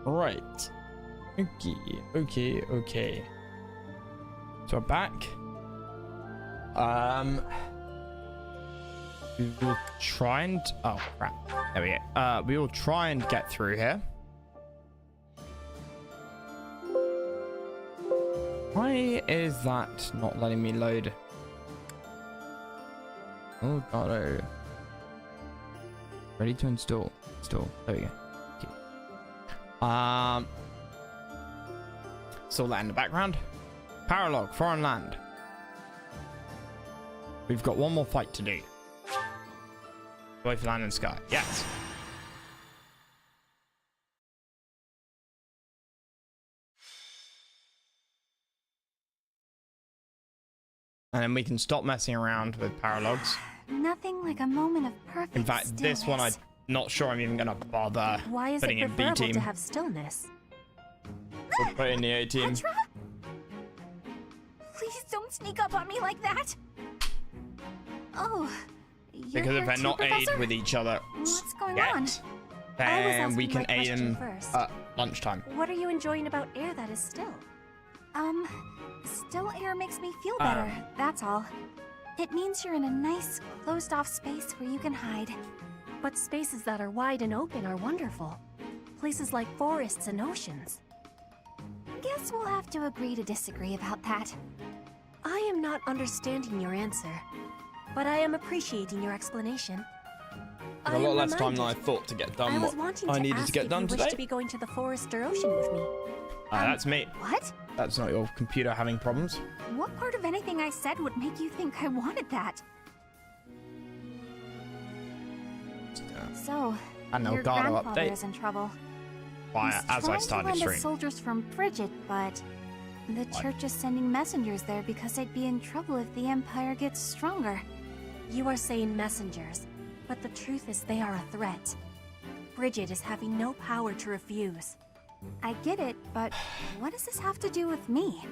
Right. Okay. So we're back. We will try and... Oh, crap. There we go. We will try and get through here. Why is that not letting me load? Oh, God. Oh. Ready to install. There we go. Okay. Saw that in the background. Paralog, foreign land. We've got one more fight to do. Both land and sky. Yes. And then we can stop messing around with paralogs. Nothing like a moment of perfect In fact, stillness. this one I'm not sure I'm even gonna bother putting in B team. To have stillness? We'll put it in the A team. Petra? Please don't sneak up on me like that. Oh, you're Because if here they're too, not Professor? aid with each other What's going yet, on? then we can my aid question them first. at lunchtime. What are you enjoying about air that is still? Still air makes me feel better, that's all. It means you're in a nice, closed-off space where you can hide. But spaces that are wide and open are wonderful. Places like forests and oceans. Guess we'll have to agree to disagree about that. I am not understanding your answer, but I am appreciating your explanation. A lot less time than I thought to get done what I needed to get done today. Wish to be going to the forest or ocean with me. That's me. What? That's not your computer having problems. What part of anything I said would make you think I wanted that? So, And your Elgato grandfather update. is in trouble. Why, He's as I trying started to lend stream. us soldiers from Bridget, but the church is sending messengers there because they'd be in trouble if the Empire gets stronger. You are saying messengers, but the truth is they are a threat. Bridget is having no power to refuse. I get it, but what does this have to do with me?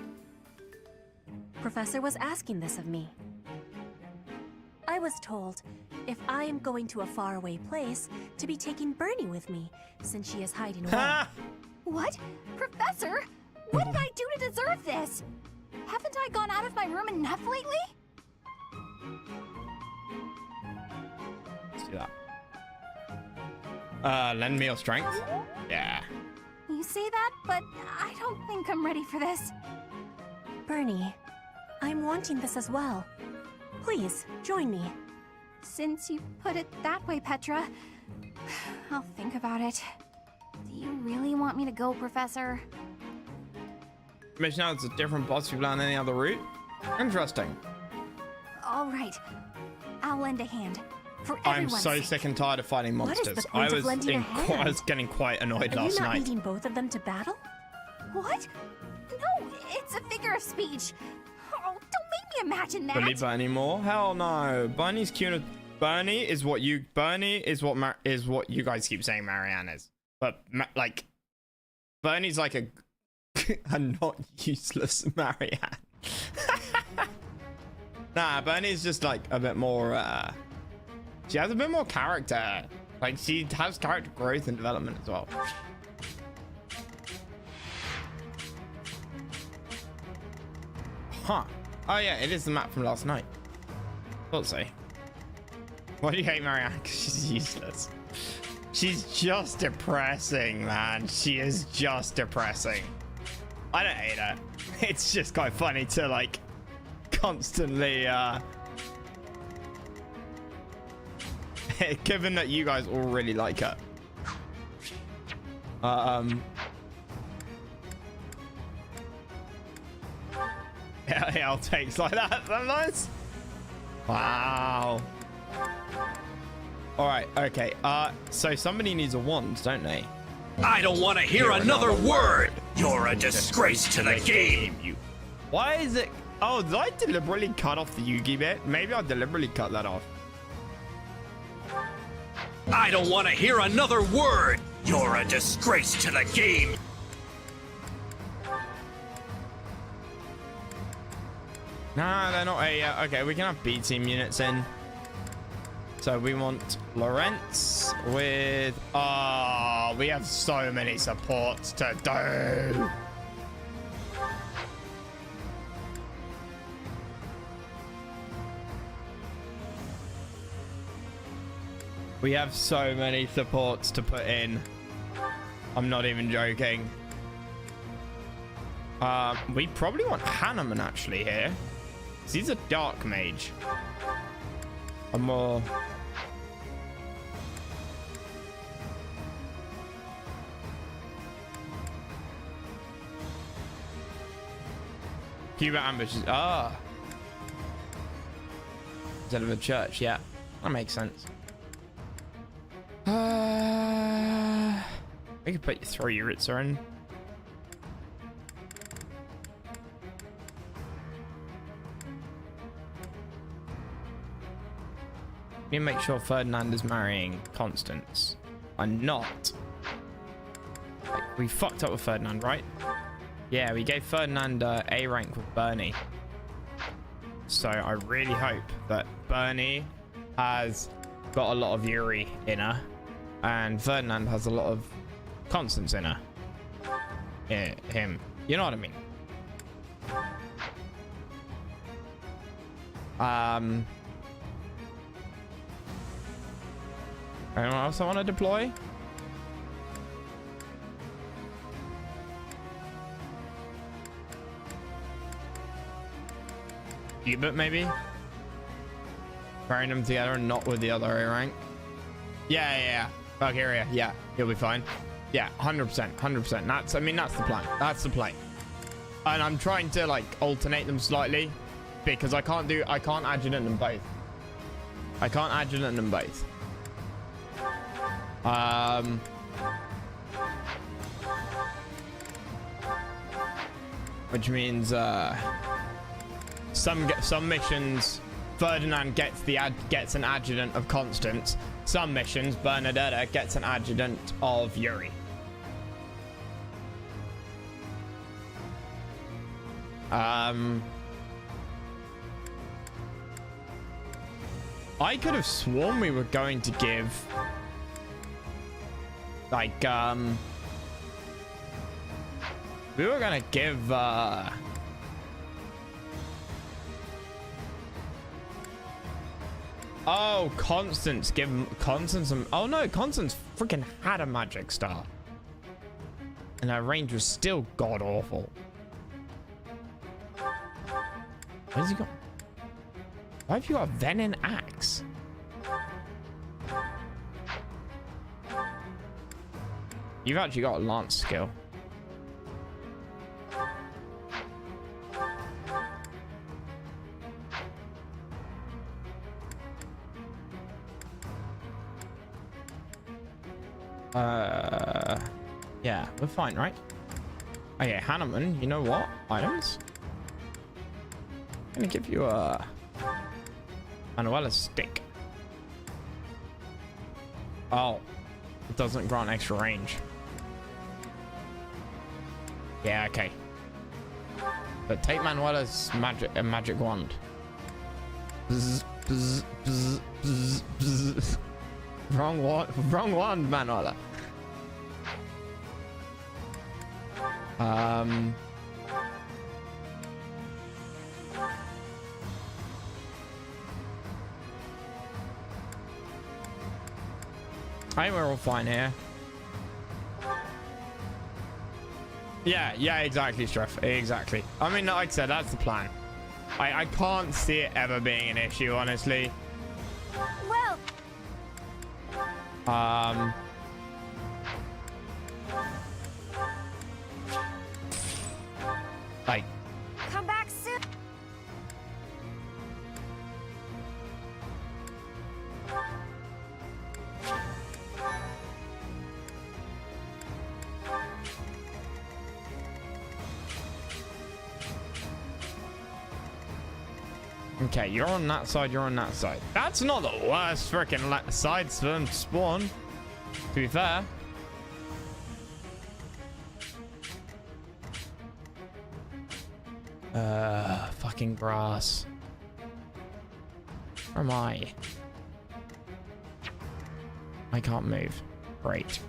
Professor was asking this of me. I was told, if I am going to a faraway place, to be taking Bernie with me, since she is hiding away. What? Professor? What did I do to deserve this? Haven't I gone out of my room enough lately? Let's do that. Lend me your strength? Yeah. You say that, but I don't think I'm ready for this. Bernie, I'm wanting this as well. Please, join me. Since you put it that way, Petra, I'll think about it. Do you really want me to go, Professor? Maybe now it's a different boss you've learned any other route. Interesting. All right, I'll lend a hand. For I'm everyone's so sake. sick and tired of fighting What is the monsters. point of lending a hand? I was getting quite annoyed last Are you not night. leading both of them to battle? What? No, it's a figure of speech. Oh, don't make me imagine that. Believe Bernie more? Hell no. Bernie's cute. Bernie is what you guys keep saying Marianne is. But like, Bernie's like a not useless Marianne. Nah, Bernie's just like a bit more. She has a bit more character. Like, she has character growth and development as well. Huh. Oh yeah, it is the map from last night. Thought so. Why do you hate Marianne? Because she's useless. She's just depressing, man. She is just depressing. I don't hate her. It's just quite funny to like constantly given that you guys all really like her. Yeah, I'll take like that sometimes. Wow. All right, okay. So somebody needs a wand, don't they? I don't want to hear another word. You're a disgrace to the game. You. Why is it? Oh, did I deliberately cut off the Yugi bit? Maybe I deliberately cut that off. I don't want to hear another word. You're a disgrace to the game. Nah, they're not A yet. Okay, we can have B team units in. So we want Lawrence with... Oh, we have so many supports to do. We have so many supports to put in. I'm not even joking. We probably want Hanneman actually here. 'Cause he's a dark mage. A more... Cuba ambushes. Ah. Instead of a church, yeah. That makes sense. We could put throw your Ritzer in. You make sure Ferdinand is marrying Constance. And not. Like, we fucked up with Ferdinand, right? Yeah, we gave Ferdinand A rank with Bernie. So I really hope that Bernie has got a lot of Yuri in her. And Ferdinand has a lot of Constance in her. Yeah, him. You know what I mean? Anyone else I want to deploy? Hubert, maybe? Pairing them together and not with the other A rank. Yeah. Bulgaria, yeah, he'll be fine. Yeah, 100%, 100%. That's, I mean, that's the plan. That's the play. And I'm trying to like alternate them slightly because I can't adjutant them both. I can't adjutant them both. Which means some missions Ferdinand gets an adjutant of Constance. Some missions Bernadetta gets an adjutant of Yuri. I could have sworn we were going to give like we were gonna give oh, Constance, give Constance some... Oh no, Constance freaking had a magic star. And her range was still god-awful. Where's he got? Why have you got a Venom Axe? You've actually got a Lance skill. Yeah, we're fine, right? Okay, Hanneman, you know what? Items? I'm gonna give you a Manuela stick. Oh, it doesn't grant extra range. Yeah, okay. But take Manuela's magic wand. Bzz, bzz, bzz, bzz, bzz. Wrong one, Manuela. I think we're all fine here. Yeah, exactly, Streff. Exactly. I mean, like I said, that's the plan. I can't see it ever being an issue, honestly. Well. Like. Come back soon. Okay, you're on that side, you're on that side. That's not the worst freaking sides for them to spawn, to be fair. Fucking grass. Where am I? I can't move. Great.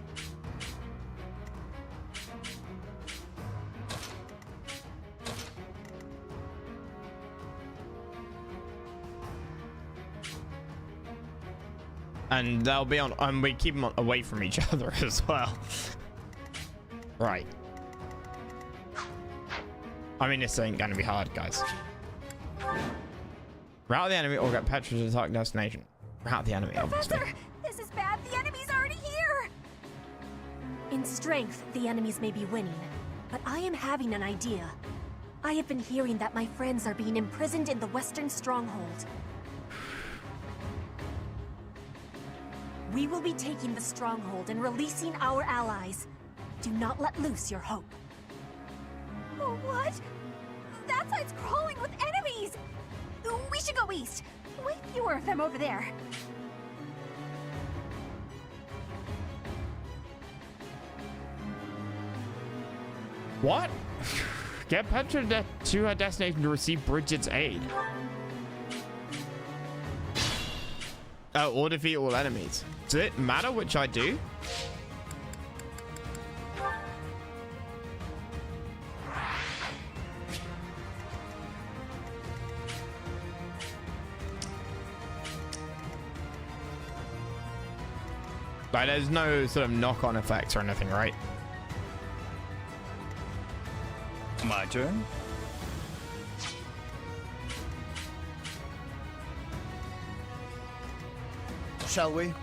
And they'll be on, and we keep them away from each other as well. Right. I mean, this ain't gonna be hard, guys. Route the enemy or get Petra to attack destination. Route the enemy, obviously. Professor, this is bad. The enemy's already here. In strength, the enemies may be winning, but I am having an idea. I have been hearing that my friends are being imprisoned in the Western Stronghold. We will be taking the stronghold and releasing our allies. Do not let loose your hope. Oh, what? That side's crawling with enemies! We should go east. Way fewer of them over there. What? Get Petra to her destination to receive Bridget's aid. Oh, or defeat all enemies. Does it matter which I do? Like, there's no sort of knock-on effects or anything, right? My turn? Shall we?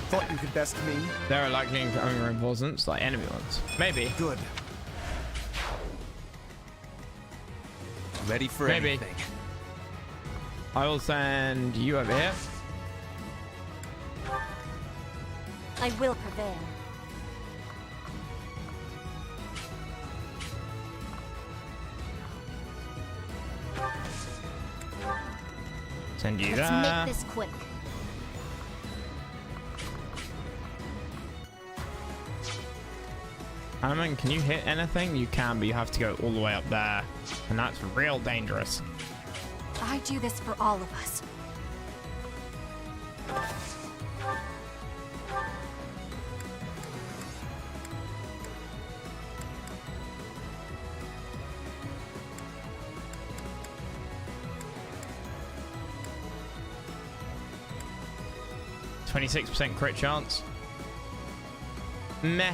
Thought you could best me. There are likely incoming reinforcements, like enemy ones. Maybe. Good. Ready for Maybe. anything. I will send you over here. I will prevail. Send you Let's there. make this quick. Hammond, can you hit anything? You can, but you have to go all the way up there. And that's real dangerous. I do this for all of us. %26 crit chance. Meh.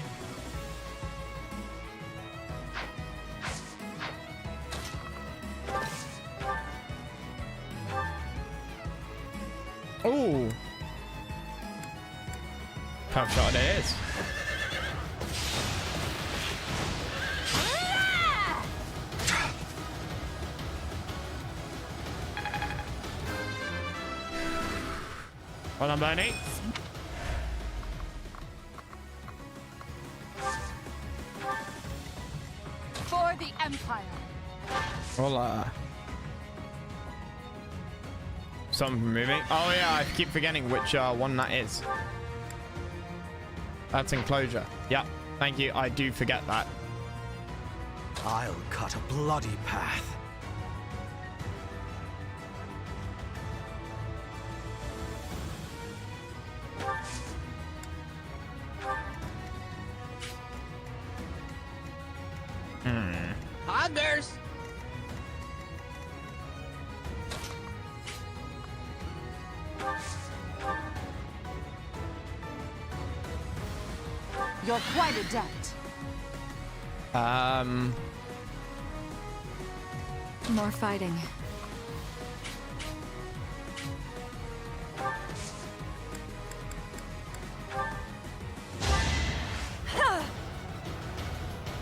Ooh. Tough shot it is. Well done, Bernie. For the Empire. Well, something moving. Oh yeah, I keep forgetting which one that is. That's enclosure. Yep. Thank you. I do forget that. I'll cut a bloody path. Others. You're quite adept. More fighting.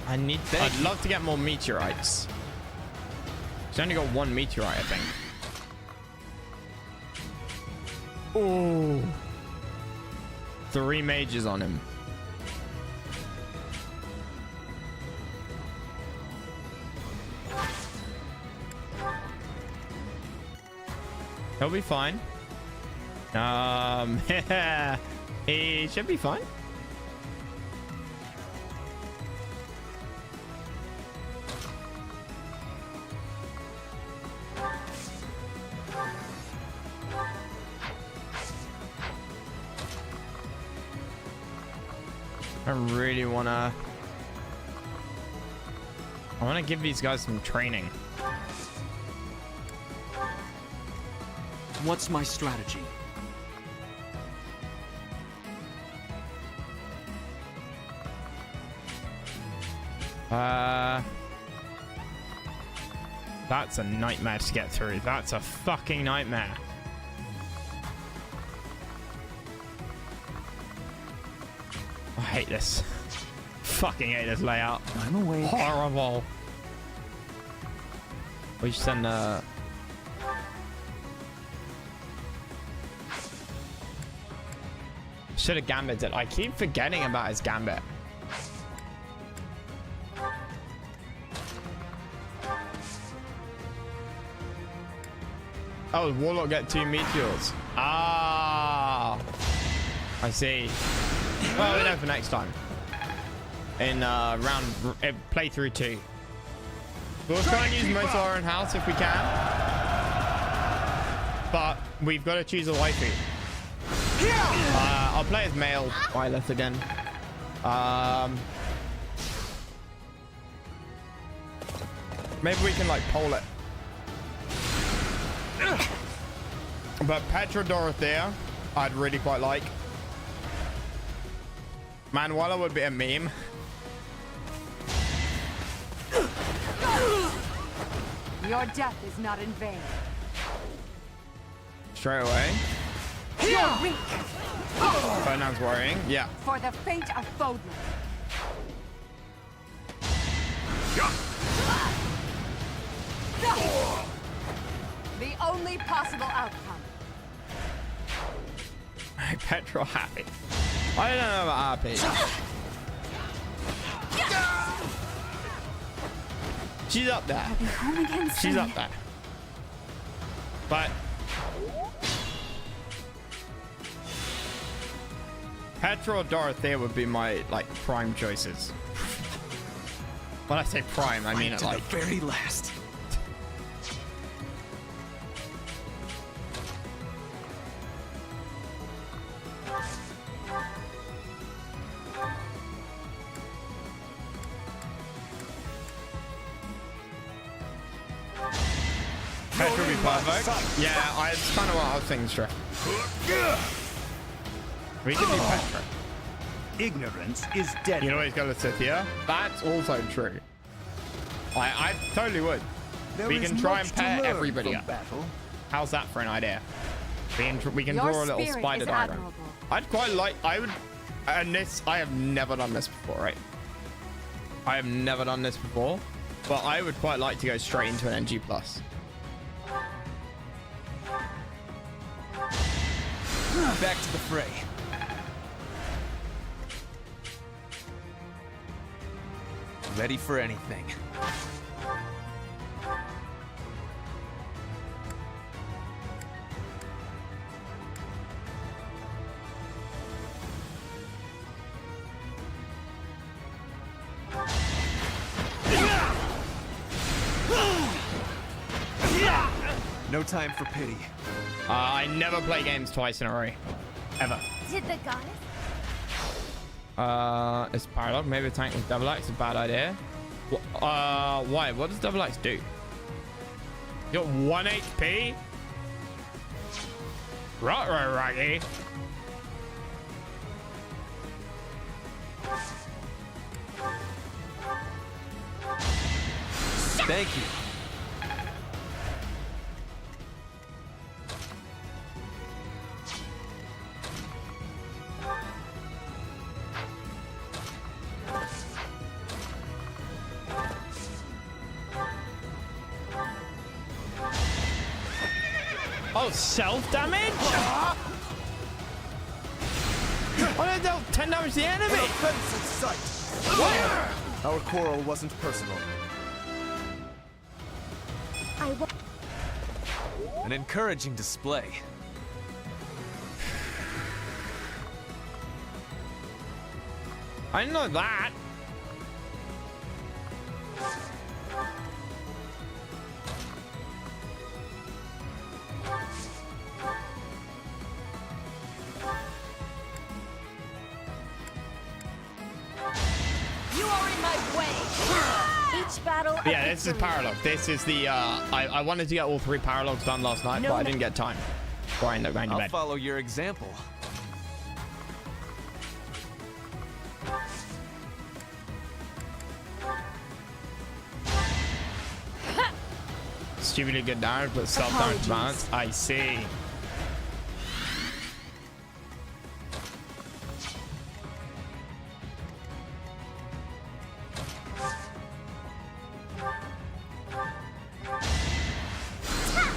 I'd love to get more meteorites. He's only got one meteorite, I think. Ooh. 3 mages on him. He'll be fine. It should be fine. I really wanna give these guys some training. What's my strategy? That's a nightmare to get through. That's a fucking nightmare. I hate this. Fucking hate this layout. I'm awake. Horrible. We should send should have gambited. I keep forgetting about his gambit. Oh, Warlock get 2 meteors. Ah, I see. Well, we know for next time. In playthrough 2. We'll try and use most of our own house if we can. But we've got to choose a waifu. I'll play as male Violet again. Maybe we can like poll it. But Petra Dorothea, I'd really quite like. Manuela would be a meme. Your death is not in vain. Straight away. You're weak. Fernand's worrying. Yeah. For the fate of Bodman. The only possible outcome. Petra happy. I don't know about happy. She's up there. I'll be home again soon. She's up there. But Petra or Dorothea would be my like prime choices. When I say prime, I mean it like the very last. Petra would be perfect. Yeah, it's kind of what I was thinking, Stray. We could do Petra. Ignorance is dead. You always go to Cynthia. That's also true. I totally would. We can try and pair everybody up. Battle. How's that for an idea? We can Your draw a little spirit spider is diagram. admirable. I'd quite like. I would. And this, I have never done this before, right? I have never done this before, but I would quite like to go straight into an NG plus. Back to the fray. Ready for anything. No time for pity. I never play games twice in a row, ever. Did the goddess? It's Paralog. Maybe a tank with double axe is a bad idea. Why? What does double axe do? You got 1 HP? Right, Raggy. Thank you. Oh, self-damage? Oh, they dealt 10 damage to the enemy! Fence in sight. Our quarrel wasn't personal. I will. An encouraging display. I didn't know that. You are in my way. Each battle. But yeah, this is paralog. This is the I wanted to get all 3 paralogs done last night, but I didn't get time. So I ended up going to I'll bed. follow your example. Stupidly good damage, but self damage balance. I see.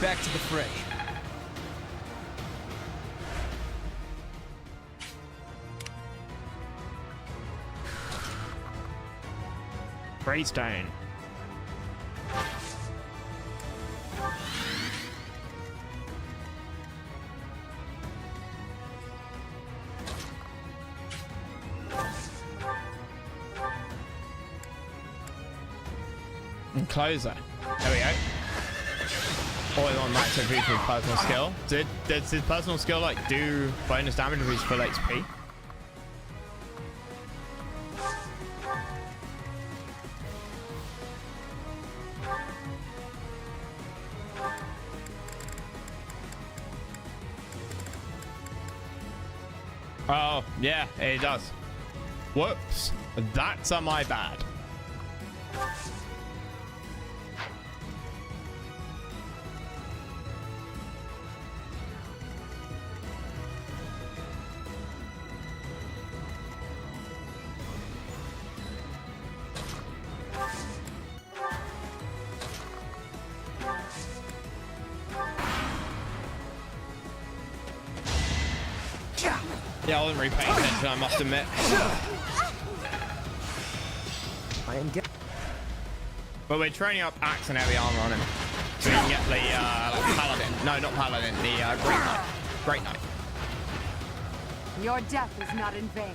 Back to the fray. Greystone. And closer. There we go. All on max increase with personal skill. Does his personal skill like do bonus damage with his full HP? Oh, yeah, it does. Whoops. That's on my bad. Yeah, I wasn't really paying attention, I must admit. I am getting. But we're training up axe and heavy armor on him. So we can get the like paladin. No, not paladin, the great knight. Great knight. Your death is not in vain.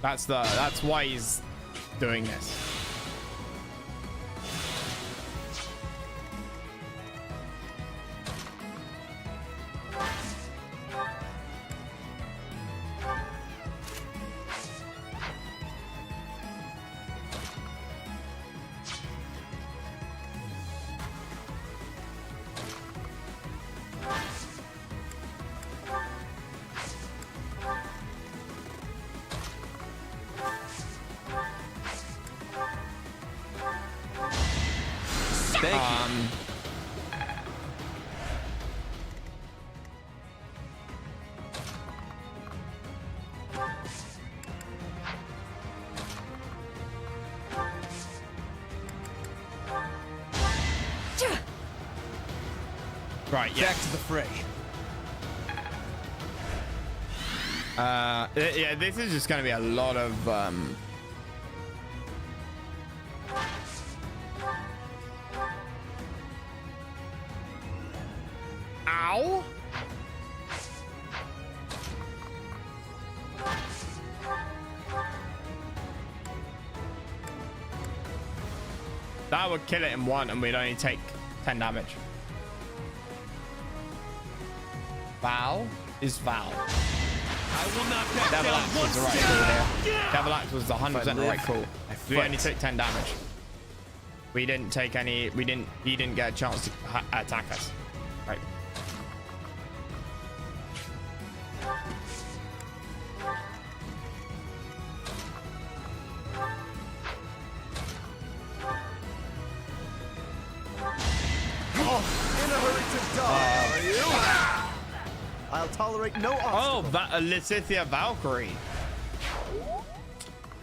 That's why he's doing this. Thank you. Right, yeah. Back to the fray. Yeah, this is just gonna be a lot of Ow! That would kill it in one and we'd only take 10 damage. Val is Val. I will not back Devil down Axe one was the right step. call here. Devil Axe was the 100% the right call. We fight. only took 10 damage. We didn't take any, he didn't get a chance to attack us. Right. In a hurry to die, are you? I'll tolerate no obstacle. Oh, that Lysithia Valkyrie.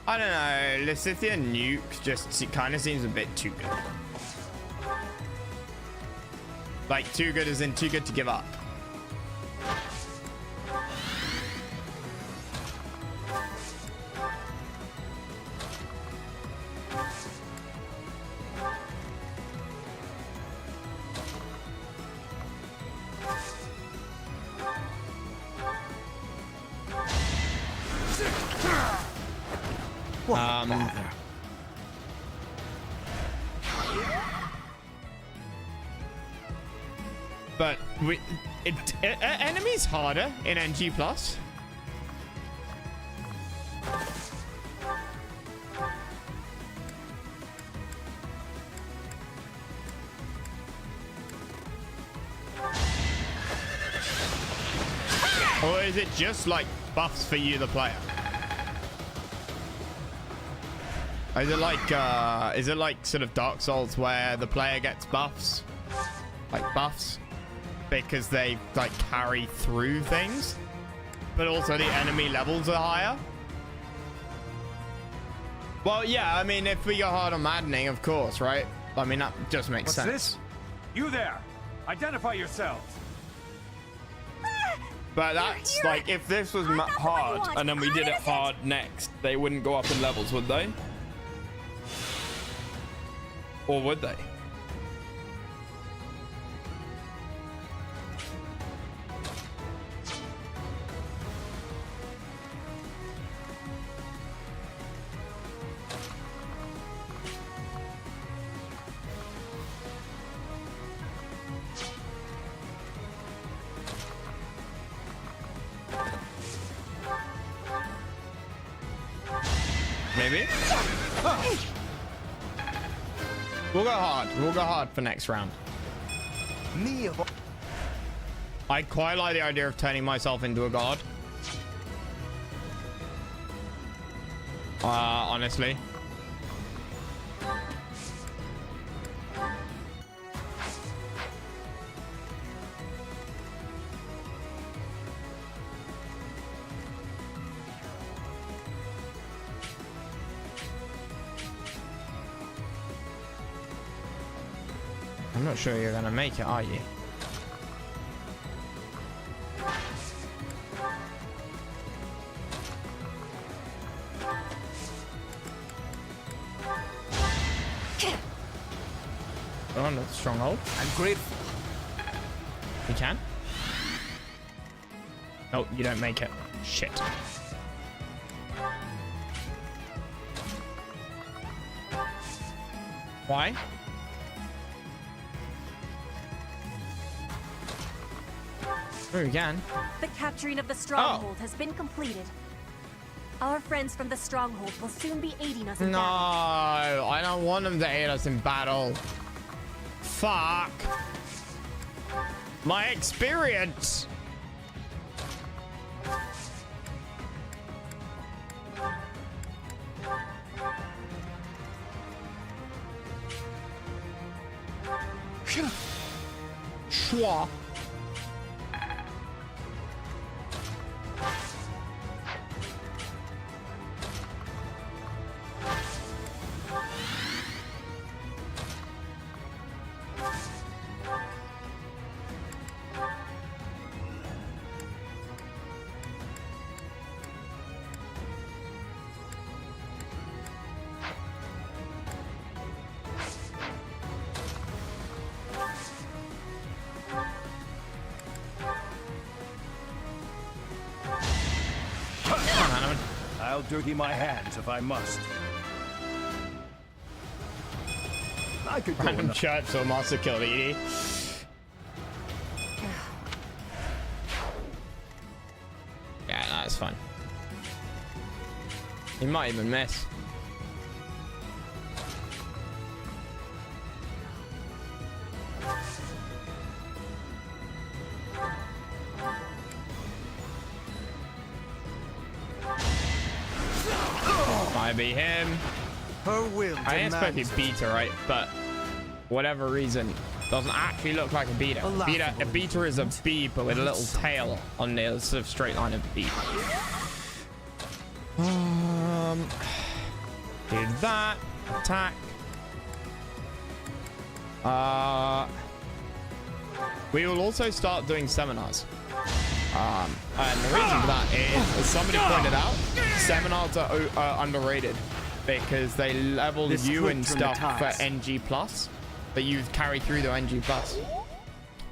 I don't know. Lysithia Nuke just kind of seems a bit too good. Like too good as in too good to give up. What a bother. But enemies harder in NG plus. Or is it just like buffs for you, the player? Is it like sort of Dark Souls where the player gets buffs? Like buffs? Because they like carry through things? But also the enemy levels are higher? Well, yeah, I mean, if we go hard on maddening, of course, right? I mean, that just makes sense. What's this? You there! Identify yourselves! But that's like, if this was hard and then we did it hard next, they wouldn't go up in levels, would they? Or would they? Maybe? We'll go hard. We'll go hard for next round. I quite like the idea of turning myself into a god. Honestly. I'm not sure you're gonna make it, are you? Oh, another stronghold. I'm grateful. You can? Nope, you don't make it. Shit. Why? Oh, you can. The capturing of the stronghold has been completed. Our friends from the stronghold will soon be aiding us in No, battle. I don't want them to aid us in battle. Fuck. My experience. Schwa. I'll dirty my hands if I must. I could go Random chirps or master kill ED. Yeah, that's fun. He might even miss. Might be him. Her will I expect he'd demands beat her, right? But whatever reason, doesn't actually look like a beater. A beater is a bee, but with a little tail on the sort of straight line of the beat. Did that. Attack. We will also start doing seminars. And the reason for that is, as somebody pointed out, seminars are underrated because they level This you clip and from the stuff for ties. NG plus that you carry through the NG plus.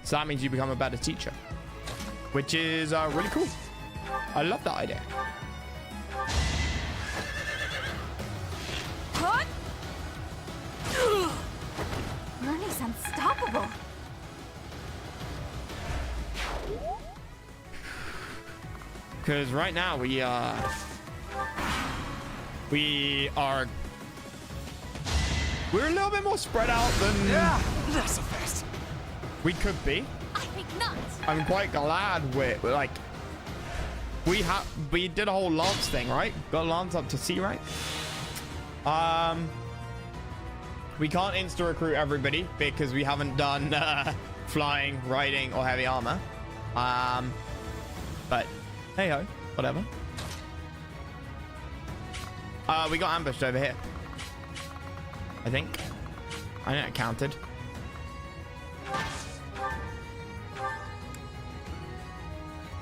So that means you become a better teacher, which is really cool. I love that idea. unstoppable. Because right now we are we're a little bit more spread out than Not so fast. we could be. I think not. I'm quite glad we're like we did a whole Lance thing, right? Got Lance up to C rank. We can't insta recruit everybody because we haven't done flying, riding, or heavy armor. But hey ho, whatever. We got ambushed over here. I think. I know it counted.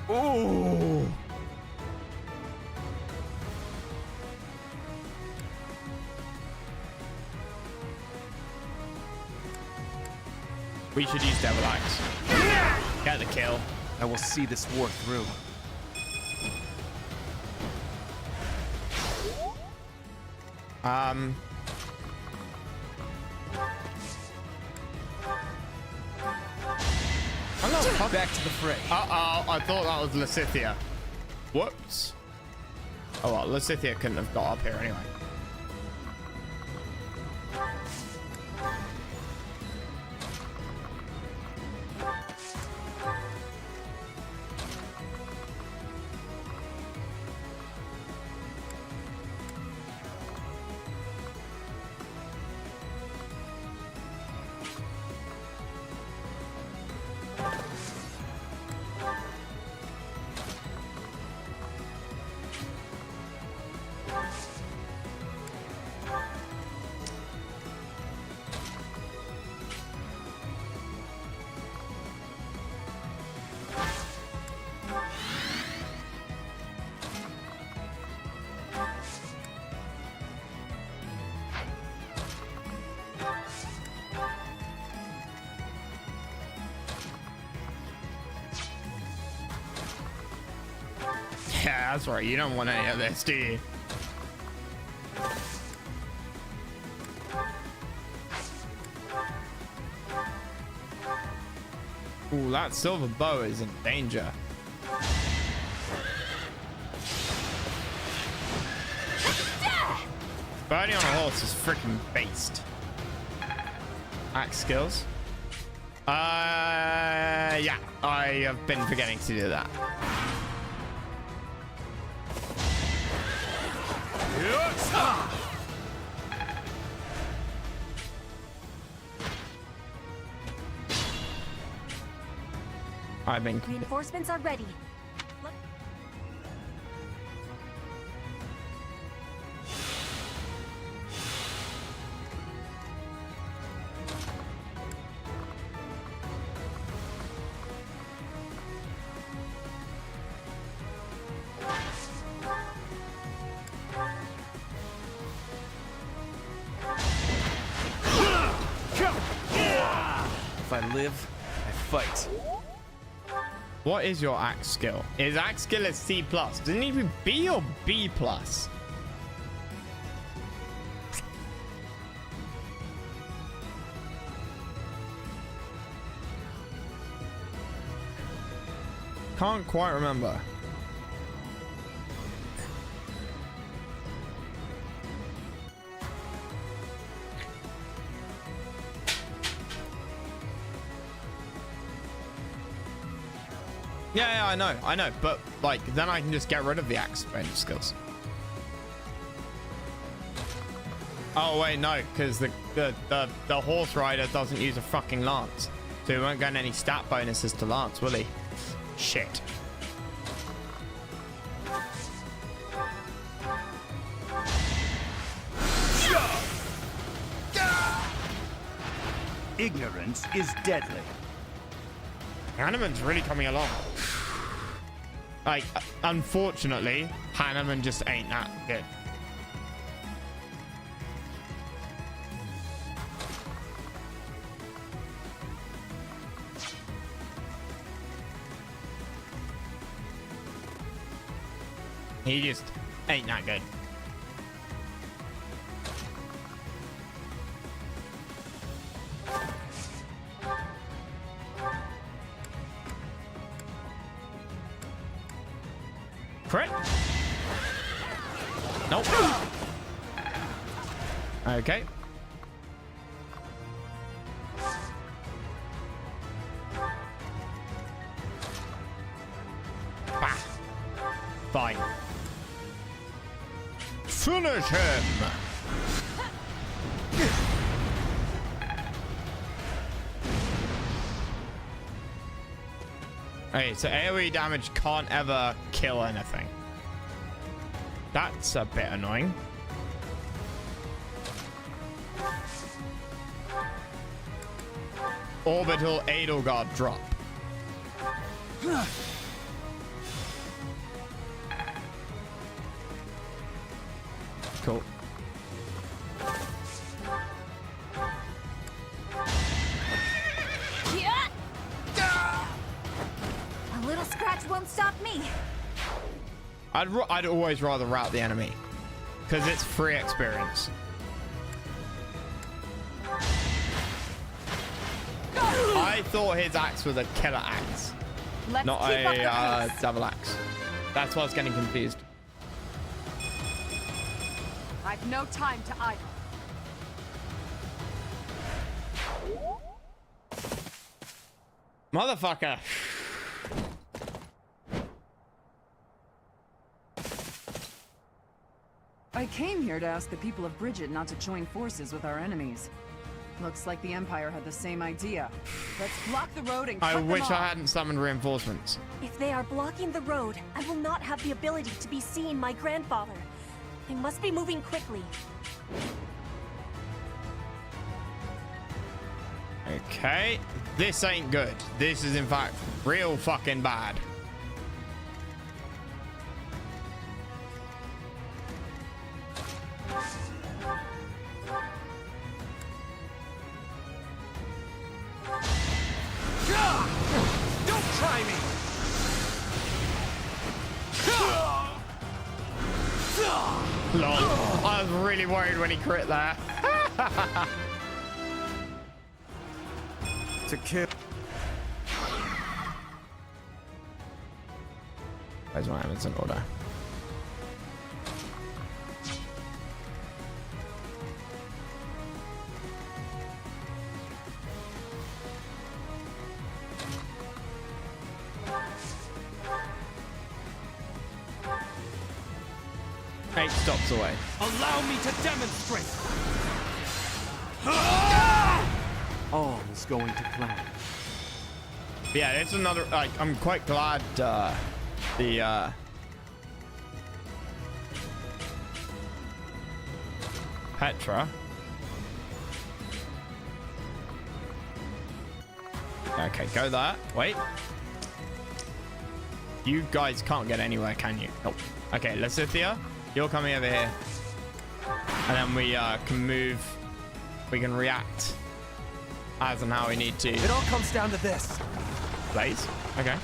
Ooh. We should use Devil Axe. Get the kill. I will see this war through. I'm not fuck. Back to the fray. Uh-oh, I thought that was Lysithea. Whoops. Oh well, Lysithea couldn't have got up here anyway. Yeah, that's right. You don't want any of this, do you? Ooh, that silver bow is in danger. Birdie on a horse is freaking based. Axe skills. Yeah, I have been forgetting to do that. I've been. Reinforcements are ready. If I live, I fight. What is your axe skill? Is axe skill is C+? Does it need to be B or B+? Can't quite remember. Yeah, I know, but like then I can just get rid of the axe bonus skills. Oh wait, no, because the horse rider doesn't use a fucking lance, so he won't get any stat bonuses to lance, will he? Shit. Ignorance is deadly. Hanneman's really coming along. Like, unfortunately, Hanneman just ain't that good. He just ain't that good. Nope. Okay. Bah. Fine. Finish him. Okay, so AoE damage can't ever kill anything. That's a bit annoying. Orbital Edelgard drop. Cool. A little scratch won't stop me. I'd always rather rout the enemy because it's free experience. I thought his axe was a killer axe, Let's not keep up the a pace. double axe. That's why I was getting confused. I've no time to idle. Motherfucker. I came here to ask the people of Bridget not to join forces with our enemies. Looks like the Empire had the same idea. Let's block the road and cut I them wish off. I hadn't summoned reinforcements. If they are blocking the road, I will not have the ability to be seeing my grandfather. They must be moving quickly. Okay, this ain't good. This is in fact real fucking bad. Don't try me! Lol. I was really worried when he crit there. To kill. Where's my Amazon order? Eight stops away. Allow me to demonstrate! All is going to plan. Yeah, it's another. Like, I'm quite glad the Petra. Okay, go there. Wait. You guys can't get anywhere, can you? Nope. Okay, Lasithia, you're coming over here. And then we can move. We can react as and how we need to. It all comes down to this. Blaze. Okay.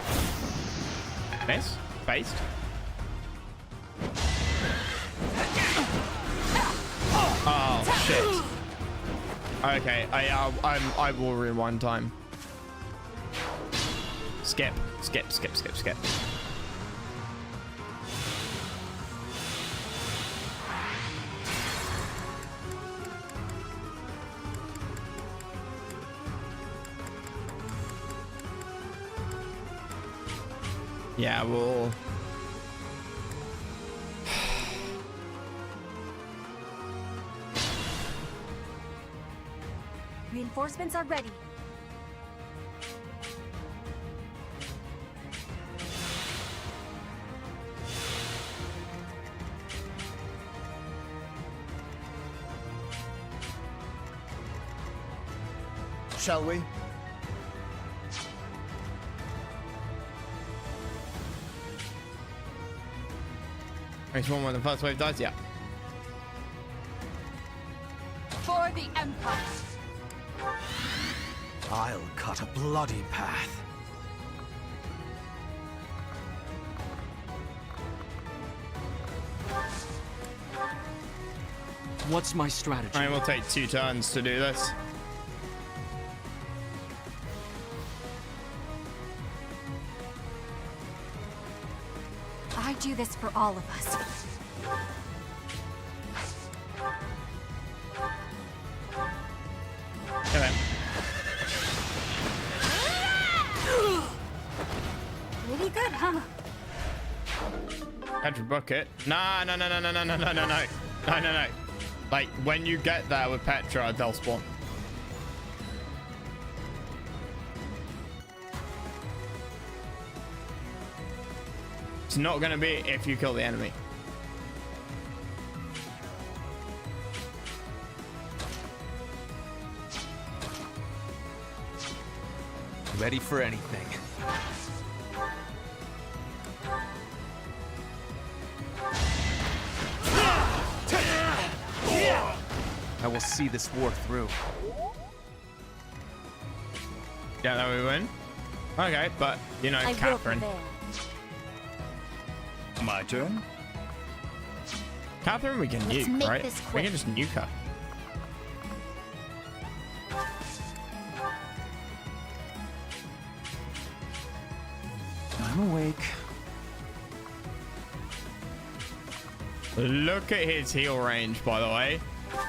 Miss. Based. Oh shit. Okay. I will rewind time. Skip. Skip. Skip. Skip. Skip. Yeah, we'll... Reinforcements are ready. Shall we? Next one when the first wave dies, yeah. For the Empire. I'll cut a bloody path. What's my strategy? And we'll take 2 turns to do this. I do this for all of us. Kill him. Pretty good, huh? Petra bucket. No. No. Like, when you get there with Petra, they'll spawn. It's not going to be if you kill the enemy. Ready for anything. I will see this war through. Yeah, that we win. Okay, but you know, I will Catherine. prevail. My turn. Catherine, we can Let's nuke, make right? this We quick. can just nuke her. I'm awake. Look at his heal range, by the way.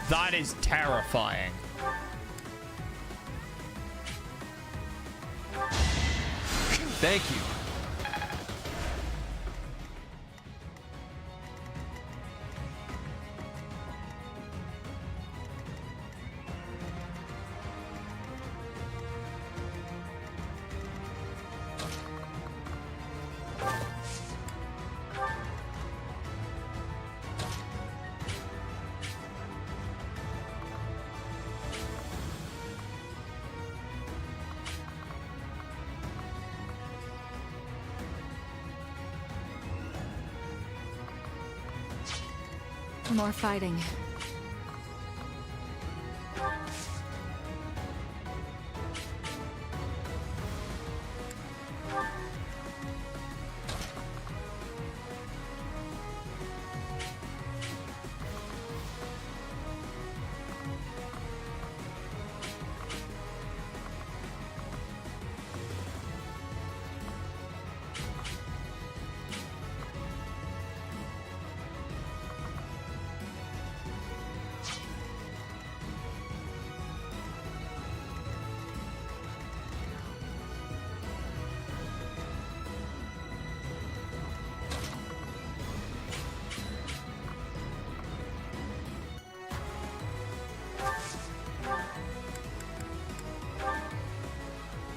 That is terrifying. Thank you. More fighting.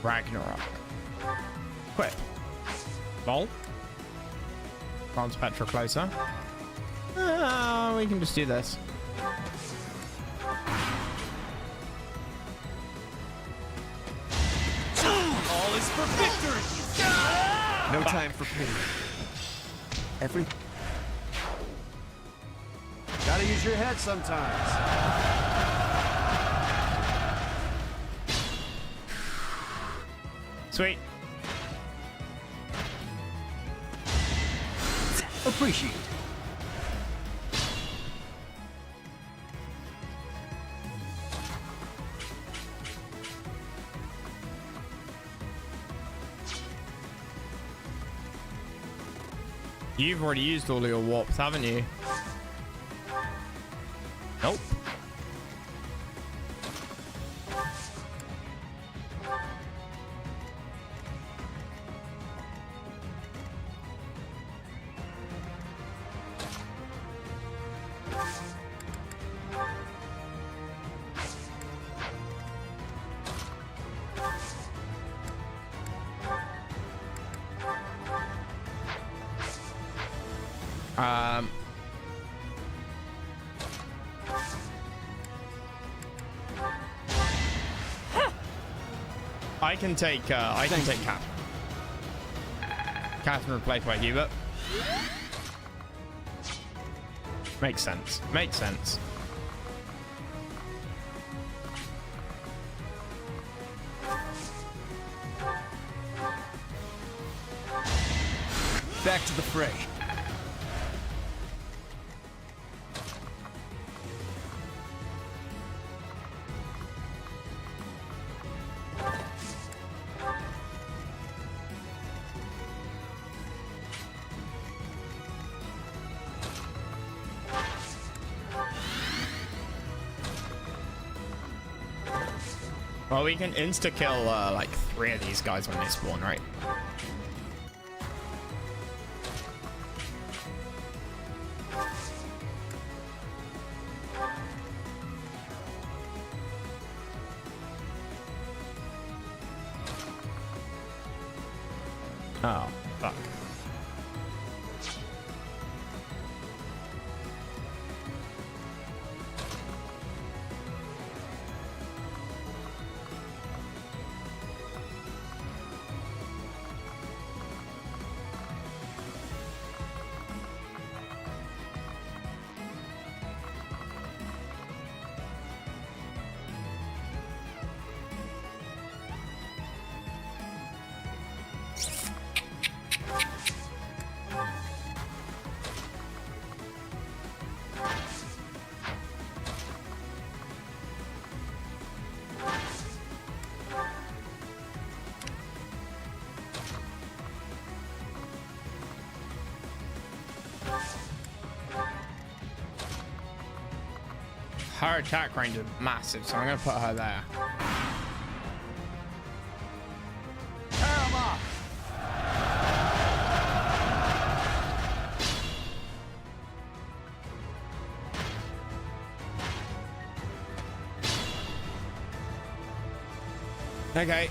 Ragnarok. Quit. Lol. Grants Petra closer. We can just do this. All is for victory! No time for pity. Every... Gotta use your head sometimes. Sweet. Appreciate it. You've already used all of your warps, haven't you? Nope. I can take Catherine. Catherine replaced by Hubert. Makes sense. Makes sense. Back to the fray. Well, we can insta-kill, like, 3 of these guys when they spawn, right? Oh, fuck. Her attack range is massive, so I'm gonna put her there. Tear 'em off. Okay.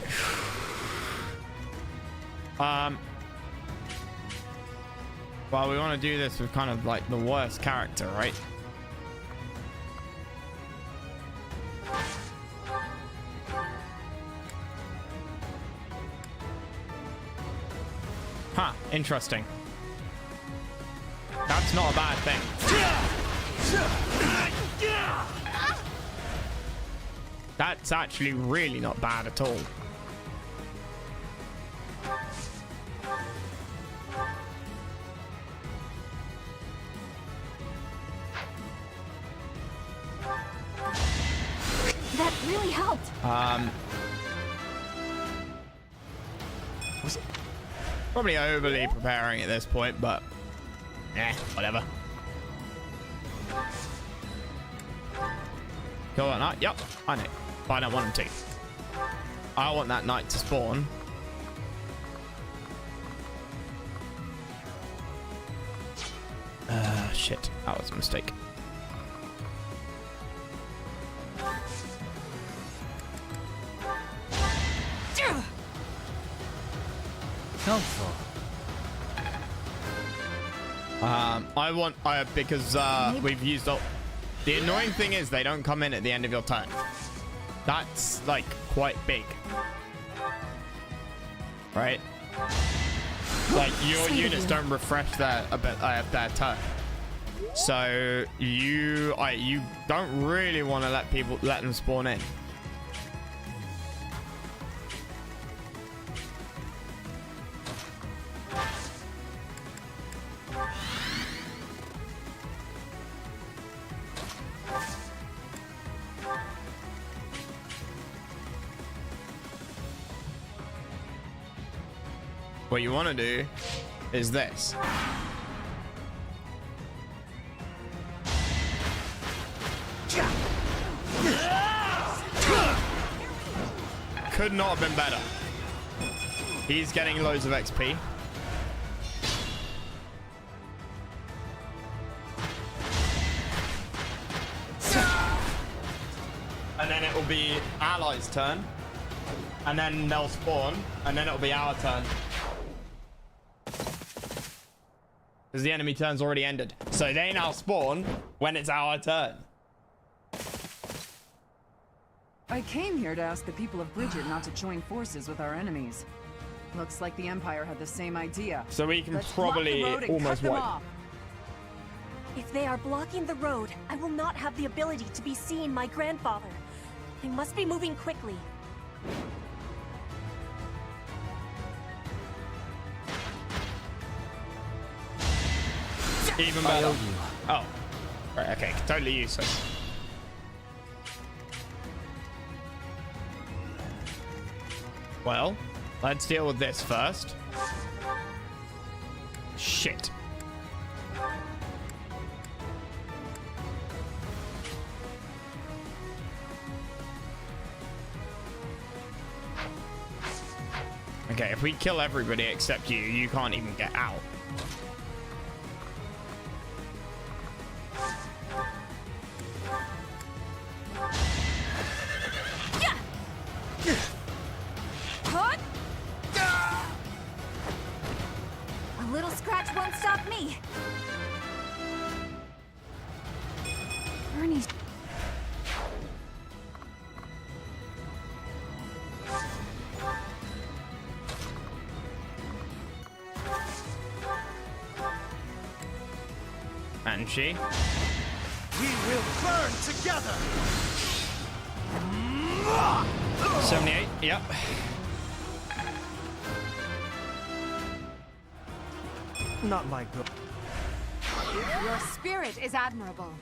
Well, we want to do this with kind of like the worst character, right? Huh, interesting. That's not a bad thing. That's actually really not bad at all. That really helped. Was it probably overly preparing at this point, but whatever. Go on, knight. Yep, I know. But I don't want him to. I want that knight to spawn. Shit. That was a mistake. Helpful. I want because we've used all. The annoying thing is they don't come in at the end of your turn. That's like quite big, right? Like your units don't refresh their turn, so you don't really want to let them spawn in. What you want to do is this. Could not have been better. He's getting loads of XP. And then it will be allies' turn. And then they'll spawn. And then it'll be our turn. Because the enemy turn's already ended. So they now spawn when it's our turn. I came here to ask the people of Bridget not to join forces with our enemies. Looks like the Empire had the same idea. So we can Let's block the probably road and almost cut them wipe. off. If they are blocking the road, I will not have the ability to be seeing my grandfather. They must be moving quickly. Even better. Oh. Right, okay. Totally useless. Well, let's deal with this first. Shit. Okay, if we kill everybody except you, you can't even get out. A little scratch won't stop me. Ernie's. And she? We will burn together. 78, yep. Not my good. Your spirit is admirable.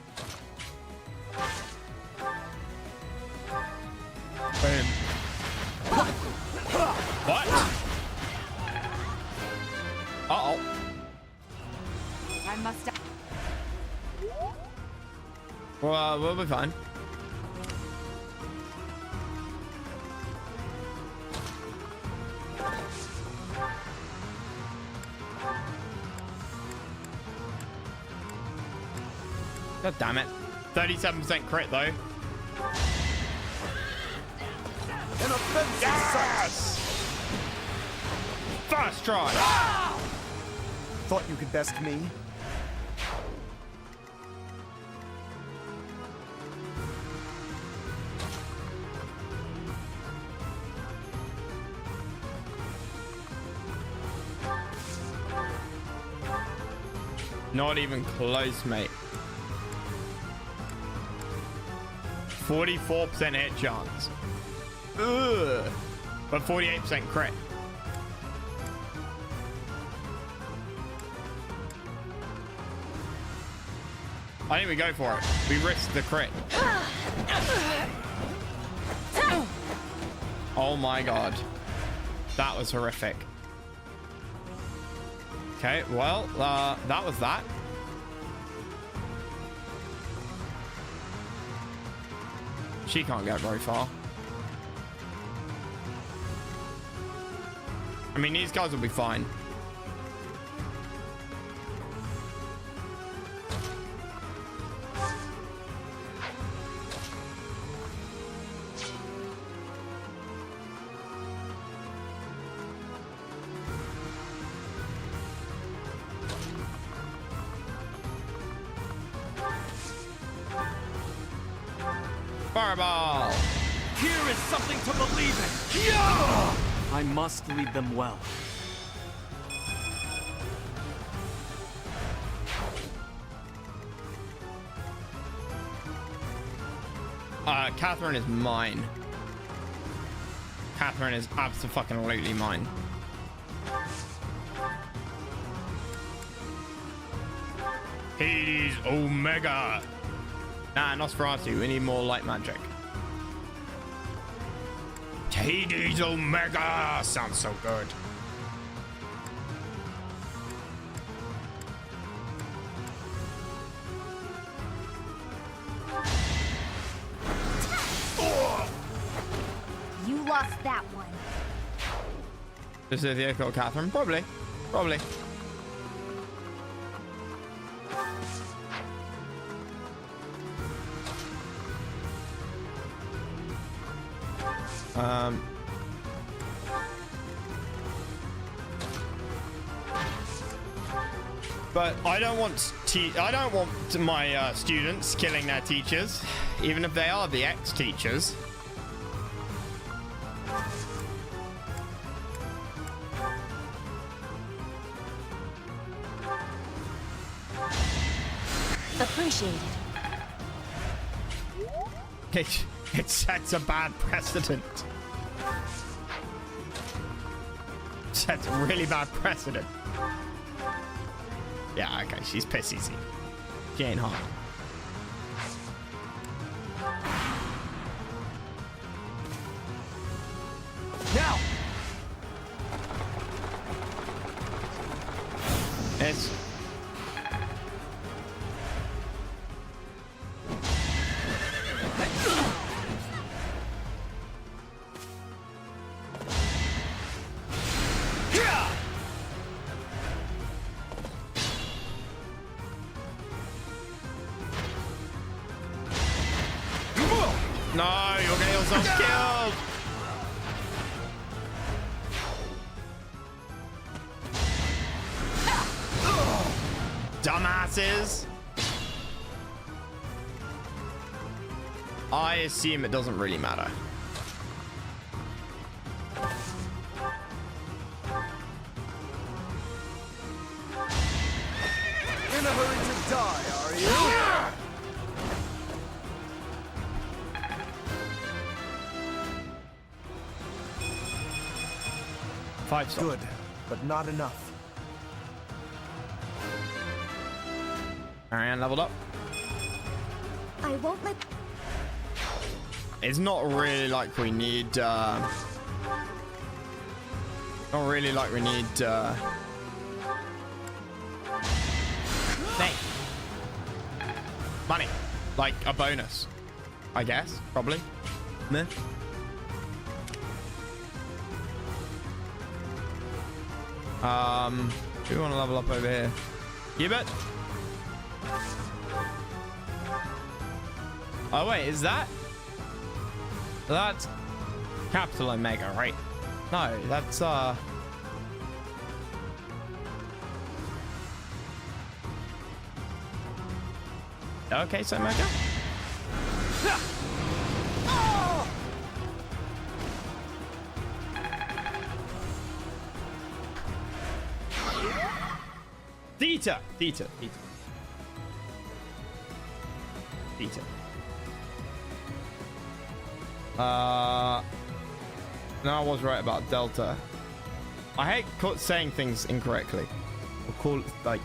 Boom. What? Uh-oh. I must. Well, we'll be fine. God damn it. 37% crit though. An offensive Yes! First try. Thought you could best me? Not even close, mate. 44% hit chance. Ugh. But 48% crit. I think we go for it. We risk the crit. Oh my god. That was horrific. Okay, well, that was that. She can't get very far. I mean, these guys will be fine. Fireball! Here is something to believe in. Yeah! I must lead them well. Catherine is mine. Catherine is abso-fucking-lutely mine. Hades Omega! Nah, Nosferatu, we need more light magic. Hades Omega! Sounds so good. You lost that one. This is the echo of Catherine? Probably. Probably. But I don't want my students killing their teachers, even if they are the ex-teachers. Appreciated. It sets a bad precedent. Sets a really bad precedent. Yeah, okay, she's piss easy. She ain't hard. Now! It's... No, you'll get yourself killed. Dumbasses. I assume it doesn't really matter. In a hurry to die, are you? Five star. Good, but not enough. Marianne leveled up. I won't let... It's not really like we need, not really like we need, hey. Money. Like a bonus. I guess, probably. Meh. Do we want to level up over here? You bet. Oh wait, is that? That's Capital Omega, right? No, that's okay, so Omega. Theta. No, I was right about Delta. I hate saying things incorrectly. Or call it like...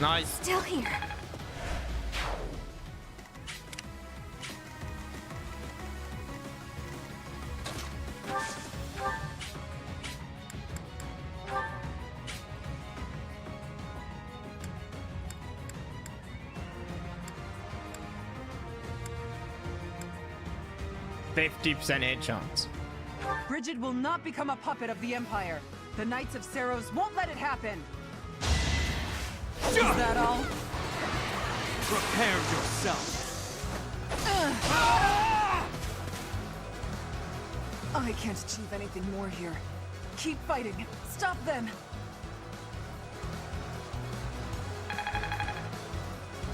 Nice. Still here. %50 hit chance. Bridget will not become a puppet of the Empire. The Knights of Seros won't let it happen. Is that all? Prepare yourself. I can't achieve anything more here. Keep fighting. Stop them.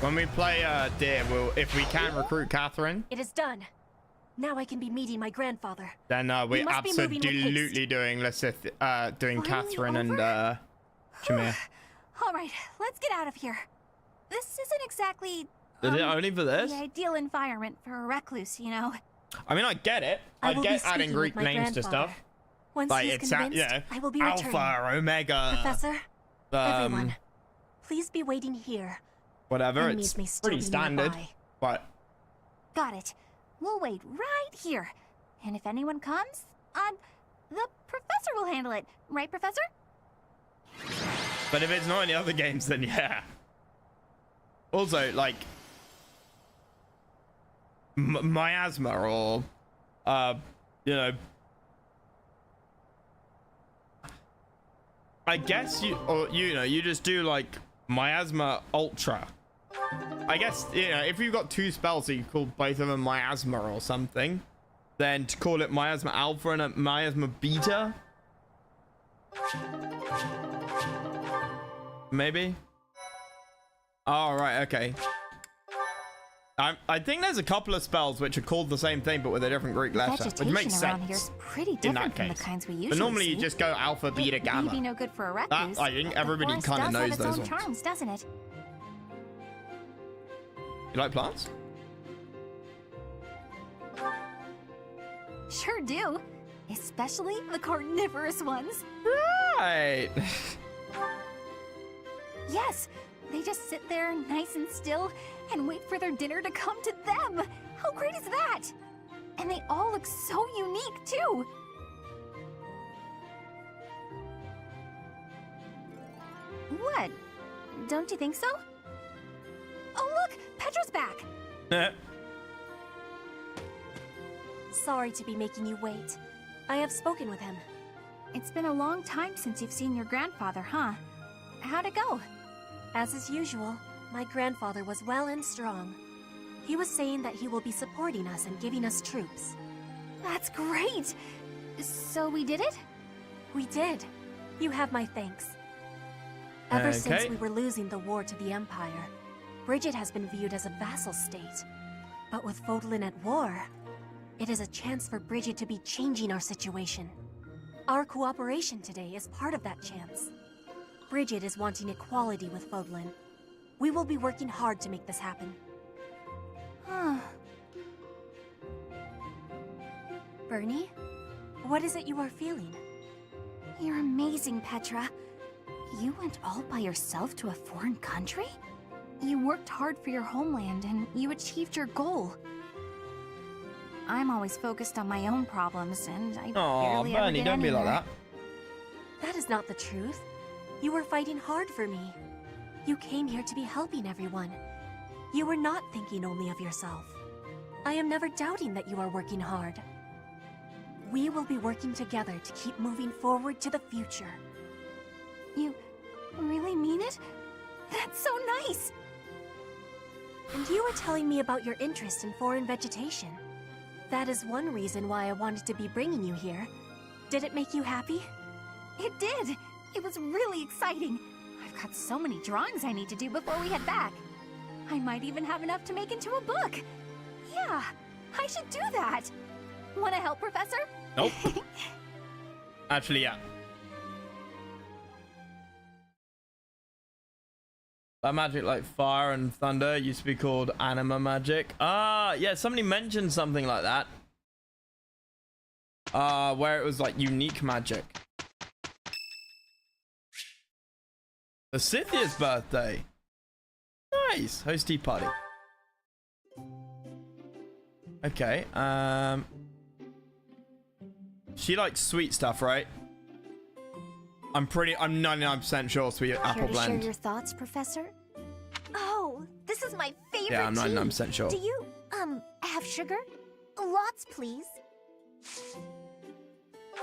When we play Deer, if we can recruit Catherine, It is done. Now I can be meeting my grandfather. then we're must be moving with absolutely doing doing Catherine and Shamir. All right, let's get out of here. This isn't exactly Is it only for this? the ideal environment for a recluse, you know. I mean, I get it. I I will be get adding speaking Greek with my names to grandfather. stuff. Once Like he's it's convinced, I will be returning. Alpha, Omega, Professor, everyone, um, please be waiting here. whatever. Enemies It's may still pretty be standard, nearby. but Got it. We'll wait right here. And if anyone comes, the professor will handle it. Right, Professor? if it's not in the other games, then yeah. Also, like miasma or you know, I guess you just do like miasma ultra. I guess, you know, if you've got two spells that you call both of them miasma or something, then to call it miasma alpha and a miasma beta, maybe. Oh, right, okay. I think there's a couple of spells which are called the same thing but with a different Greek letter, which Vegetation makes around sense. here's pretty in different that from the case. kinds we usually But normally see. you just go alpha, beta, It gamma. may be no good for a That, recluse. I think but everybody the forest kind of does have knows its those own ones. charms, doesn't it? You like plants? Sure do. Especially the carnivorous ones. Right. Yes, they just sit there nice and still and wait for their dinner to come to them. How great is that? And they all look so unique, too. What? Don't you think so? Oh, look! Petra's back! Sorry to be making you wait. I have spoken with him. It's been a long time since you've seen your grandfather, huh? How'd it go? As is usual, my grandfather was well and strong. He was saying that he will be supporting us and giving us troops. That's great! So we did it? We did. You have my thanks. Ever since we were losing the war to the Empire, Bridget has been viewed as a vassal state. But with Fodlan at war, it is a chance for Bridget to be changing our situation. Our cooperation today is part of that chance. Bridget is wanting equality with Fodlan. We will be working hard to make this happen. Bernie, what is it you are feeling? You're amazing, Petra. You went all by yourself to a foreign country? You worked hard for your homeland and you achieved your goal. I'm always focused on my own problems and I barely ever Bernie, get don't be like anywhere. that. That is not the truth. You were fighting hard for me. You came here to be helping everyone. You were not thinking only of yourself. I am never doubting that you are working hard. We will be working together to keep moving forward to the future. You really mean it? That's so nice! And you were telling me about your interest in foreign vegetation. That is one reason why I wanted to be bringing you here. Did it make you happy? It did! It was really exciting. I've got so many drawings I need to do before we head back. I might even have enough to make into a book. Yeah, I should do that. Want to help, Professor? Nope. Actually, yeah. That magic like fire and thunder used to be called anima magic. Ah, yeah, somebody mentioned something like that. Where it was like unique magic. The Scythia's birthday. Nice. Host tea party. Okay, she likes sweet stuff, right? I'm 99% sure sweet apple blend. Share your thoughts, Professor? Oh, this is my favorite Yeah, I'm tea. 99% sure. Do you, have sugar? Lots, please.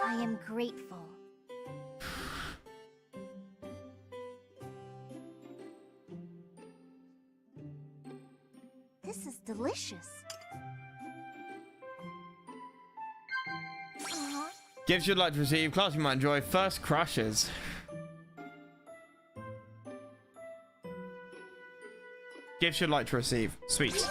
I am grateful. This is delicious. Gifts you'd like to receive, class you might enjoy, first crushes. Gifts you'd like to receive, sweets.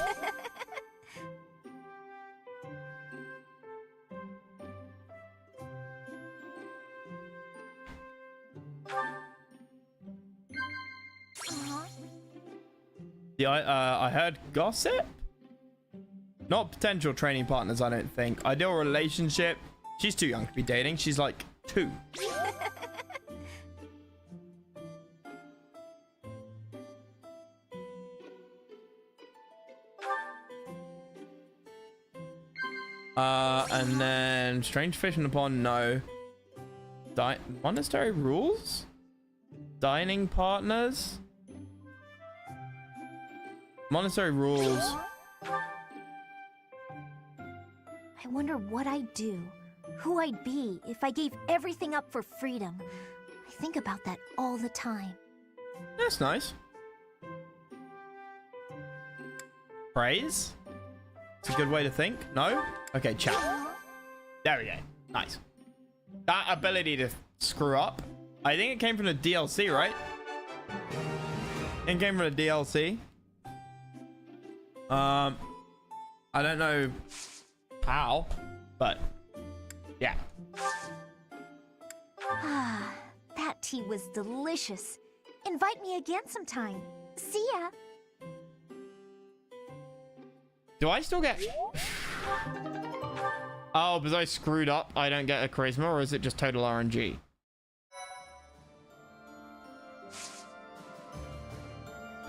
Yeah, I heard gossip? Not potential training partners, I don't think. Ideal relationship. She's too young to be dating. She's like 2. And then strange fish in the pond, no. Monastery rules? Dining partners? Monastery rules. I wonder what I'd do, who I'd be if I gave everything up for freedom. I think about that all the time. That's nice. Praise? It's a good way to think. No? Okay, chat. There we go. Nice. That ability to screw up. I think it came from the DLC, right? It came from the DLC. I don't know how, but yeah. Ah, that tea was delicious. Invite me again sometime. See ya. Do I still get... Oh, because I screwed up, I don't get a charisma, or is it just total RNG?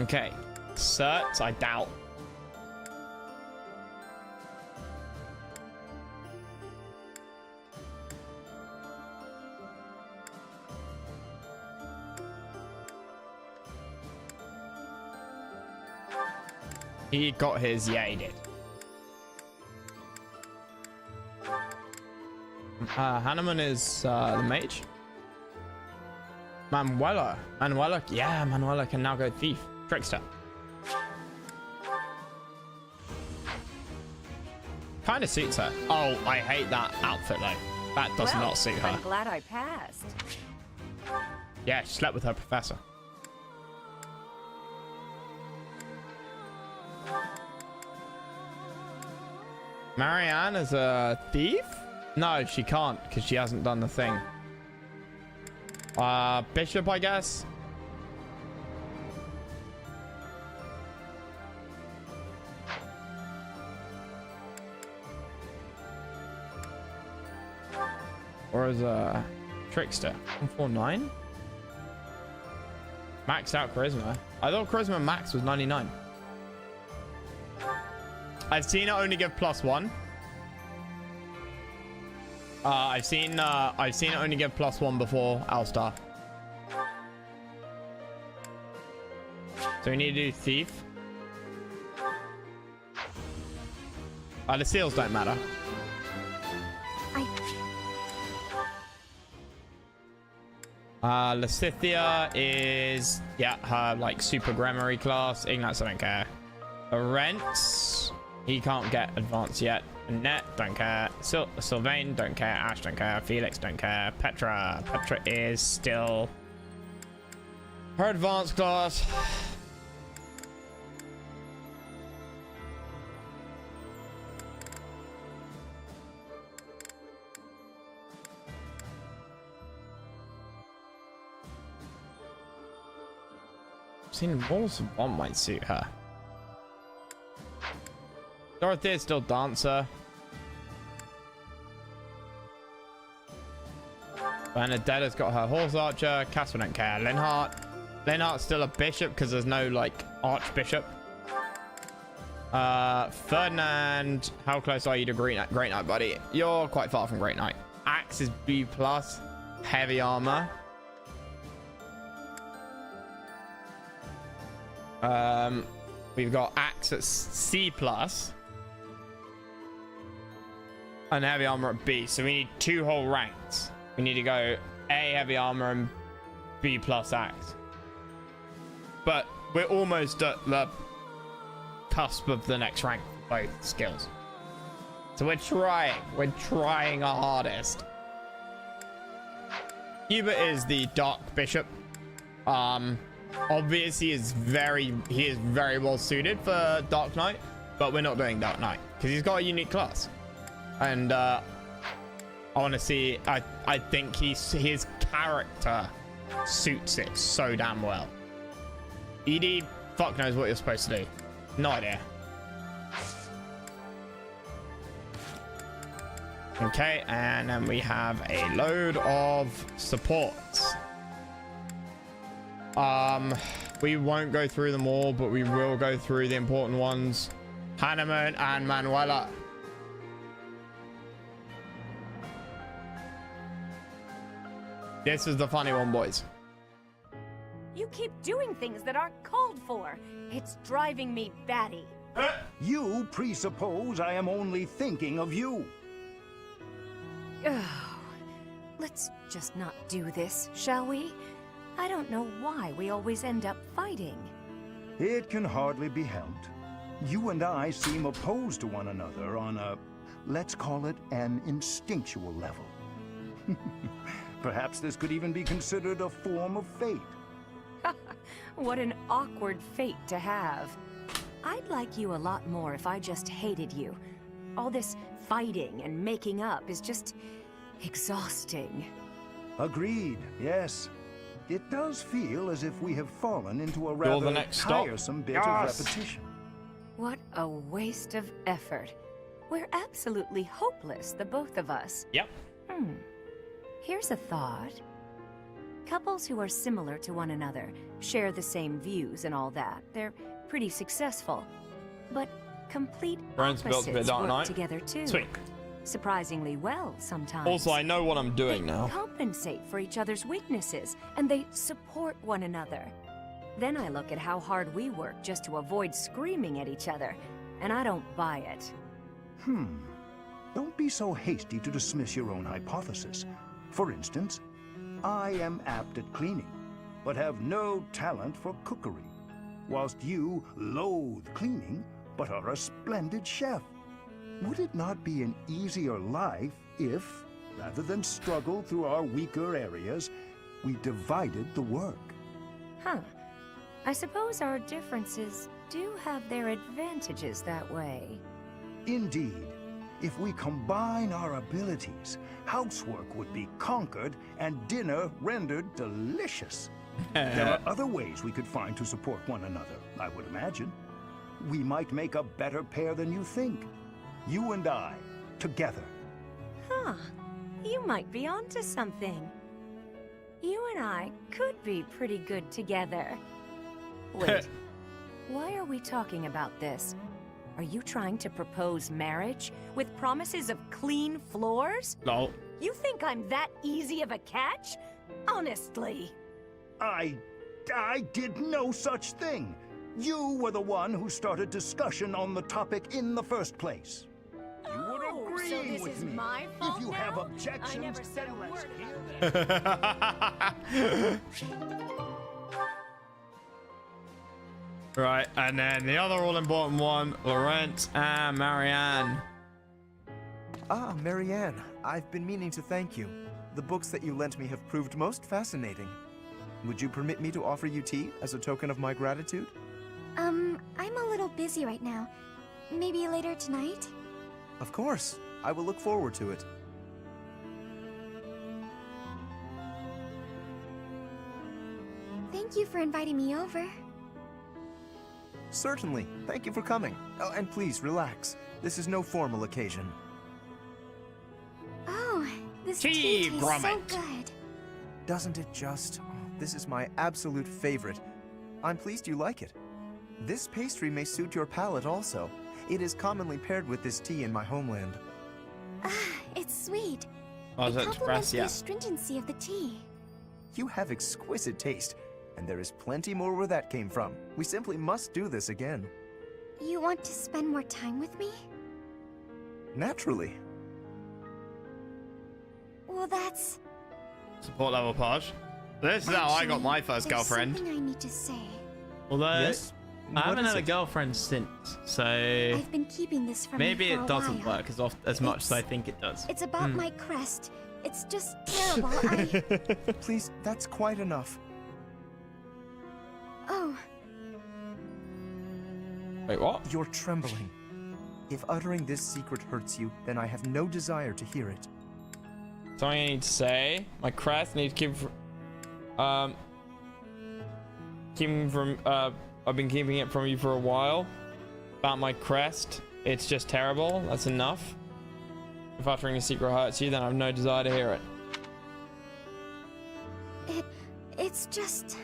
Okay. Certs, I doubt. He got his. Yeah, he did. Hanneman is the mage. Manuela, yeah, Manuela can now go thief, trickster. Kind of suits her. Oh, I hate that outfit though. That does not suit her. I'm glad I passed. Yeah, she slept with her professor. Marianne is a thief? No, she can't because she hasn't done the thing. Bishop, I guess. Or as a trickster. 149? Maxed out charisma. I thought charisma max was 99. I've seen it only give +1. I've seen it only give +1 before Alstar. So we need to do thief. The seals don't matter. Lysithia is, yeah, her like super grammary class. Ignace, I don't care. Arents, he can't get advanced yet. Annette, don't care. Sylvain, don't care. Ash, don't care. Felix, don't care. Petra is still her advanced class. Seen Walls of One might suit her. Dorothy is still dancer. Bernadetta's got her horse archer. Casper don't care. Linhart's still a bishop because there's no like archbishop. Ferdinand, how close are you to Great Knight, buddy? You're quite far from Great Knight. Axe is B+, heavy armor. We've got axe at C+, and heavy armor at B. So we need 2 whole ranks. We need to go A heavy armor and B+ axe. But we're almost at the cusp of the next rank for both skills. So we're trying our hardest. Hubert is the Dark Bishop. Obviously, he is very well suited for Dark Knight, but we're not doing Dark Knight because he's got a unique class, and I want to see. I think his character suits it so damn well. ED, fuck knows what you're supposed to do. No idea. Okay, and then we have a load of supports. We won't go through them all, but we will go through the important ones. Hanneman and Manuela. This is the funny one, boys. You keep doing things that aren't called for. It's driving me batty. You presuppose I am only thinking of you. Oh, let's just not do this, shall we? I don't know why we always end up fighting. It can hardly be helped. You and I seem opposed to one another on a, let's call it an instinctual level. Perhaps this could even be considered a form of fate. What an awkward fate to have. I'd like you a lot more if I just hated you. All this fighting and making up is just exhausting. Agreed, yes. It does feel as if we have fallen into a rather tiresome bit of repetition. What a waste of effort. We're absolutely hopeless, the both of us. Yep. Here's a thought. Couples who are similar to one another, share the same views and all that. They're pretty successful. But complete opposites work together too. Sweet. Surprisingly well sometimes. Also, I know what I'm doing now. They compensate for each other's weaknesses, and they support one another. Then I look at how hard we work just to avoid screaming at each other, and I don't buy it. Don't be so hasty to dismiss your own hypothesis. For instance, I am apt at cleaning, but have no talent for cookery, whilst you loathe cleaning, but are a splendid chef. Would it not be an easier life if, rather than struggle through our weaker areas, we divided the work? Huh. I suppose our differences do have their advantages that way. Indeed. If we combine our abilities, housework would be conquered and dinner rendered delicious. There are other ways we could find to support one another, I would imagine. We might make a better pair than you think. You and I, together. Huh. You might be onto something. You and I could be pretty good together. Wait. Why are we talking about this? Are you trying to propose marriage with promises of clean floors? No. You think I'm that easy of a catch? Honestly. I did no such thing. You were the one who started discussion on the topic in the first place. You would agree so this with is me. my fault If you now? have objections, I never said a then let's word hear them. Right, and then the other all-important one, Laurent and Marianne. Ah, Marianne, I've been meaning to thank you. The books that you lent me have proved most fascinating. Would you permit me to offer you tea as a token of my gratitude? I'm a little busy right now. Maybe later tonight? Of course. I will look forward to it. Thank you for inviting me over. Certainly. Thank you for coming. Oh, and please, relax. This is no formal occasion. Oh, this Tea, tea tastes so Gromit. good. Doesn't it just? This is my absolute favorite. I'm pleased you like it. This pastry may suit your palate also. It is commonly paired with this tea in my homeland. Ah, it's sweet. Oh, It is that complements express? the Yeah. astringency of the tea. You have exquisite taste, and there is plenty more where that came from. We simply must do this again. You want to spend more time with me? Naturally. Well, that's... Support level Podge. This is how I got my first There's girlfriend. something I need to say. Although Yes? I What haven't is had a it? girlfriend since, so I've been keeping this from maybe you for it a doesn't while. work as much as I think it does. It's about Hmm. my crest. It's just terrible. Please, that's quite enough. Oh, Wait, what? You're trembling. If uttering this secret hurts you, then I have no desire to hear it. Something I need to say. My crest needs to keep keeping from I've been keeping it from you for a while. About my crest, it's just terrible. That's enough. If uttering a secret hurts you, then I have no desire to hear it. it's just...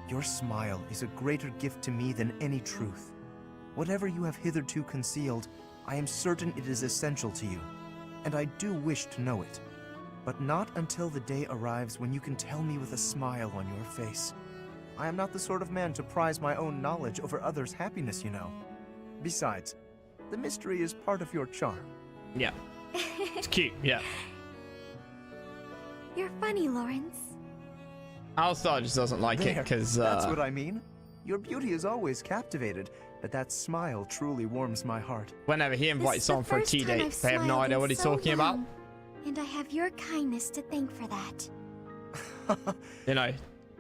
Your smile is a greater gift to me than any truth. Whatever you have hitherto concealed, I am certain it is essential to you, and I do wish to know it. But not until the day arrives when you can tell me with a smile on your face. I am not the sort of man to prize my own knowledge over others' happiness, you know. Besides, the mystery is part of your charm. Yeah. It's cute, yeah. You're funny, Lawrence. Alistar just doesn't like it There, because that's what I mean. Your beauty is always captivated, but that smile truly warms my heart. whenever he This invites is the someone for a first tea time date, I've they have no smiled idea in what he's so talking about. long, and I have your kindness to thank for that. You know,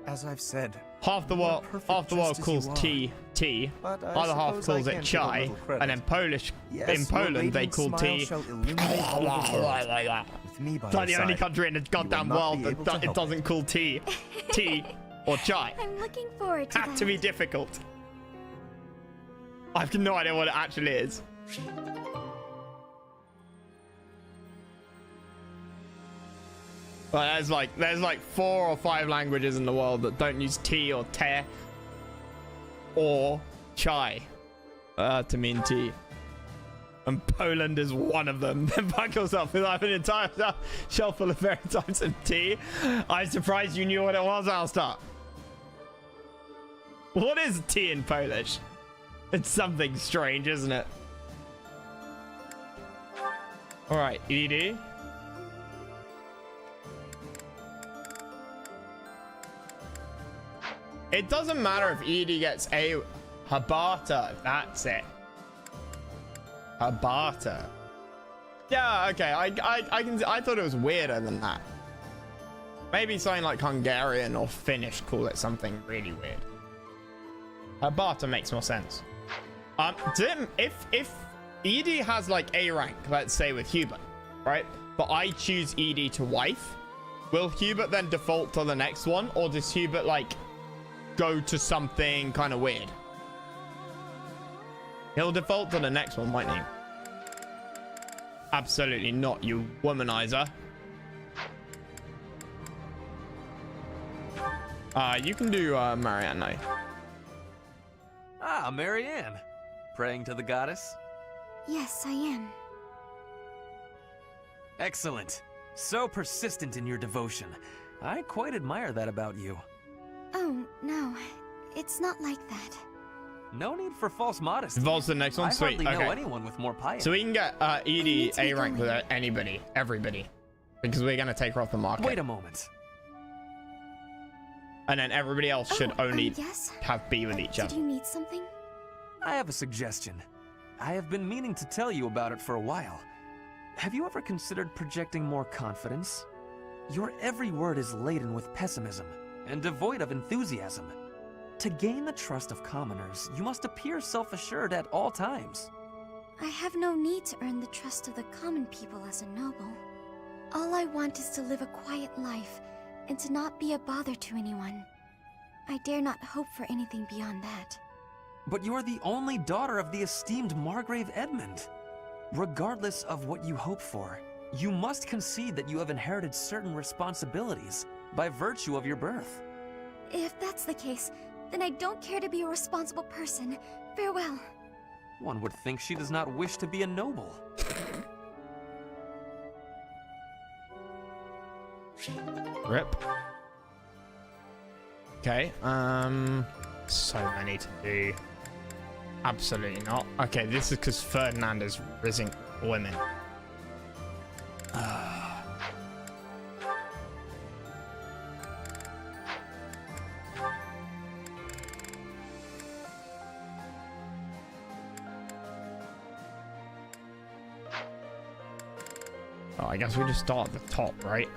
As I've said, half the you are world perfect calls just as you are. tea tea, But I other half suppose I calls it can give a chai, little credit. and then Polish Yes, in your Poland they radiant call smile tea. shall illuminate all the world. With me by It's like your the only side, country in the goddamn not world be that able to it help doesn't call tea or chai. I'm looking forward to Had that. to be difficult. I have no idea what it actually is. But there's like 4 or 5 languages in the world that don't use tea or te or chai to mean tea. And Poland is one of them. Then fuck yourself, because I have an entire shelf full of various types of tea. I'm surprised you knew what it was, Alistar. What is tea in Polish? It's something strange, isn't it? All right, Edie. It doesn't matter if Edie gets a Habata. That's it. Habata. Yeah, okay. I thought it was weirder than that. Maybe something like Hungarian or Finnish call it something really weird. Habata makes more sense. If Edie has like A rank, let's say with Hubert, right? But I choose Edie to wife, will Hubert then default to the next one, or does Hubert like go to something kind of weird? He'll default to the next one, mightn't he? Absolutely not, you womanizer. You can do Marianne now. Ah, Marianne. Praying to the goddess? Yes, I am. Excellent. So persistent in your devotion. I quite admire that about you. Oh, no. It's not like that. No need for false modesty. Defaults to the next one? I Sweet, hardly okay. know anyone with more piety. So we can get Edie to be A rank going. with anybody, everybody. Because we're going to take her off the market. Wait a moment. And then everybody else should only yes? have B with each Did other. you need something? I have a suggestion. I have been meaning to tell you about it for a while. Have you ever considered projecting more confidence? Your every word is laden with pessimism and devoid of enthusiasm. To gain the trust of commoners, you must appear self-assured at all times. I have no need to earn the trust of the common people as a noble. All I want is to live a quiet life and to not be a bother to anyone. I dare not hope for anything beyond that. But you are the only daughter of the esteemed Margrave Edmund. Regardless of what you hope for, you must concede that you have inherited certain responsibilities by virtue of your birth. If that's the case, then I don't care to be a responsible person. Farewell. One would think she does not wish to be a noble. Rip. Okay, so many to do. Absolutely not. Okay, this is because Ferdinand is rising women. Oh, I guess we just start at the top, right?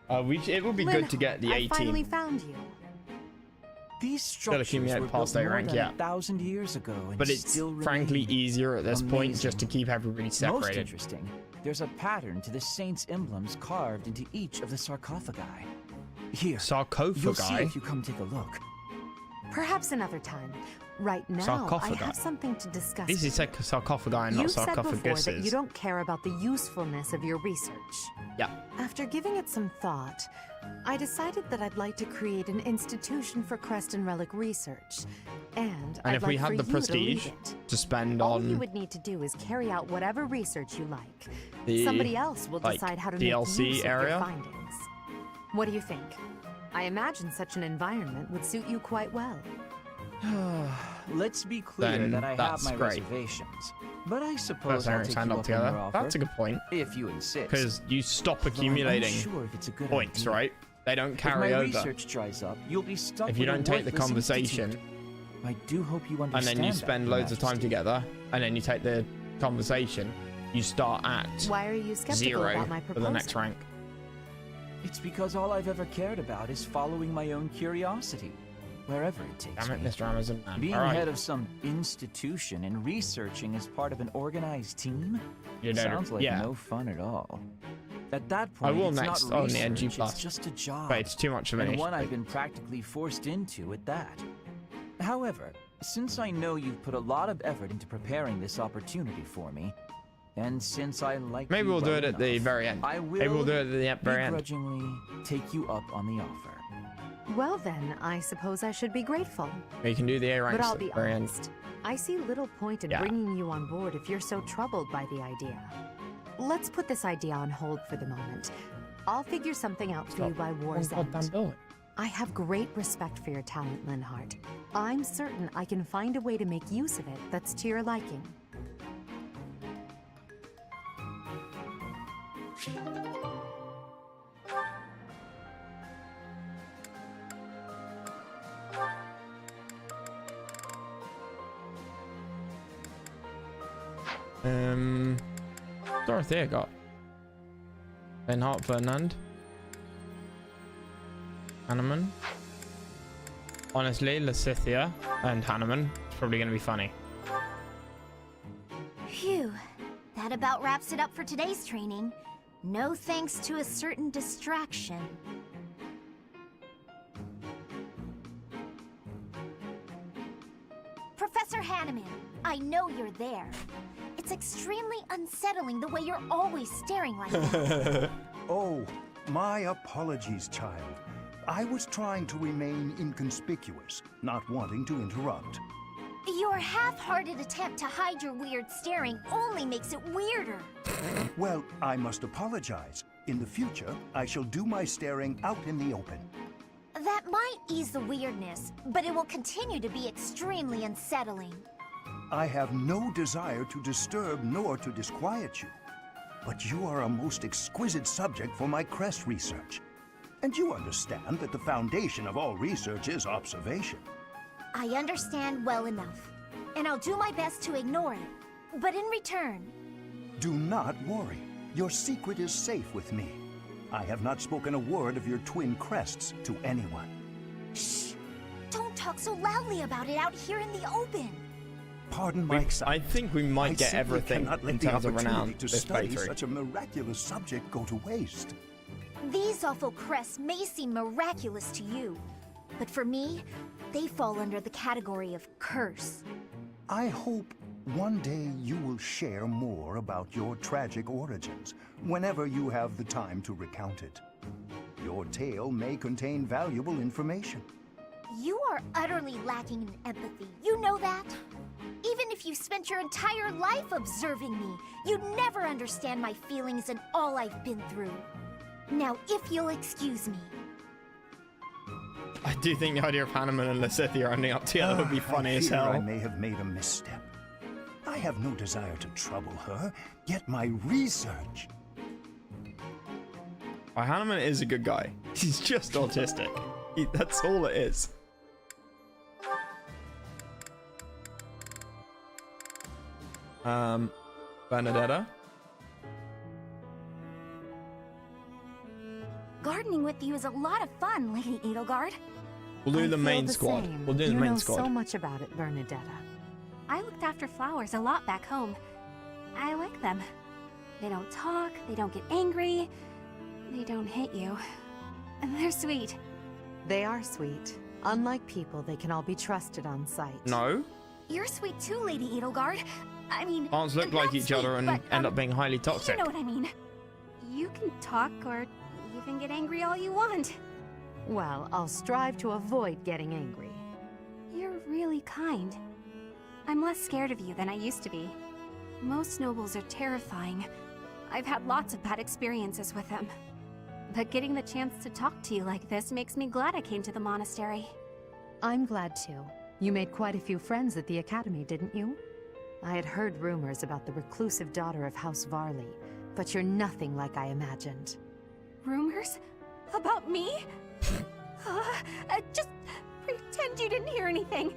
It would be good to get the 18. I finally found you. These Still structures accumulate were past built A more rank, than yeah. 1,000 years ago, and But it's still frankly remain. easier at this point just Amazing. to keep everybody Most separated. interesting, there's a pattern to the saints' emblems carved into each of the sarcophagi. Here, you'll see Sarcophagi? if you come take a look. Perhaps another time. Right now, Sarcophagi. I have something to discuss. This is sarcophagi and not You said before that you sarcophaguses. don't care about the usefulness of your research. Yeah. After giving it some thought, I decided that I'd like to create an institution for crest and relic research. And I'd if like we had for the you to lead prestige it. to spend All on you would need to do is carry out whatever research you like. the, Somebody else will like, decide how to DLC make use of area? your findings. What do you think? I imagine such an environment would suit you quite well. Let's be clear Then that I have that's my great. reservations. But I Let's suppose I'll take you stand up up on together. your offer, That's a good point. if you insist. Because you stop Though I'm accumulating unsure if it's a good points, idea. right? They don't If carry my over. research dries up, you'll be stuck If you with a don't take the worthless conversation, institute. I do hope you and understand then you that, spend Your loads of time Majesty. together, and then you take the conversation, you start at Why are you skeptical 0 about my for proposal? the next rank. It's because all I've ever cared about is following my own curiosity, wherever it takes Damn it, me. Mr. Amazon Man. Being All right. head of some institution and researching as part of an organized team You know, sounds like yeah. no fun at all. At that I point, will it's next not on the NG+. research, it's just a job. But it's too much of an and issue. one I've been practically forced into at that. However, since I know you've put a lot of effort into preparing this opportunity for me, and since I like Maybe you we'll do well it at the enough, very end. I will Maybe we'll do it at the very end. begrudgingly take you up on the offer. Well then, I suppose I should be grateful. You can do the A ranks But I'll at be the very end. honest. I see little point in Yeah. bringing you on board if you're so troubled by the idea. Let's put this idea on hold for the moment. I'll figure something out for you by war's Goddamn end. building. I have great respect for your talent, Linhardt. I'm certain I can find a way to make use of it that's to your liking. Dorothea got Linhardt, Ferdinand, Hanneman. Honestly, Lysithea and Hanneman is probably going to be funny. Phew. That about wraps it up for today's training. No thanks to a certain distraction. Professor Hanneman, I know you're there. It's extremely unsettling the way you're always staring like that. Oh, my apologies, child. I was trying to remain inconspicuous, not wanting to interrupt. Your half-hearted attempt to hide your weird staring only makes it weirder. Well, I must apologize. In the future, I shall do my staring out in the open. That might ease the weirdness, but it will continue to be extremely unsettling. I have no desire to disturb nor to disquiet you. But you are a most exquisite subject for my crest research. And you understand that the foundation of all research is observation. I understand well enough, and I'll do my best to ignore it. But in return... Do not worry. Your secret is safe with me. I have not spoken a word of your twin crests to anyone. Shh! Don't talk so loudly about it out here in the open! Pardon my silence. I think we might get everything in terms of renown to this study playthrough. such a miraculous subject go to waste. These awful crests may seem miraculous to you, but for me, they fall under the category of curse. I hope one day you will share more about your tragic origins, whenever you have the time to recount it. Your tale may contain valuable information. You are utterly lacking in empathy, you know that? Even if you spent your entire life observing me, you'd never understand my feelings and all I've been through. Now, if you'll excuse me. I do think the idea of Hanneman and Lysithea ending up together would be funny as hell. I may have made a misstep. I have no desire to trouble her, yet my research... Hanneman is a good guy. He's just autistic. That's all it is. Bernadetta? Gardening with you is a lot of fun, Lady Edelgard. We'll do the main squad. Same. We'll do the main squad. You know so much about it, Bernadetta. I looked after flowers a lot back home. I like them. They don't talk, they don't get angry, they don't hit you. And they're sweet. They are sweet. Unlike people, they can all be trusted on sight. No. You're sweet too, Lady Edelgard. I mean, Plants look like each other and end up being highly toxic. You know what I mean. You can talk or even get angry all you want. Well, I'll strive to avoid getting angry. You're really kind. I'm less scared of you than I used to be. Most nobles are terrifying. I've had lots of bad experiences with them. But getting the chance to talk to you like this makes me glad I came to the monastery. I'm glad too. You made quite a few friends at the academy, didn't you? I had heard rumors about the reclusive daughter of House Varley, but you're nothing like I imagined. Rumors? About me? Just pretend you didn't hear anything.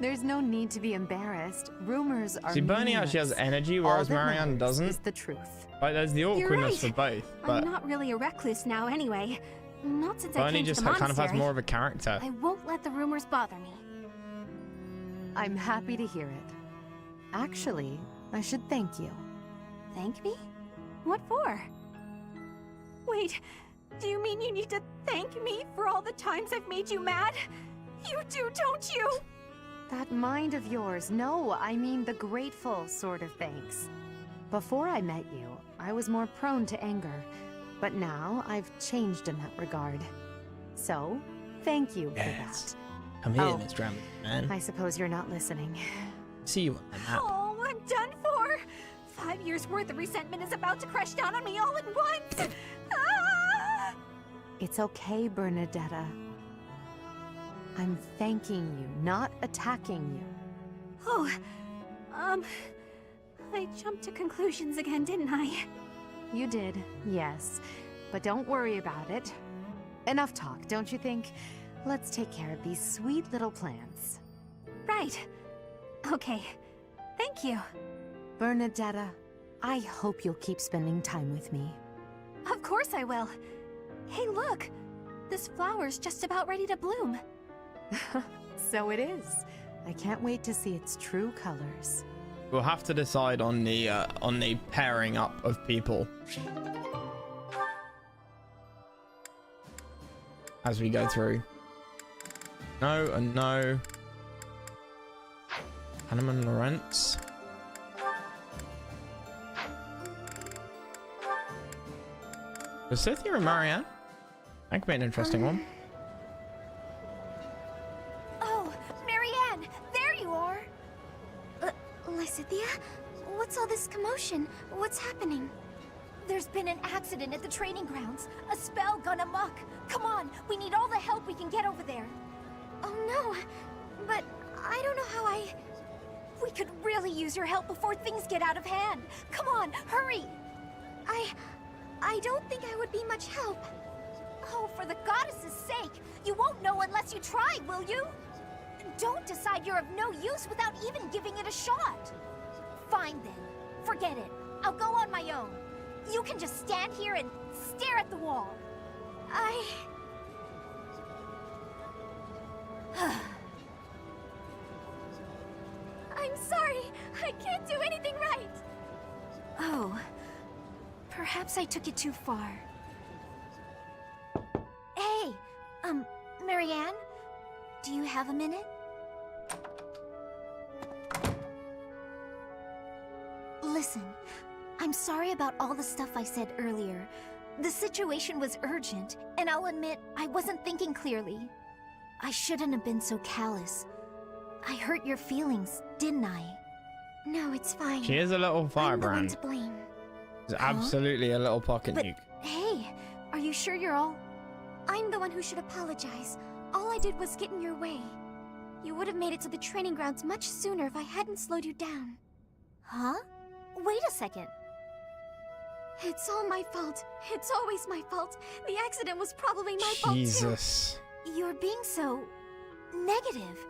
There's no need to be embarrassed. Rumors are See, Bernie actually has energy, whereas Marianne doesn't. Is the truth. Like, there's the awkwardness for both. But I'm not really a recluse now anyway. Not since I Bernie came just to the kind of has monastery. more of a character. I won't let the rumors bother me. I'm happy to hear it. Actually, I should thank you. Thank me? What for? Wait, do you mean you need to thank me for all the times I've made you mad? You do, don't you? That mind of yours, no, I mean the grateful sort of thanks. Before I met you, I was more prone to anger, but now I've changed in that regard. So, thank you for that. Come here, Miss Dram, man. I suppose you're not listening. See you on the map. Oh, I'm done for! 5 years worth of resentment is about to crash down on me all at once! Ah! It's okay, Bernadetta. I'm thanking you, not attacking you. Oh, I jumped to conclusions again, didn't I? You did, yes. But don't worry about it. Enough talk, don't you think? Let's take care of these sweet little plants. Right. Okay. Thank you. Bernadetta, I hope you'll keep spending time with me. Of course I will. Hey, look! This flower's just about ready to bloom. So it is. I can't wait to see its true colors. We'll have to decide on the pairing up of people as we go through. No and no. Hanneman Lawrence. Was Cynthia and Marianne? That could be an interesting one. Oh, Marianne! There you are! Lysithia? What's all this commotion? What's happening? There's been an accident at the training grounds. A spell gone amok. Come on, we need all the help we can get over there. Oh no, but I don't know how We could really use your help before things get out of hand. Come on, hurry! I don't think I would be much help. Oh, for the goddess's sake! You won't know unless you try, will you? Don't decide you're of no use without even giving it a shot. Fine then. Forget it. I'll go on my own. You can just stand here and stare at the wall. I'm sorry. I can't do anything right. Oh. Perhaps I took it too far. Hey! Marianne? Do you have a minute? Listen, I'm sorry about all the stuff I said earlier. The situation was urgent, and I'll admit I wasn't thinking clearly. I shouldn't have been so callous. I hurt your feelings, didn't I? No, it's fine. She is a little I'm firebrand. the one to blame. She's absolutely a little pocket But, nuke. hey, are you sure you're all... I'm the one who should apologize. All I did was get in your way. You would have made it to the training grounds much sooner if I hadn't slowed you down. Huh? Wait a second. It's all my fault. It's always my fault. The accident was probably my fault too. Jesus. You're being so... negative.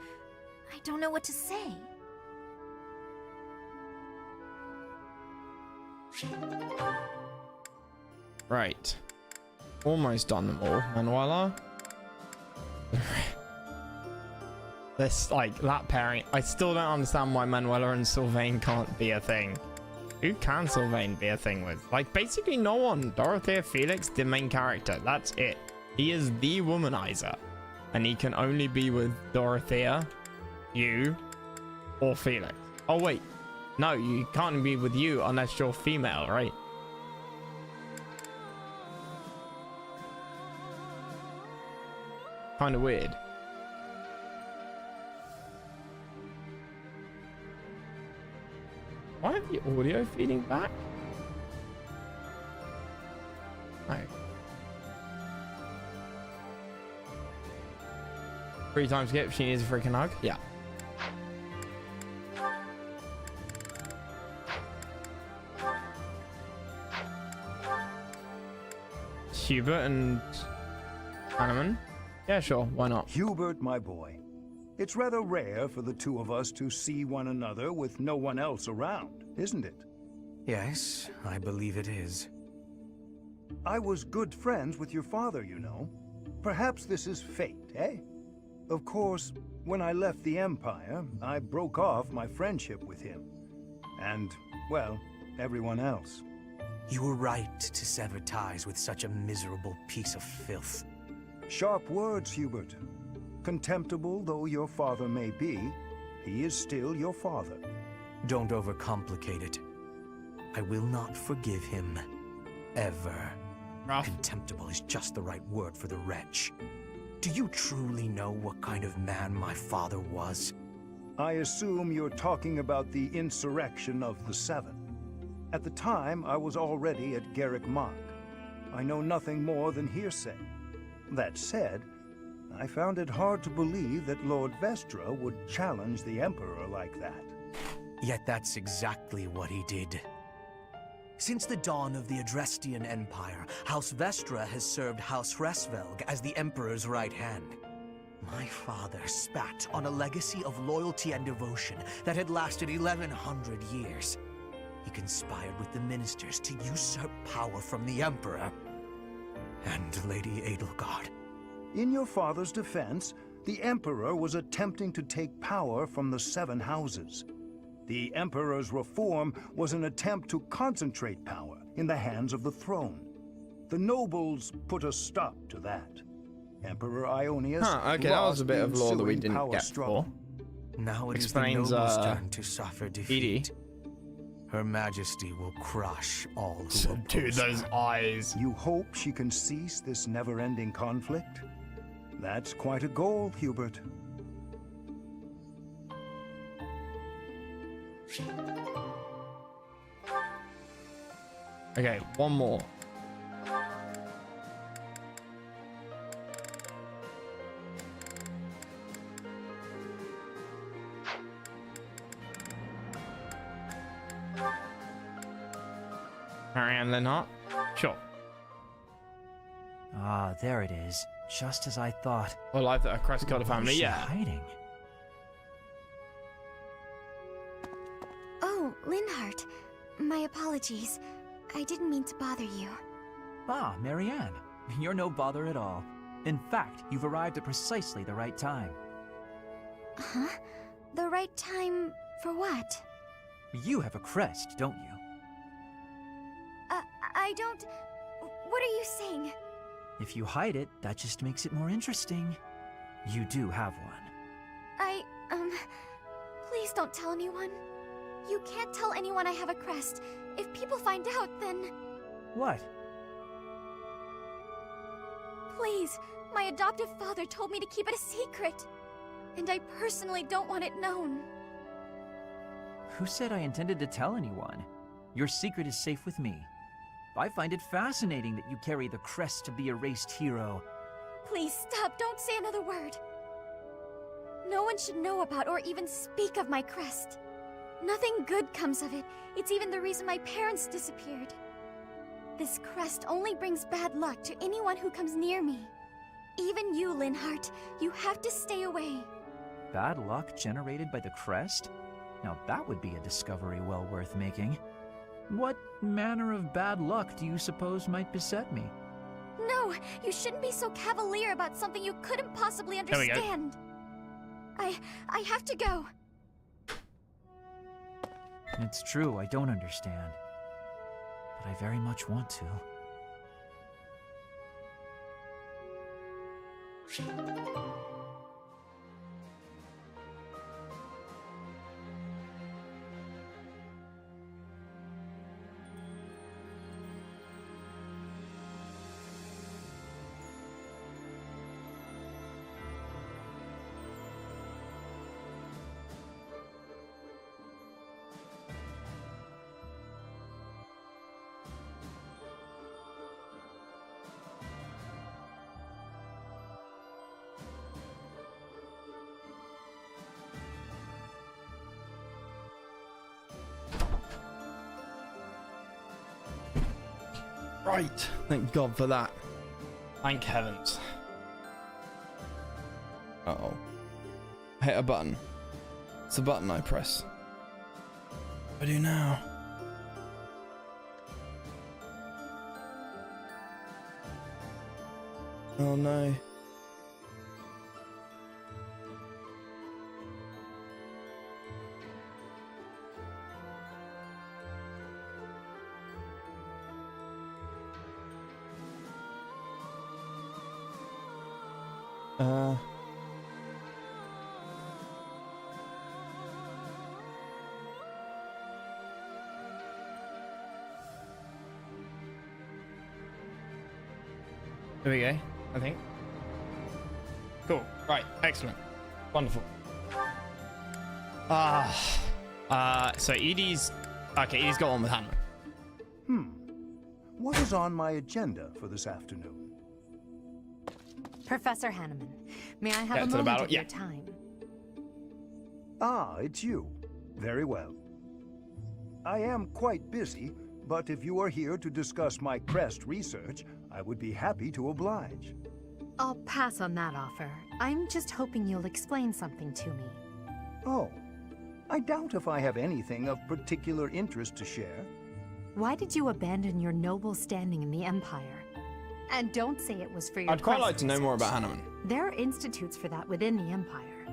I don't know what to say. Right. Almost done them all, Manuela. This, like, that pairing. I still don't understand why Manuela and Sylvain can't be a thing. Who can Sylvain be a thing with? Like, basically no one. Dorothea Felix, the main character. That's it. He is the womanizer. And he can only be with Dorothea, you, or Felix. Oh, wait. No, you can't be with you unless you're female, right? Kind of weird. Why have the audio feeding back? No. 3 times skip, she needs a freaking hug? Yeah. Hubert and Hanneman? Yeah, sure, why not? Hubert, my boy, it's rather rare for the two of us to see one another with no one else around, isn't it? Yes, I believe it is. I was good friends with your father, you know. Perhaps this is fate, eh? Of course, when I left the Empire, I broke off my friendship with him. And, well, everyone else. You were right to sever ties with such a miserable piece of filth. Sharp words, Hubert. Contemptible though your father may be, he is still your father. Don't overcomplicate it. I will not forgive him. Ever. Rough. Contemptible is just the right word for the wretch. Do you truly know what kind of man my father was? I assume you're talking about the insurrection of the Seven. At the time, I was already at Garrick Mach. I know nothing more than hearsay. That said, I found it hard to believe that Lord Vestra would challenge the Emperor like that. Yet that's exactly what he did. Since the dawn of the Adrestian Empire, House Vestra has served House Hresvelg as the Emperor's right hand. My father spat on a legacy of loyalty and devotion that had lasted 1100 years. He conspired with the ministers to usurp power from the Emperor and Lady Edelgard. In your father's defense, the Emperor was attempting to take power from the Seven Houses. The Emperor's reform was an attempt to concentrate power in the hands of the throne. The nobles put a stop to that. Emperor Ionius okay, that was a bit of lore that we didn't get before. Now it Explains, is the nobles' turn to suffer defeat. Edie. Her Majesty will crush all who Dude, oppose those her. eyes. You hope she can cease this never-ending conflict? That's quite a goal, Hubert. Okay, one more. Marianne Lenhart? Sure. Ah, there it is. Just as I thought. Or life that across the What family, was she yeah. hiding? Oh, Linhart. My apologies. I didn't mean to bother you. Ah, Marianne. You're no bother at all. In fact, you've arrived at precisely the right time. Huh? The right time for what? You have a crest, don't you? I don't... What are you saying? If you hide it, that just makes it more interesting. You do have one. Please don't tell anyone. You can't tell anyone I have a crest. If people find out, then... What? Please, my adoptive father told me to keep it a secret. And I personally don't want it known. Who said I intended to tell anyone? Your secret is safe with me. I find it fascinating that you carry the crest of the erased hero. Please stop, don't say another word. No one should know about or even speak of my crest. Nothing good comes of it. It's even the reason my parents disappeared. This crest only brings bad luck to anyone who comes near me. Even you, Linhart, you have to stay away. Bad luck generated by the crest? Now that would be a discovery well worth making. What manner of bad luck do you suppose might beset me? No, you shouldn't be so cavalier about something you couldn't possibly understand. I have to go. It's true, I don't understand. But I very much want to. Right. Thank God for that. Thank heavens. Uh-oh. I hit a button. It's a button I press. What do I do now? Oh no. There we go, I think. Cool. Right, excellent. Wonderful. So Edie's... Okay, Edie's got on with Hannah. What is on my agenda for this afternoon? Professor Hanneman, may I have Get a to the moment battle. of your time? Ah, it's you. Very well. I am quite busy, but if you are here to discuss my crest research, I would be happy to oblige. I'll pass on that offer. I'm just hoping you'll explain something to me. Oh, I doubt if I have anything of particular interest to share. Why did you abandon your noble standing in the Empire? And don't say it was for your I'd quite quest like to know more about research. Hanneman. There are institutes for that within the Empire.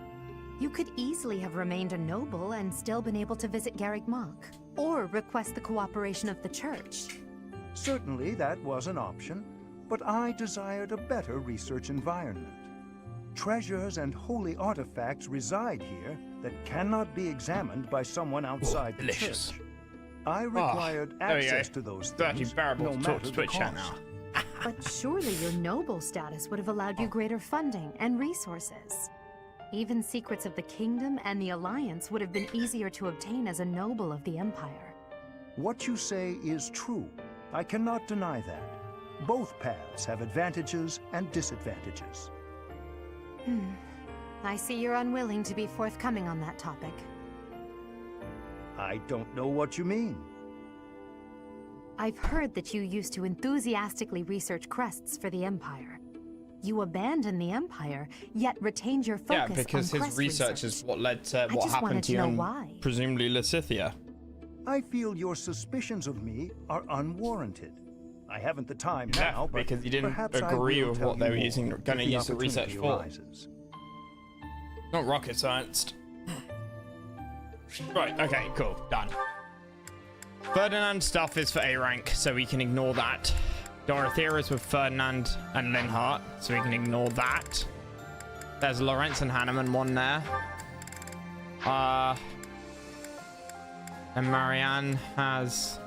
You could easily have remained a noble and still been able to visit Garreg Mach, or request the cooperation of the Church. Certainly that was an option, but I desired a better research environment. Treasures and holy artifacts reside here that cannot be examined by someone outside the Church. I required access to those things, no matter the cost. But surely your noble status would have allowed you greater funding and resources. Even secrets of the Kingdom and the Alliance would have been easier to obtain as a noble of the Empire. What you say is true. I cannot deny that. Both paths have advantages and disadvantages. I see you're unwilling to be forthcoming on that topic. I don't know what you mean. I've heard that you used to enthusiastically research crests for the Empire. You abandoned the Empire, yet retained your focus Yeah, because on his crest research is what led to what just happened wanted to to you know and why. presumably Lysithea. I feel your suspicions of me are unwarranted. I haven't the time now, but because you didn't perhaps I agree will with tell what they you were more using, if going to the use the research opportunity for. arises. Not rocket science. Right, okay, cool, done. Ferdinand stuff is for A rank, so we can ignore that. Dorothea is with Ferdinand and Linhart, so we can ignore that. There's Lawrence and Hanneman, one there. And Marianne has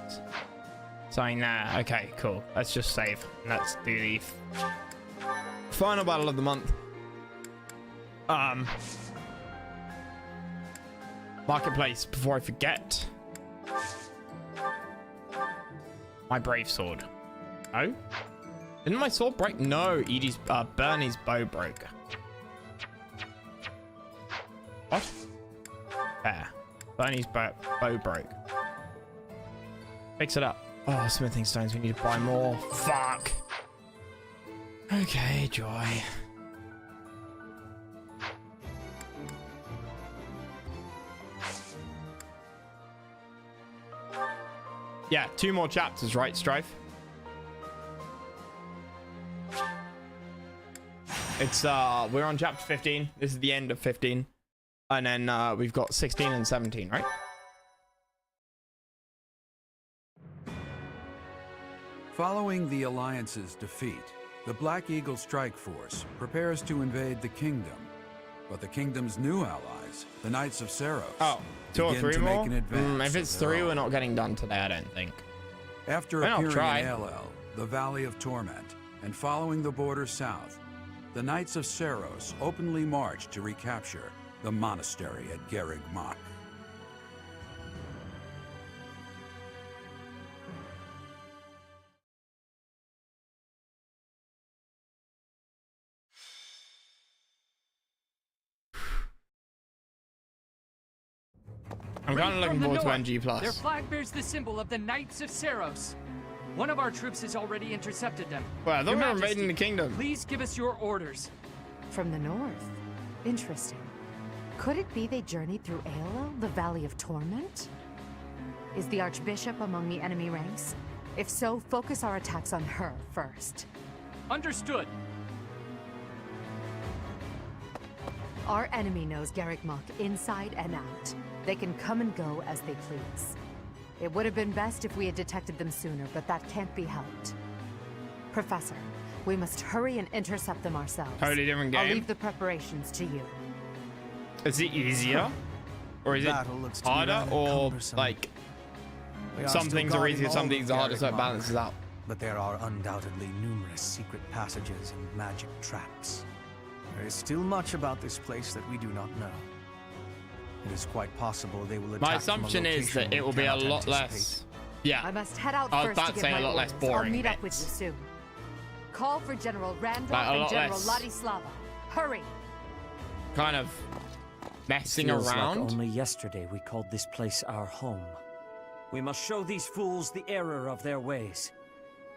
something there. Okay, cool. Let's just save. Let's do the final battle of the month. Marketplace, before I forget. My brave sword. Oh? Didn't my sword break? No, Bernie's bow broke. What? There. Bernie's bow broke. Fix it up. Oh, smithing stones. We need to buy more. Fuck. Okay, joy. Yeah, 2 more chapters, right, Strife? It's, we're on chapter 15. This is the end of 15. And then, we've got 16 and 17, right? Following the Alliance's defeat, the Black Eagle Strike Force prepares to invade the Kingdom. But the Kingdom's new allies, the Knights of Seiros, 2 or 3 more? If it's 3, we're not getting done today, I don't think. After I'll appearing try. in Elel, the Valley of Torment, and following the border south, the Knights of Seiros openly marched to recapture the monastery at Garreg Mach. I'm kind of looking forward to NG+. Their flag bears the symbol of the Knights of Seiros. One of our troops has already intercepted them. Well, I thought Your we were Majesty, invading the kingdom. Please give us your orders. From the north? Interesting. Could it be they journeyed through Aello, the Valley of Torment? Is the Archbishop among the enemy ranks? If so, focus our attacks on her first. Understood. Our enemy knows Garreg Mach inside and out. They can come and go as they please. It would have been best if we had detected them sooner, but that can't be helped. Professor, we must hurry and intercept them ourselves. Totally different game. I'll leave the preparations to you. Is it easier? Or is it harder? Or, like, some things are easier, some things are harder, so it balances out. But there are undoubtedly numerous secret passages and magic traps. There is still much about this place that we do not know. It is quite possible they will attack. My assumption is that it will be a lot less. Yeah. I must head out I was first about to to get say my a lot less orders. boring I'll meet up with bits. you soon. Call for General Randolph Like, a and lot General less. Ladislava. Hurry! Kind of messing Feels around. like only yesterday we called this place our home. We must show these fools the error of their ways.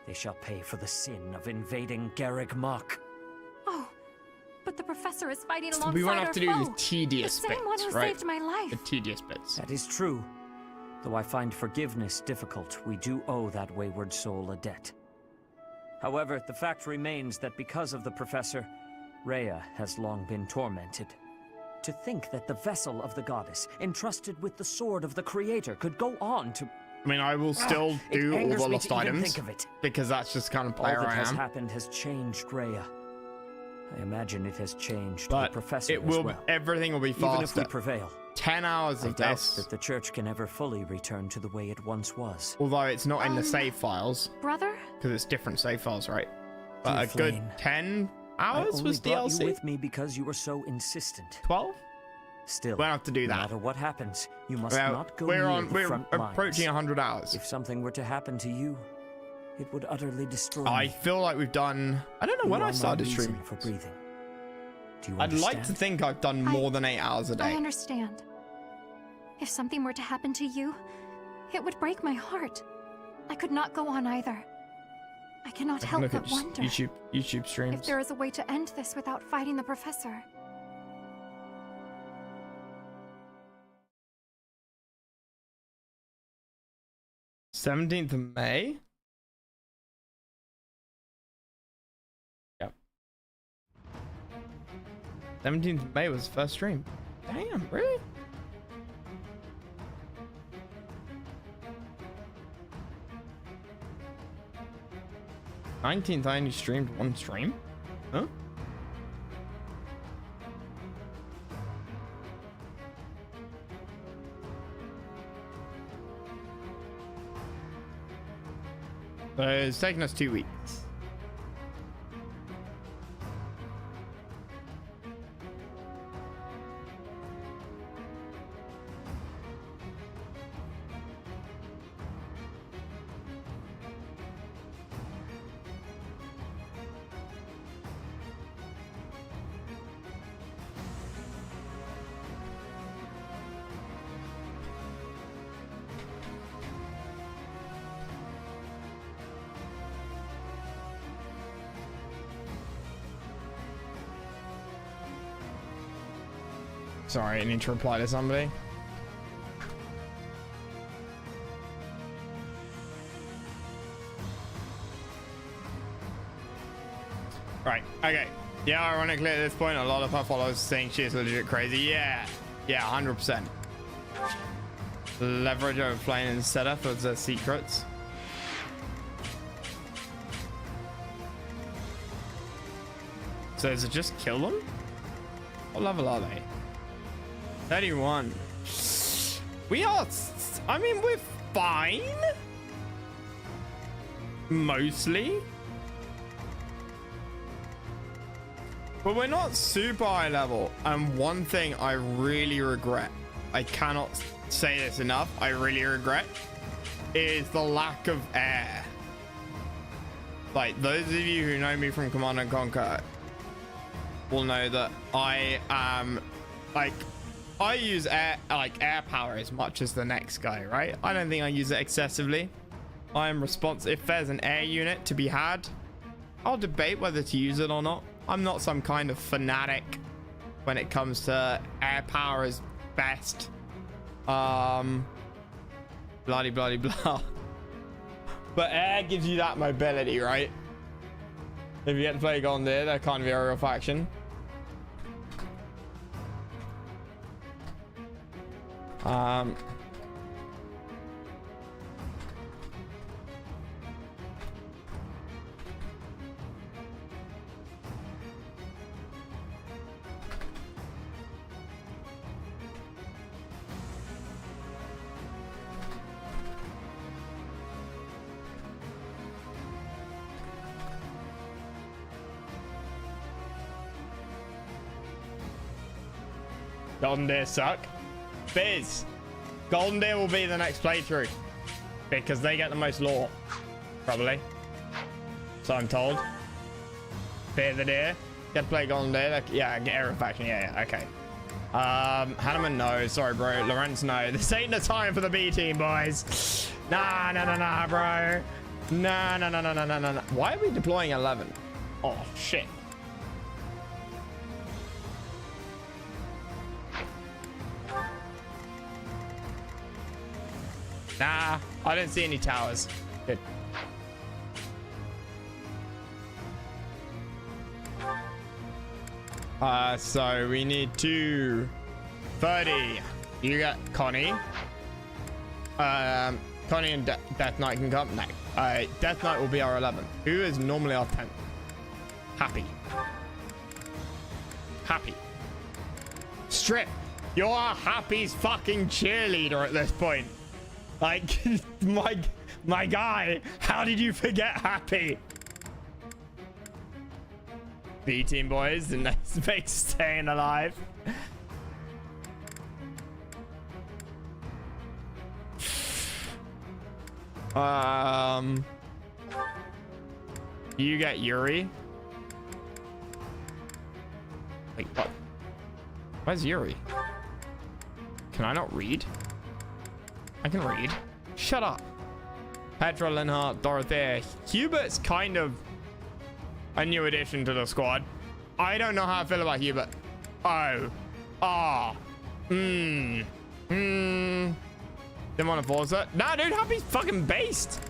They shall pay for the sin of invading Garreg Mach. Oh, but the professor is fighting alongside We won't have our to do foe. the tedious the same bits, one who right? saved my life. The tedious bits. That is true. Though I find forgiveness difficult, we do owe that wayward soul a debt. However, the fact remains that because of the Professor, Rhea has long been tormented. To think that the vessel of the goddess, entrusted with the sword of the Creator, could go on to... I mean, I will still do all the lost items think of it. because that's just kind of All player that I has am. happened has changed Rhea. I imagine it has changed But the Professor it will. as well. Everything will be Even if we faster. prevail, 10 hours I of doubt this. that the Church can ever fully return to the way it once was. Although it's not in the save files Brother? because it's different save files, right? But Dear a good Flame, 10 I hours only was brought DLC. you with me because you were so insistent. 12? Still, we don't have to do no that. matter what happens, you must Well, not go we're near on. the We're front approaching lines. 100 hours. If something were to happen to you, it would utterly destroy I me. feel like we've done. I don't know You when are I my started reason streaming. for breathing. Do you I'd like to understand? think I've done more than 8 hours a I day. understand. If something were to happen to you, it would break my heart. I could not go on either. I cannot help Look but at wonder YouTube streams. if there is a way to end this without fighting the professor. Seventeenth of May. Yep. 17th of May was the first stream. Damn, really? I only streamed one stream? Huh? So it's taken us 2 weeks. Sorry, I need to reply to somebody. Right, okay. Yeah, ironically at this point, a lot of her followers think she's legit crazy. Yeah, 100%. Leverage over Flame and setup for the secrets. So is it just kill them? What level are they? 31. We are... I mean, we're fine. Mostly. But we're not super high level. And one thing I really regret, I cannot say this enough, I really regret, is the lack of air. Like, those of you who know me from Command & Conquer will know that I am, like, I use air power as much as the next guy, right? I don't think I use it excessively. I am responsive. If there's an air unit to be had, I'll debate whether to use it or not. I'm not some kind of fanatic when it comes to air power is best. Bloody bloody blah. But air gives you that mobility, right? If you get to play Gondir, they're kind of a real faction. Golden Deer suck. Biz. Golden Deer will be the next playthrough. Because they get the most lore. Probably. So I'm told. Fear the Deer. Get to play Golden Deer. Like, yeah, get Air Faction. Yeah, okay. Hanneman, no. Sorry, bro. Lorenz, no. This ain't the time for the B team, boys. Nah, bro. Nah. Why are we deploying 11? Oh, shit. Nah, I didn't see any towers. Good. So we need 230. You got Connie. Connie and Death Knight can come. No. Death Knight will be our 11th. Who is normally our 10th? Happy. Happy. Strip. You're Happy's fucking cheerleader at this point. Like, my guy, how did you forget Happy? B team boys, the next big staying alive. You get Yuri. Wait, what? Where's Yuri? Can I not read? I can read. Shut up. Petra, Linhart, Dorothea. Hubert's kind of a new addition to the squad. I don't know how I feel about Hubert. Oh. Ah. Didn't want to force it. Nah, dude, Happy's fucking based.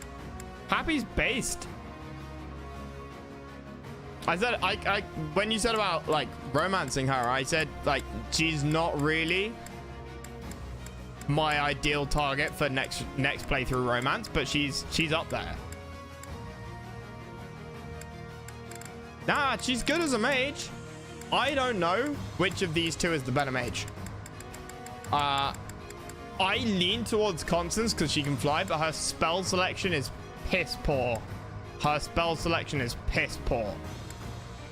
Happy's based. I said, when you said about, like, romancing her, I said, like, she's not really my ideal target for next playthrough romance, but she's up there. Nah, she's good as a mage. I don't know which of these two is the better mage. I lean towards Constance because she can fly, but her spell selection is piss poor. Her spell selection is piss poor.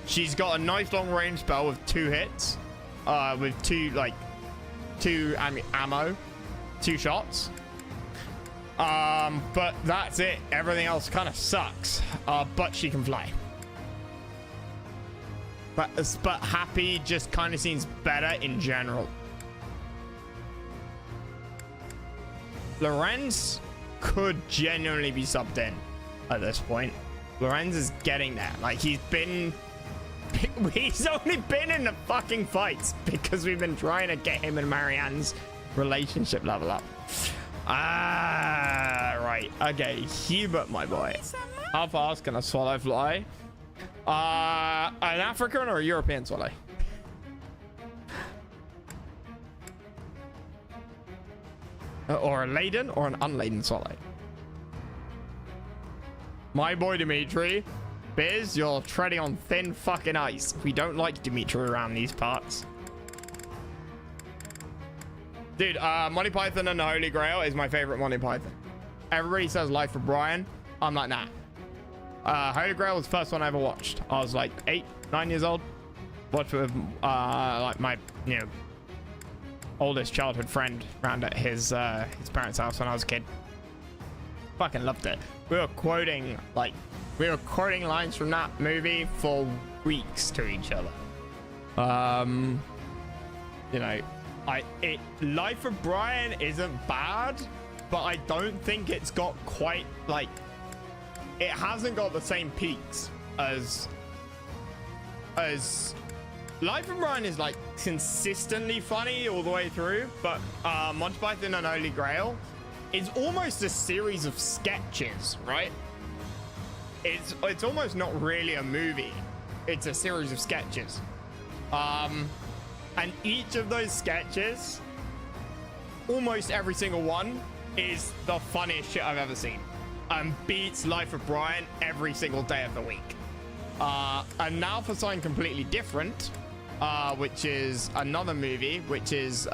She's got a nice long range spell with 2 hits, with two ammo, 2 shots. But that's it. Everything else kind of sucks. But she can fly. But Happy just kind of seems better in general. Lorenz could genuinely be subbed in at this point. Lorenz is getting there. Like, he's only been in the fucking fights because we've been trying to get him and Marianne's relationship level up. Right. Okay, Hubert, my boy. How fast can a swallow fly? An African or a European swallow? Or a laden or an unladen swallow? My boy Dimitri. Biz, you're treading on thin fucking ice. We don't like Dimitri around these parts. Dude, Monty Python and the Holy Grail is my favorite Monty Python. Everybody says Life of Brian. I'm like, nah. Holy Grail was the first one I ever watched. I was like 8, 9 years old. Watched with like my, oldest childhood friend around at his parents' house when I was a kid. Fucking loved it. We were quoting lines from that movie for weeks to each other. Life of Brian isn't bad, but I don't think it's got quite it hasn't got the same peaks as Life of Brian is like consistently funny all the way through, but Monty Python and Holy Grail is almost a series of sketches, right? It's almost not really a movie. It's a series of sketches. And each of those sketches, almost every single one, is the funniest shit I've ever seen. And beats Life of Brian every single day of the week. And now for something completely different, which is another movie, which is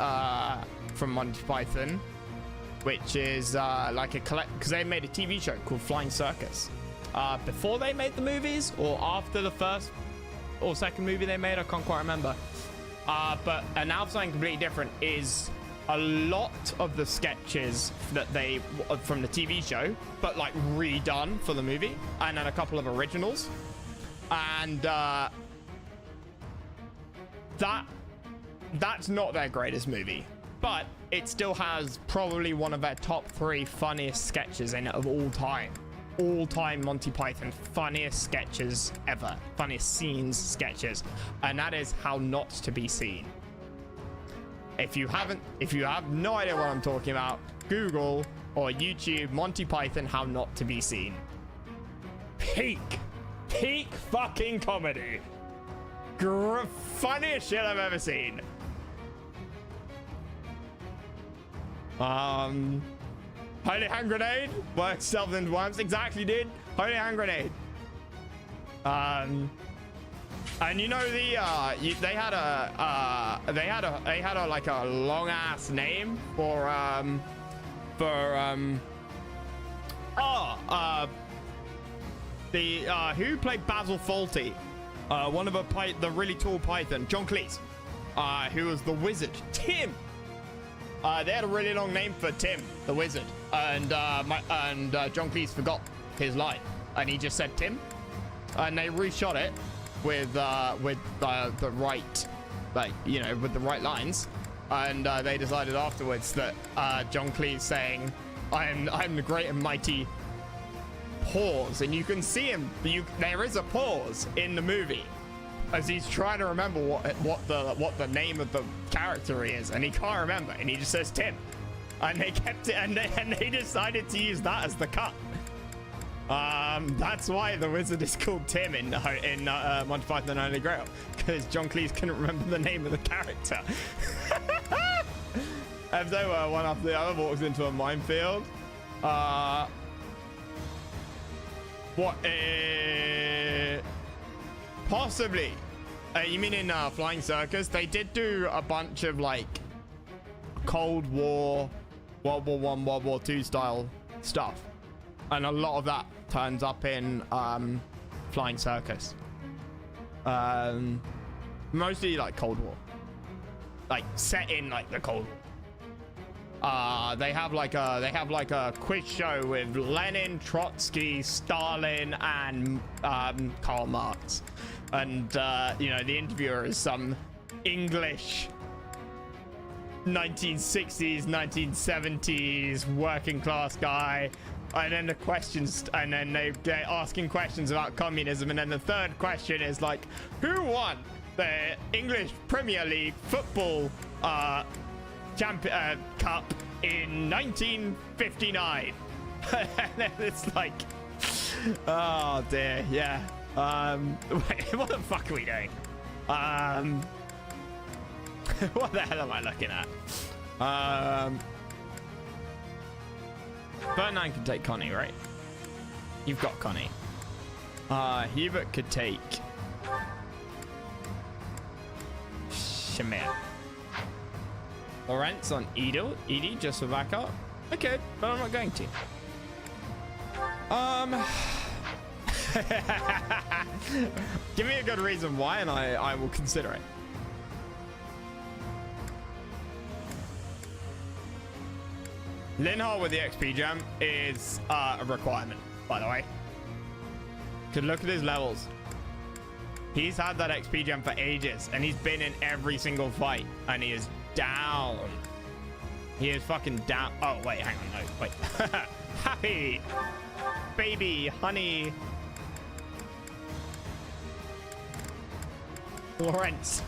from Monty Python, which is because they made a TV show called Flying Circus. Before they made the movies, or after the first or second movie they made, I can't quite remember. But now for something completely different is a lot of the sketches that they from the TV show, but like redone for the movie, and then a couple of originals. And that's not their greatest movie, but it still has probably one of their top 3 funniest sketches in it of all time. All-time Monty Python funniest sketches ever, funniest scenes, sketches, and that is How Not to Be Seen. If you have no idea what I'm talking about, Google or YouTube Monty Python How Not to Be Seen. Peak fucking comedy. Funniest shit I've ever seen. Holy hand grenade works self into once. Exactly, dude. Holy hand grenade. And you know they had a like a long ass name for who played Basil Fawlty? One of the really tall Python, John Cleese, who was the wizard, Tim. They had a really long name for Tim, the wizard, and John Cleese forgot his line, and he just said Tim, and they reshot it with the right, like, you know, with the right lines, and they decided afterwards that John Cleese saying, "I'm the great and mighty," pause, and you can see him. There is a pause in the movie as he's trying to remember what the name of the character is, and he can't remember, and he just says Tim, and they kept it, and they decided to use that as the cut. That's why the wizard is called Tim in Monty Python and the Holy Grail, because John Cleese couldn't remember the name of the character. As though one after the other walks into a minefield. Possibly. You mean in Flying Circus? They did do a bunch of like Cold War, World War I, World War II style stuff, and a lot of that turns up in Flying Circus. Mostly like Cold War, like set in like the Cold War. They have like a quiz show with Lenin, Trotsky, Stalin, and Karl Marx. And you know, the interviewer is some English 1960s, 1970s working class guy, and then the questions, and then they're asking questions about communism, and then the third question is like, who won the English Premier League football cup in 1959? And then it's like, oh dear, yeah. Wait, what the fuck are we doing? What the hell am I looking at? Bernine can take Connie, right? You've got Connie. Hubert could take Shamir. Lawrence on Edie just for backup. Okay, but I'm not going to. Give me a good reason why, and I will consider it. Linhart with the XP gem is a requirement, by the way. Could look at his levels. He's had that XP gem for ages, and he's been in every single fight, and he is down. He is fucking down. Oh, wait, hang on, no, wait. Happy, baby, honey. Lawrence,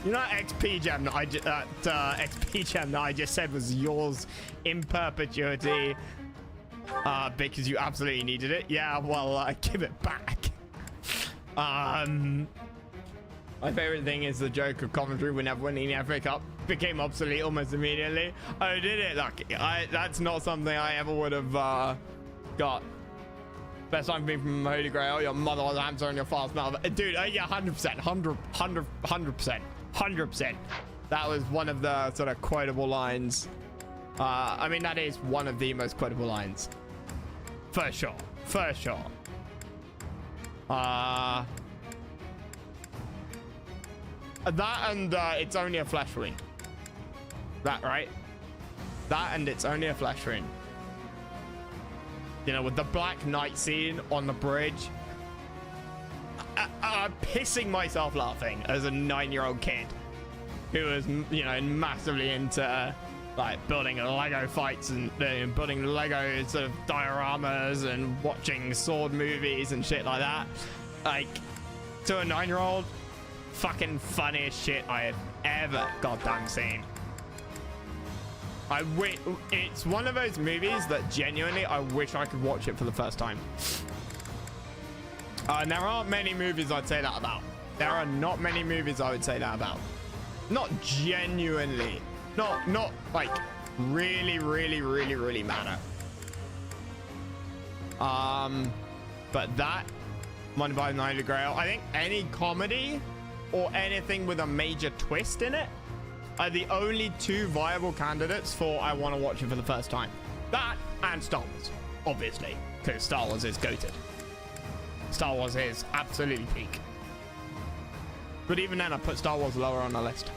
you know that XP gem that XP gem that I just said was yours in perpetuity, because you absolutely needed it. Yeah, well, give it back. My favorite thing is the joke of commentary whenever winning the FA Cup became obsolete almost immediately. Oh, did it? Lucky. That's not something I ever would have got. Best time for me from Holy Grail. Your mother was a hamster and your father's mouth. Dude, yeah, 100%. 100%. That was one of the sort of quotable lines. I mean, that is one of the most quotable lines. For sure. For sure. That and it's only a flesh wound. That, right? That and it's only a flesh wound. You know, with the Black Knight scene on the bridge. pissing myself laughing as a 9-year-old kid who was, you know, massively into like building Lego fights and building Lego sort of dioramas and watching sword movies and shit like that. Like, to a 9-year-old, fucking funniest shit I have ever goddamn seen. It's one of those movies that genuinely I wish I could watch it for the first time. And there aren't many movies I'd say that about. There are not many movies I would say that about. Not genuinely. Not like really, really, really, really matter. But that, Monty Python and the Holy Grail, I think any comedy or anything with a major twist in it are the only two viable candidates for I want to watch it for the first time. That and Star Wars, obviously, because Star Wars is goated. Star Wars is absolutely peak. But even then, I put Star Wars lower on the list.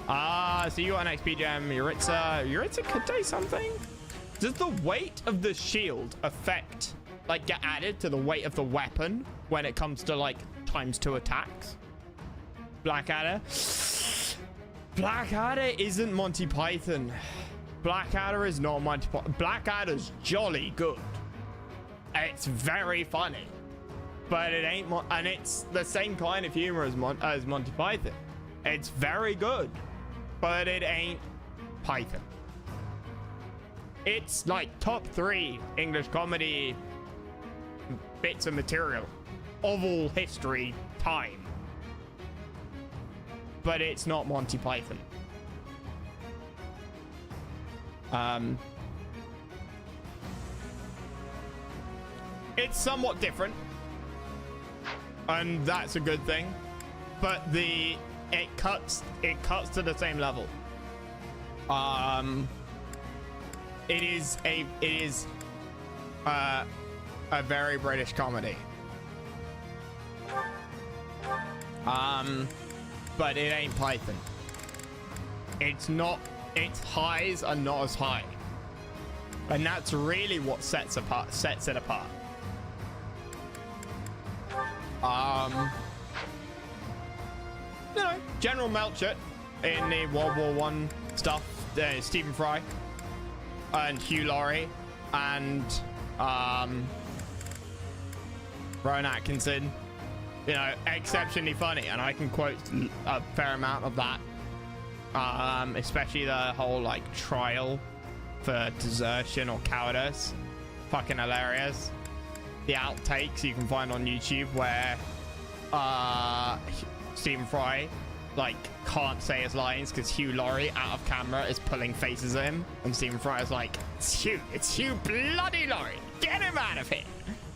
So you got an XP gem, Yuritsa. Yuritsa could do something. Does the weight of the shield affect, like, get added to the weight of the weapon when it comes to, like, ×2 attacks? Blackadder. Blackadder isn't Monty Python. Blackadder is not Monty Python. Blackadder's jolly good. It's very funny, but it ain't, and it's the same kind of humor as Monty Python. It's very good, but it ain't Python. It's like top 3 English comedy bits of material of all history time, but it's not Monty Python. It's somewhat different, and that's a good thing, but it cuts to the same level. It is a very British comedy, but it ain't Python. Its highs are not as high, and that's really what sets it apart. You know, General Melchett in the World War I stuff, Stephen Fry and Hugh Laurie and Rowan Atkinson, you know, exceptionally funny, and I can quote a fair amount of that, especially the whole like trial for desertion or cowardice, fucking hilarious. The outtakes you can find on YouTube where Stephen Fry like can't say his lines because Hugh Laurie out of camera is pulling faces at him, and Stephen Fry is like, it's Hugh bloody Laurie, get him out of here,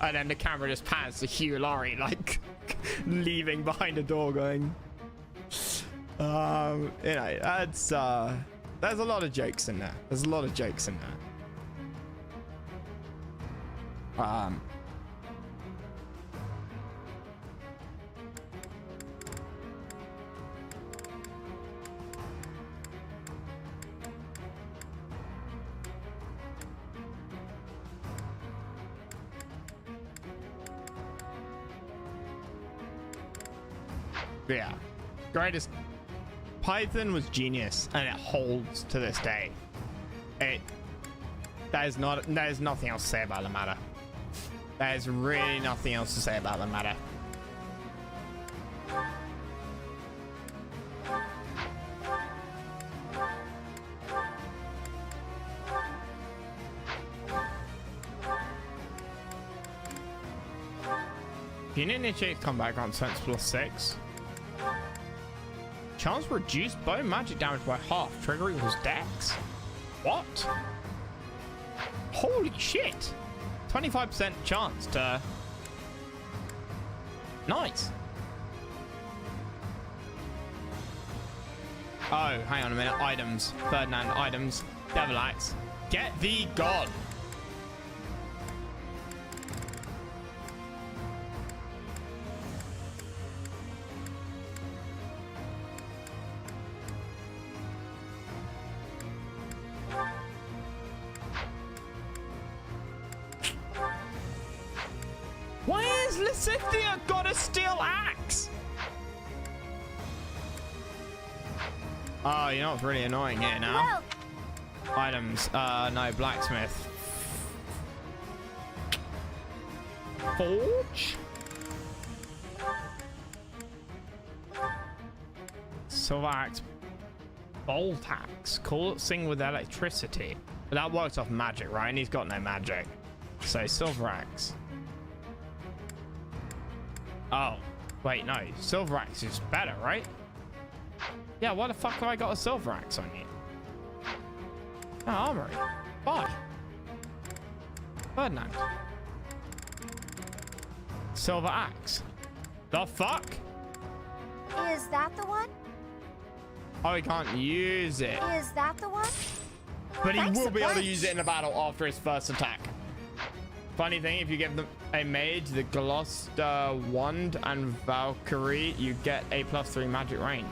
and then the camera just pans to Hugh Laurie like leaving behind a door going, you know, that's there's a lot of jokes in there. Yeah, greatest. Python was genius, and it holds to this day. There's nothing else to say about the matter. There's really nothing else to say about the matter. If you initiate combat on sense +6. Chance reduced bone magic damage by half, triggering his dex. What? Holy shit! 25% chance to... Nice. Oh, hang on a minute. Items. Ferdinand, items. Devil Axe. Get thee gone. Why has Lysithea got a steel Oh, you know what's really annoying here now? Items. No, blacksmith. Forge? Silver axe. Bolt axe. Call it sing with electricity. But that works off magic, right? And he's got no magic. So silver axe. Oh. Wait, no. Silver axe is better, right? Yeah, why the fuck have I got a silver axe on you? Oh, armory. Bye. Ferdinand. Silver axe. The fuck? Is that the one? Oh, he can't use it. Is that the one? But he Thanks will a be able to bunch. use it in a battle after his first attack. Funny thing, if you give them a mage, the Gloucester Wand and Valkyrie, you get a +3 magic range.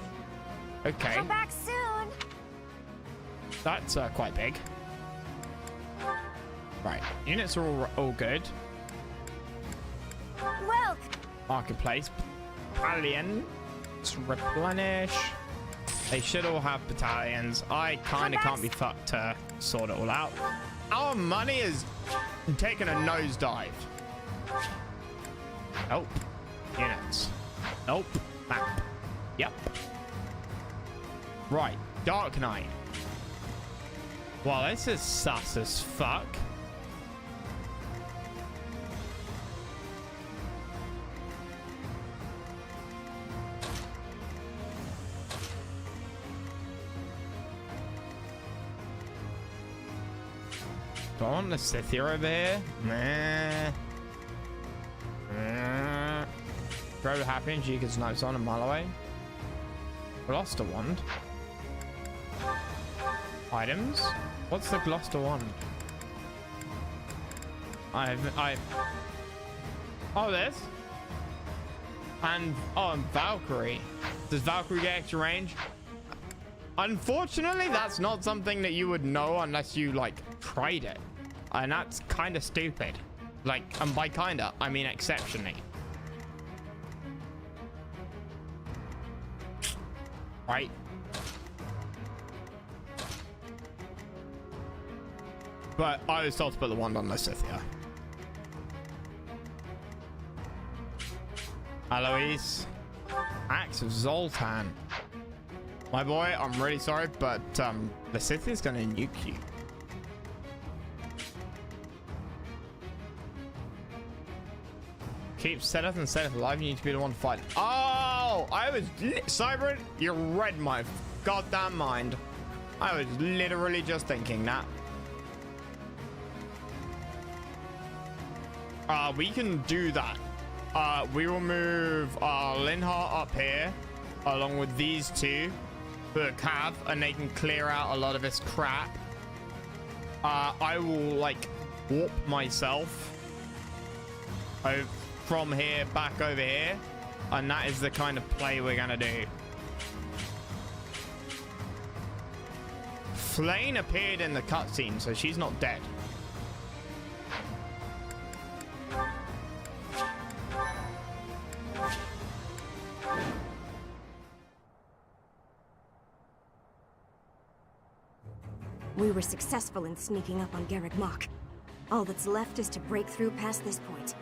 Okay. Come back soon. That's quite big. Right. Units are all good. Well, Marketplace. Battalions. Replenish. They should all have battalions. I kind of can't be fucked to sort it all out. Our money is taking a nosedive. Nope. Units. Nope. Map. Yep. Right. Dark Knight. Well, this is sus as fuck. Do I want the Scythia over here? Nah. Throw the happy and Jika's notes on a mile away. Gloucester Wand. Items. What's the Gloucester Wand? Oh, this. And Valkyrie. Does Valkyrie get extra range? Unfortunately, that's not something that you would know unless you like tried it, and that's kind of stupid. Like, and by kinda, I mean exceptionally. Right. But I was told to put the wand on the Scythia. Alois. Axe of Zoltan. My boy, I'm really sorry, but the Scythia's gonna nuke you. Keep Seth and Seth alive. You need to be the one to fight. Oh, I was Cybrid. You read my goddamn mind. I was literally just thinking that. We can do that. We will move Linhart up here, along with these two, who are cav, and they can clear out a lot of this crap. I will like warp myself from here back over here, and that is the kind of play we're gonna do. Flane appeared in the cutscene, so she's not dead. We were successful in sneaking up on Garreg Mach. All that's left is to break through past this point.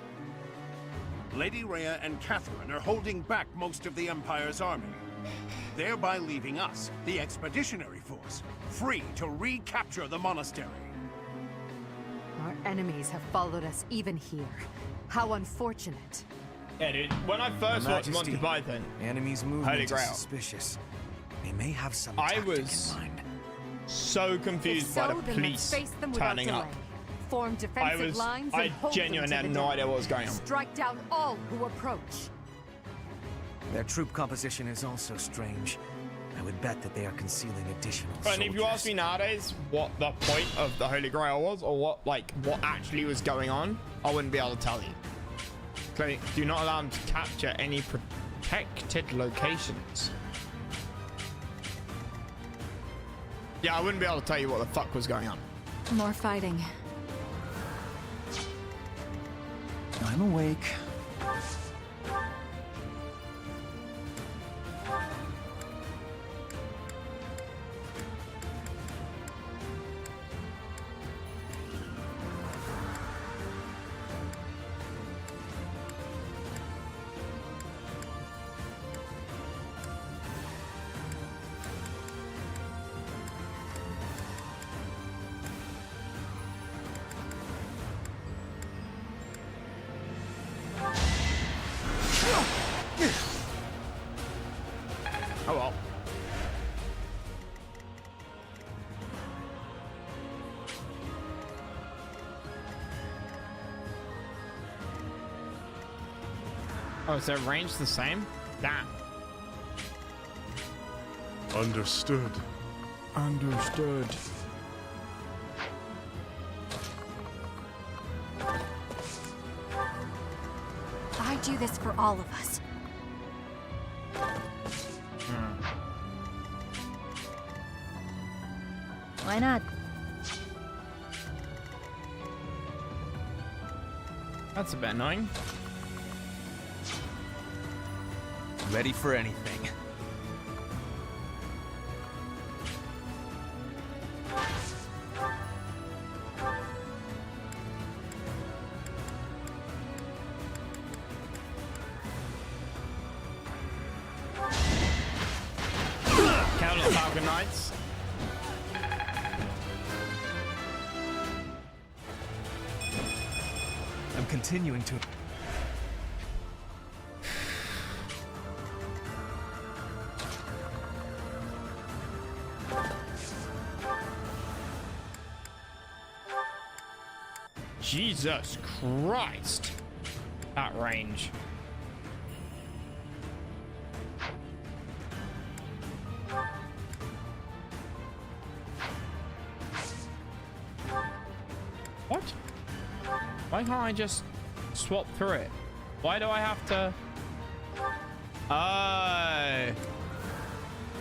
Lady Rhea and Catherine are holding back most of the Empire's army, thereby leaving us, the Expeditionary Force, free to recapture the monastery. Our enemies have followed us even here. How unfortunate. Yeah, dude. When I first watched Monty Python, enemy's Holy movement is Grail, suspicious. They may have some I tactic was in mind. so confused by the then let's police face them without turning delay. up. Form defensive lines and I hold genuinely them had to the no door. idea what was going on. Strike down all who approach. Their troop composition is also strange. I would bet that they are concealing additional And soldiers. if you ask me nowadays what the point of the Holy Grail was, or what actually was going on, I wouldn't be able to tell you. So, do not allow them to capture any protected locations. Yeah, I wouldn't be able to tell you what the fuck was going on. More fighting. I'm awake. Oh well. Oh, is their range the same? Damn. Understood. Understood. I do this for all of us. Why not? That's a bit annoying. Ready for anything. Countless Falcon Knights. I'm continuing to... Jesus Christ. That range. What? Why can't I just swap through it? Why do I have to...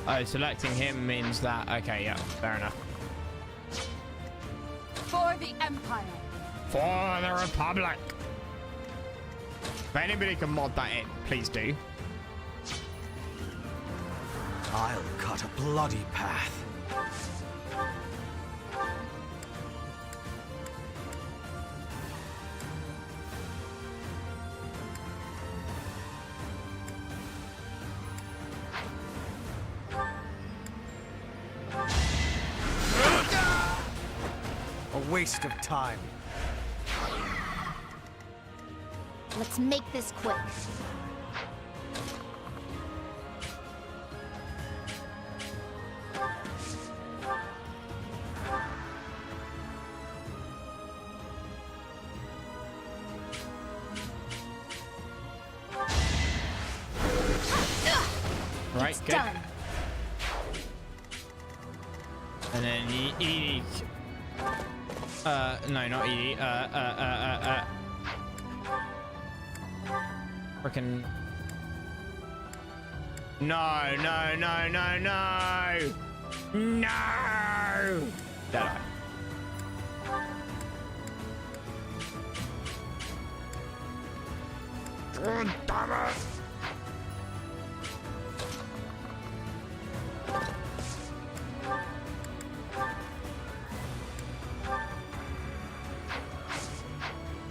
Oh, selecting him means that... Okay, yeah, fair enough. For the Empire. For the Republic. If anybody can mod that in, please do. I'll cut a bloody path. A waste of time. Let's make this quick. Right, It's good. done. And then Edie. No, not Edie. Frickin'. No, no, no, no, no! No! Dead eye. God damn it!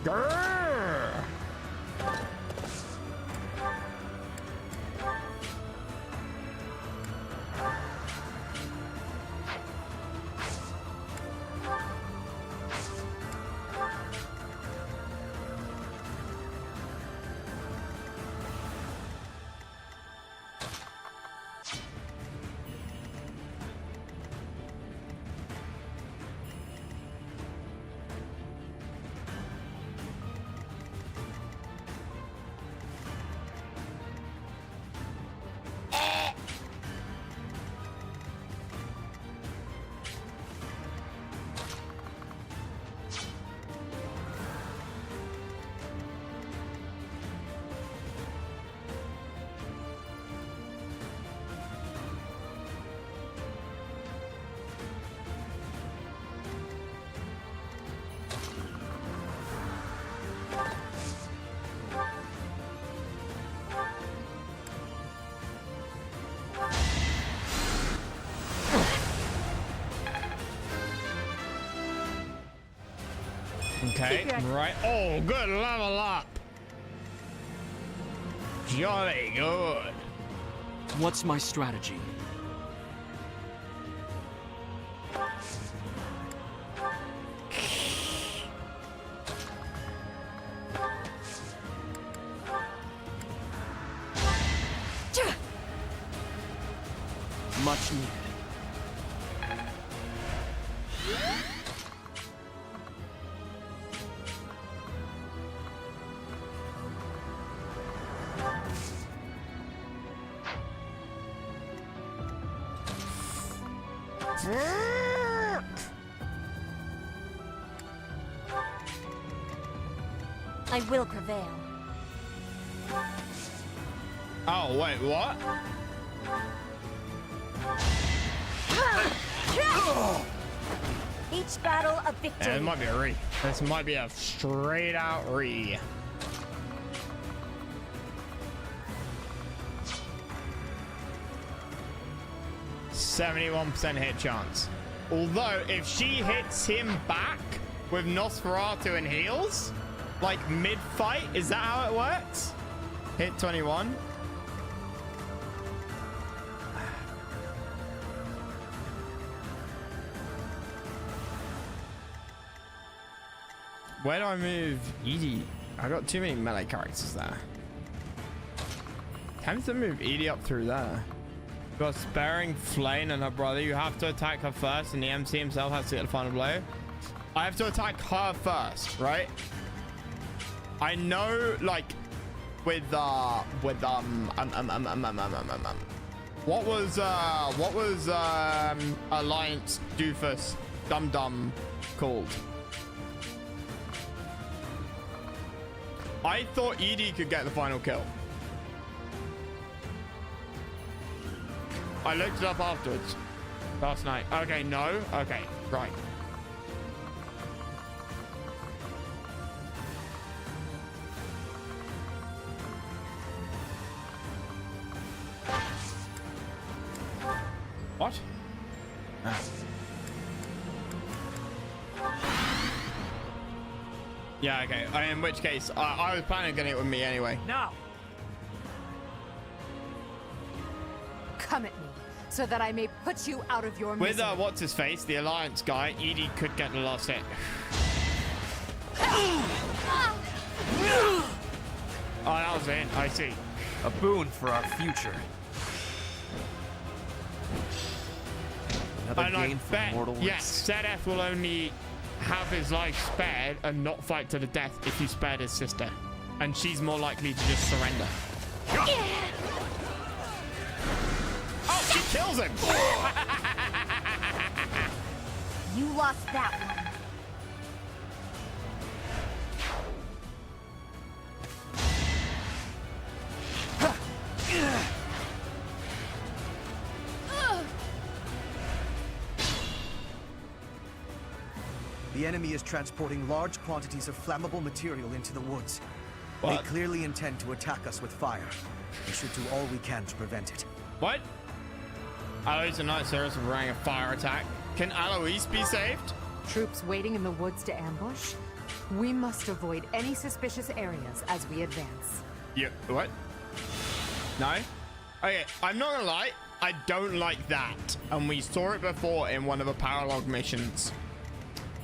Grrr! Okay, right. Oh, good level up. Jolly good. What's my strategy? Much needed. I will prevail. Oh, wait, what? Each battle a victory. Yeah, this might be a re. This might be a straight out re. %71% hit chance. Although, if she hits him back with Nosferatu and heals, like mid-fight, is that how it works? Hit 21. Where do I move Edie? I got too many melee characters there. Time to move Edie up through there. You got sparing Flame and her brother. You have to attack her first, and the MC himself has to get the final blow. I have to attack her first, right? I know, like, what was Alliance doofus dum called? I thought Edie could get the final kill. I looked it up afterwards. Last night. Okay, no. Okay, right. What? Ah. Yeah, okay. In which case, I was planning on getting it with me anyway. Now! Come at me, so that I may put you out of your misery. With what's his face, the Alliance guy, Edie could get the last hit. Oh, that was in. I see. A boon for our future. Another And gain I for bet, mortal risk. yes, Zedef will only have his life spared and not fight to the death if you spared his sister. And she's more likely to just surrender. Oh, she kills him! You lost that one. The enemy is transporting large quantities of flammable material into the woods. What? They clearly intend to attack us with fire. We should do all we can to prevent it. What? Alois and Knight Cirrus are running a fire attack. Can Alois be saved? Troops waiting in the woods to ambush? We must avoid any suspicious areas as we advance. Yeah, what? No? Okay, I'm not gonna lie. I don't like that. And we saw it before in one of the Paralog missions.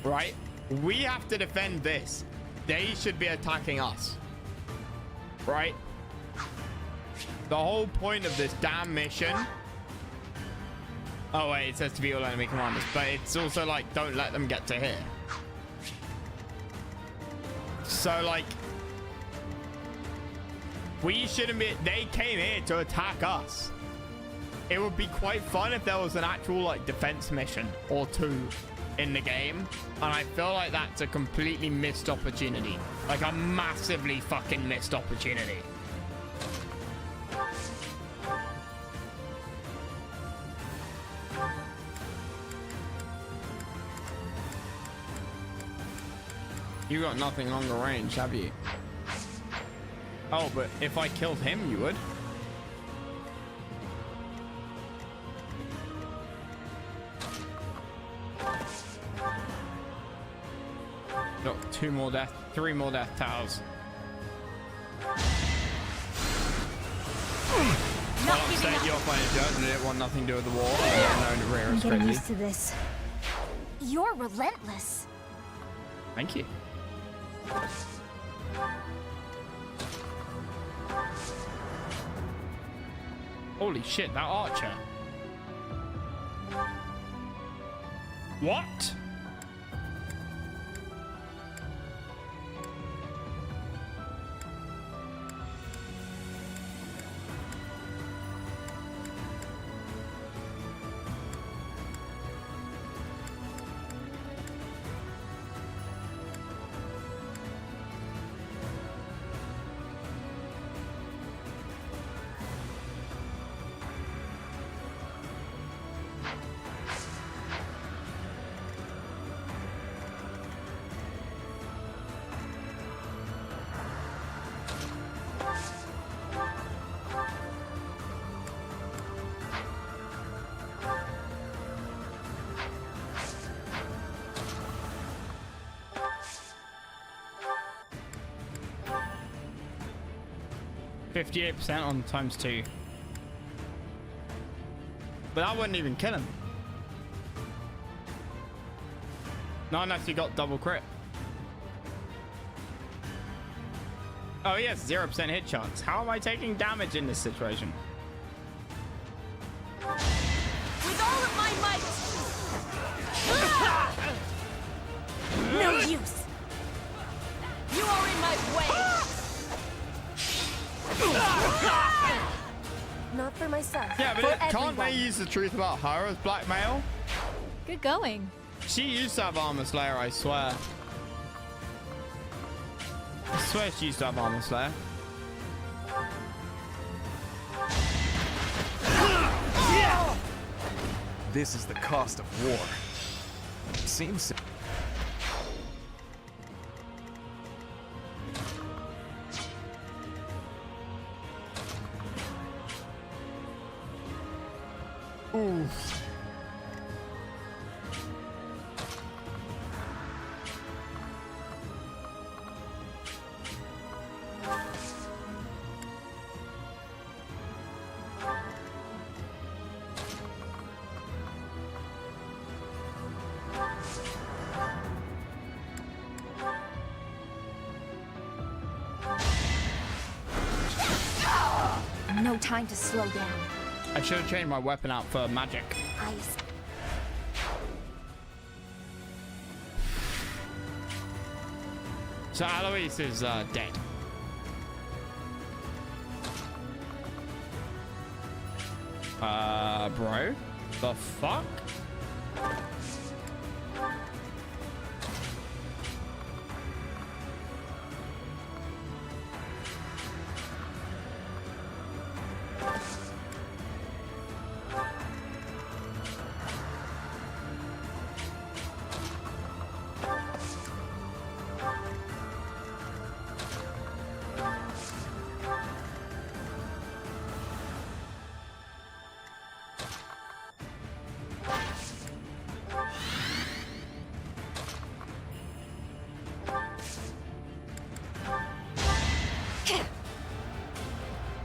Right? We have to defend this. They should be attacking us. Right? The whole point of this damn mission... Oh wait, it says to be all enemy commanders. But it's also like, don't let them get to here. So like... We shouldn't be... They came here to attack us. It would be quite fun if there was an actual like defense mission or two in the game, and I feel like that's a completely missed opportunity, like a massively fucking missed opportunity. You got nothing longer range, have you? Oh, but if I killed him, you would. Got three more death towers. Well, upset you're playing Judge and it want nothing to do with the war. I'm getting used to this. You're relentless. Thank you. Holy shit, that archer. What? %58% on ×2. But that wouldn't even kill him. Not unless you got double crit. Oh yes, 0% hit chance. How am I taking damage in this situation? With all of my might! No use! You are in my way! Not for myself. Yeah, but can't they use the truth about her as blackmail? Good going. She used to have Armor Slayer, I swear. I swear she used to have Armor Slayer. This is the cost of war. Seems... Ooh. No time to slow down. I should have changed my weapon out for magic. Ice. So Alois is dead. Bro? The fuck?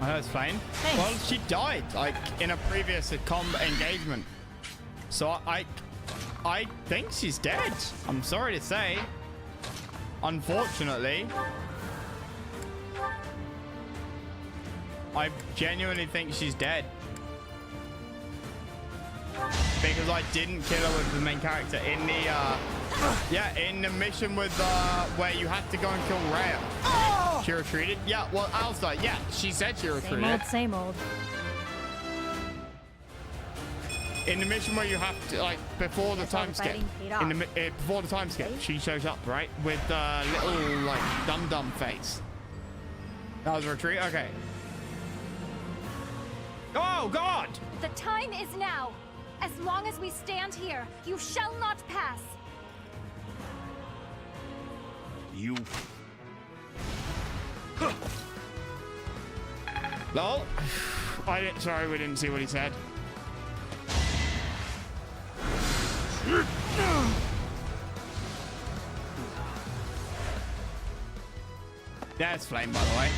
That's fine. Thanks. Well, she died like in a previous engagement, so I think she's dead. I'm sorry to say. Unfortunately, I genuinely think she's dead because I didn't kill her with the main character in the in the mission with where you had to go and kill Rhea. She retreated? Yeah, well, Alza, yeah, she said she retreated. Same old. In the mission where you have to, like, before the time skip, before the time skip, she shows up, right, with the little, like, dum-dum face. That was a retreat? Okay. Oh, God! The time is now. As long as we stand here, you shall not pass. You... Lol. Sorry, we didn't see what he said. There's Flame, by the way.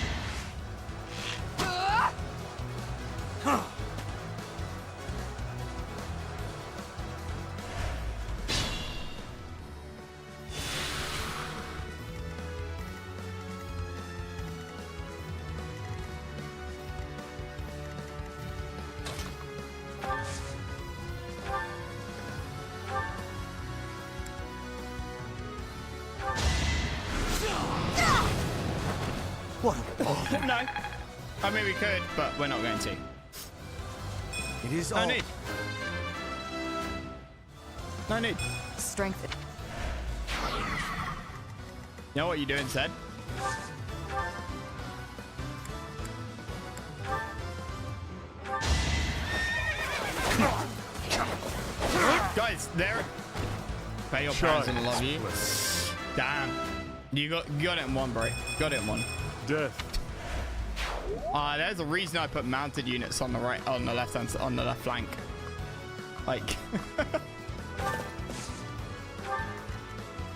No. I mean, we could, but we're not going to. It is No all... need. No need. Strength. You know what you do instead? Guys, there. Pay your parents and love you. Damn. You got it in one, bro. Got it in one. Death. There's a reason I put mounted units on the right, on the left hand, on the left flank. Like,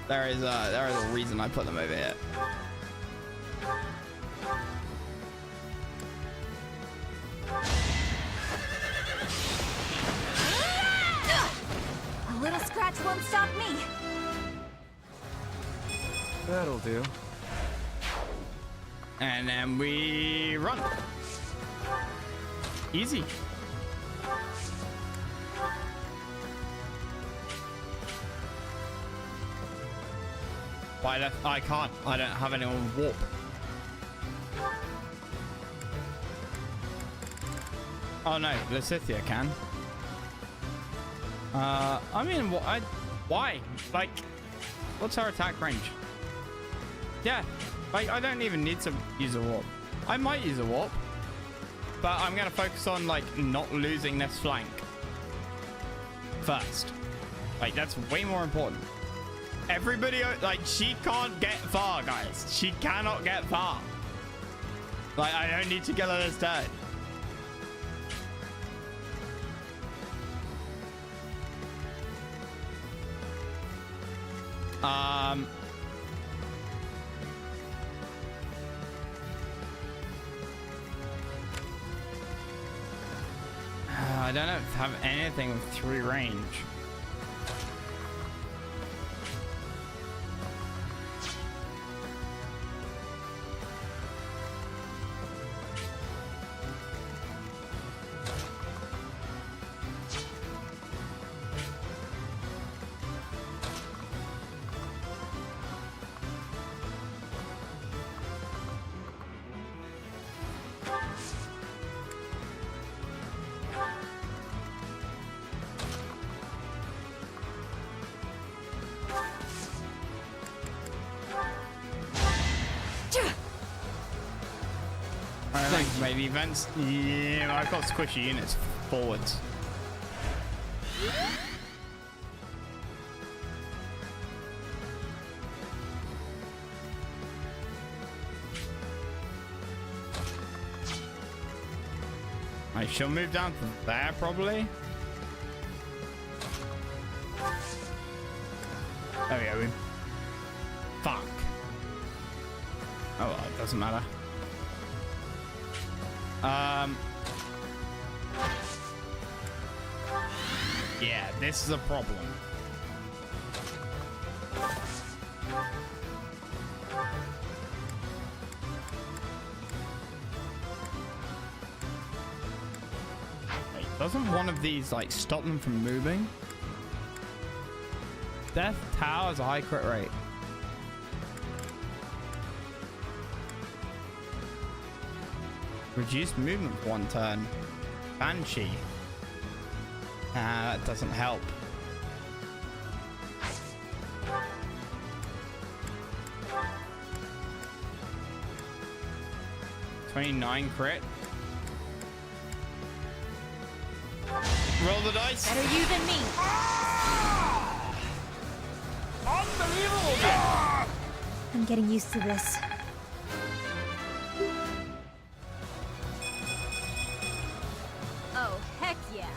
there is a reason I put them over here. A little scratch won't stop me. That'll do. And then we run. Easy. I can't. I don't have anyone with warp. Oh no, Lysithia can. I mean, why? Like, what's her attack range? Yeah, like, I don't even need to use a warp. I might use a warp, but I'm gonna focus on, like, not losing this flank first. Like, that's way more important. Everybody, like, she can't get far, guys. She cannot get far. Like, I don't need to kill her this turn. I don't have anything with 3 range. My defense, yeah, I've got squishy units forwards. I shall move down to there probably. There we go. Fuck. Oh well, it doesn't matter. Yeah, this is a problem. Wait, doesn't one of these, like, stop them from moving? Death Tower has a high crit rate. Reduced movement for 1 turn. Banshee. That doesn't help. $29 crit. Roll the dice. Better you than me. Unbelievable! I'm getting used to this. Oh, heck yeah.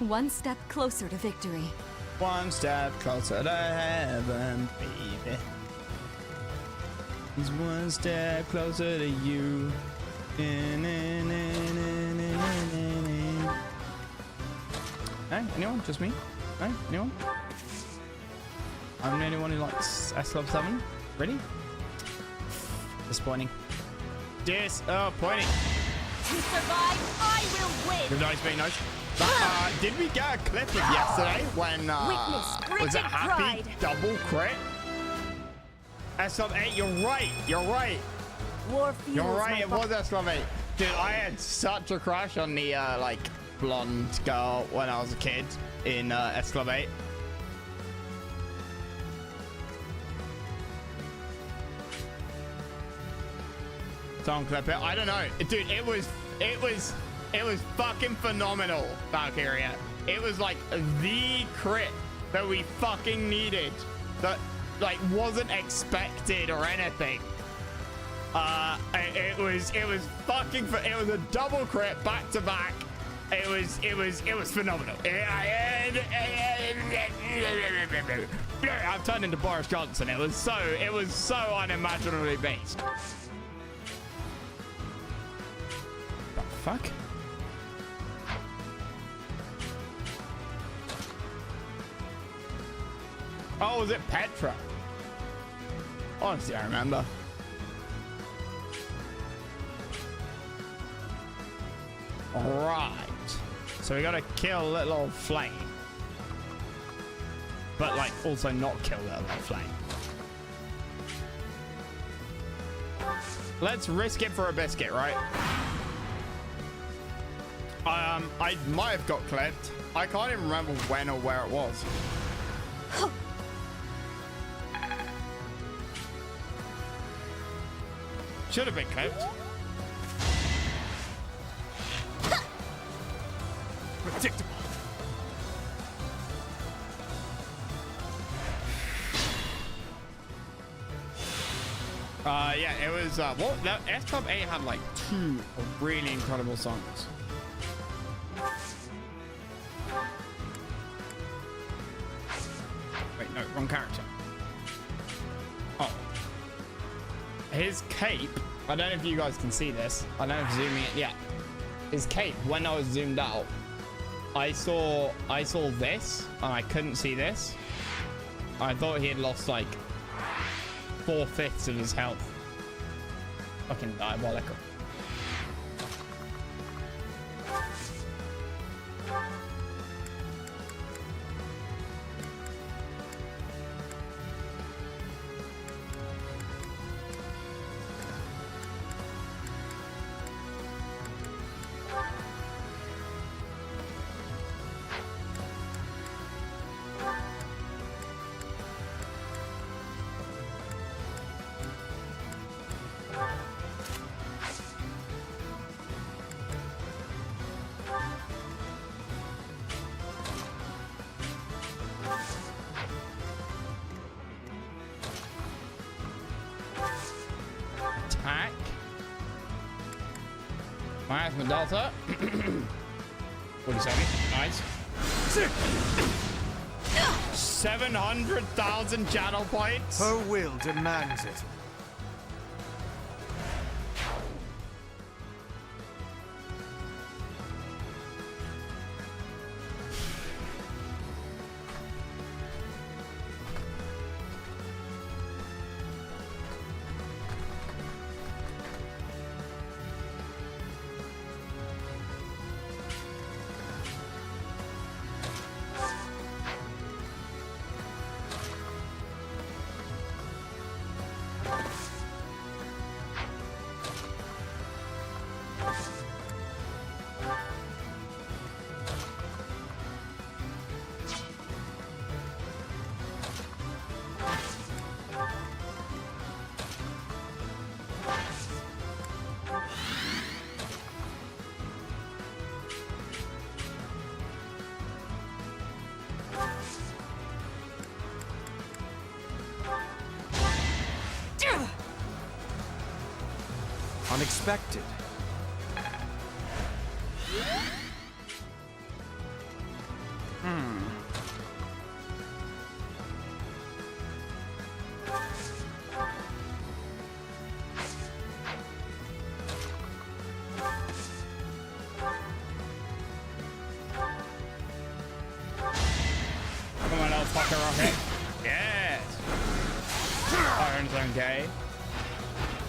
One step closer to victory. One step closer to heaven, baby. He's one step closer to you. Hey, anyone? Just me? Hey, anyone? I'm the only one who likes S-Love 7. Ready? Disappointing. Disappointing. To survive, I will win. Good nice, very nice. Did we get a clip of yesterday when was it Happy pride. double crit? S8, you're right. You're right. War fuels You're right, my it was S8. Dude, I had such a crush on the, like, blonde girl when I was a kid in S8. Someone clip it. I don't know. Dude, it was fucking phenomenal, Valkyria. It was like the crit that we fucking needed. That, like, wasn't expected or anything. It was fucking, it was a double crit back to back. It was phenomenal. I've turned into Boris Johnson. It was so unimaginably based. The fuck? Oh, was it Petra? Honestly, I remember. Right. So we gotta kill little old Flame. But, like, also not kill little old Flame. Let's risk it for a biscuit, right? I might have got clipped. I can't even remember when or where it was. Should have been clipped. Predictable. Yeah, it was, what? That S Club 8 had like 2 really incredible songs. Wait, no, wrong character. Oh. His cape, I don't know if you guys can see this. I don't know if zooming it yet. His cape, when I was zoomed out, I saw this and I couldn't see this. I thought he had lost like 4/5 of his health. Fucking diabolical. Attack. Minus Medalta. 47. Nice. 700,000 channel points. Her will demands it. Unexpected. Come on, little fucker rocket. Yes. Iron's okay.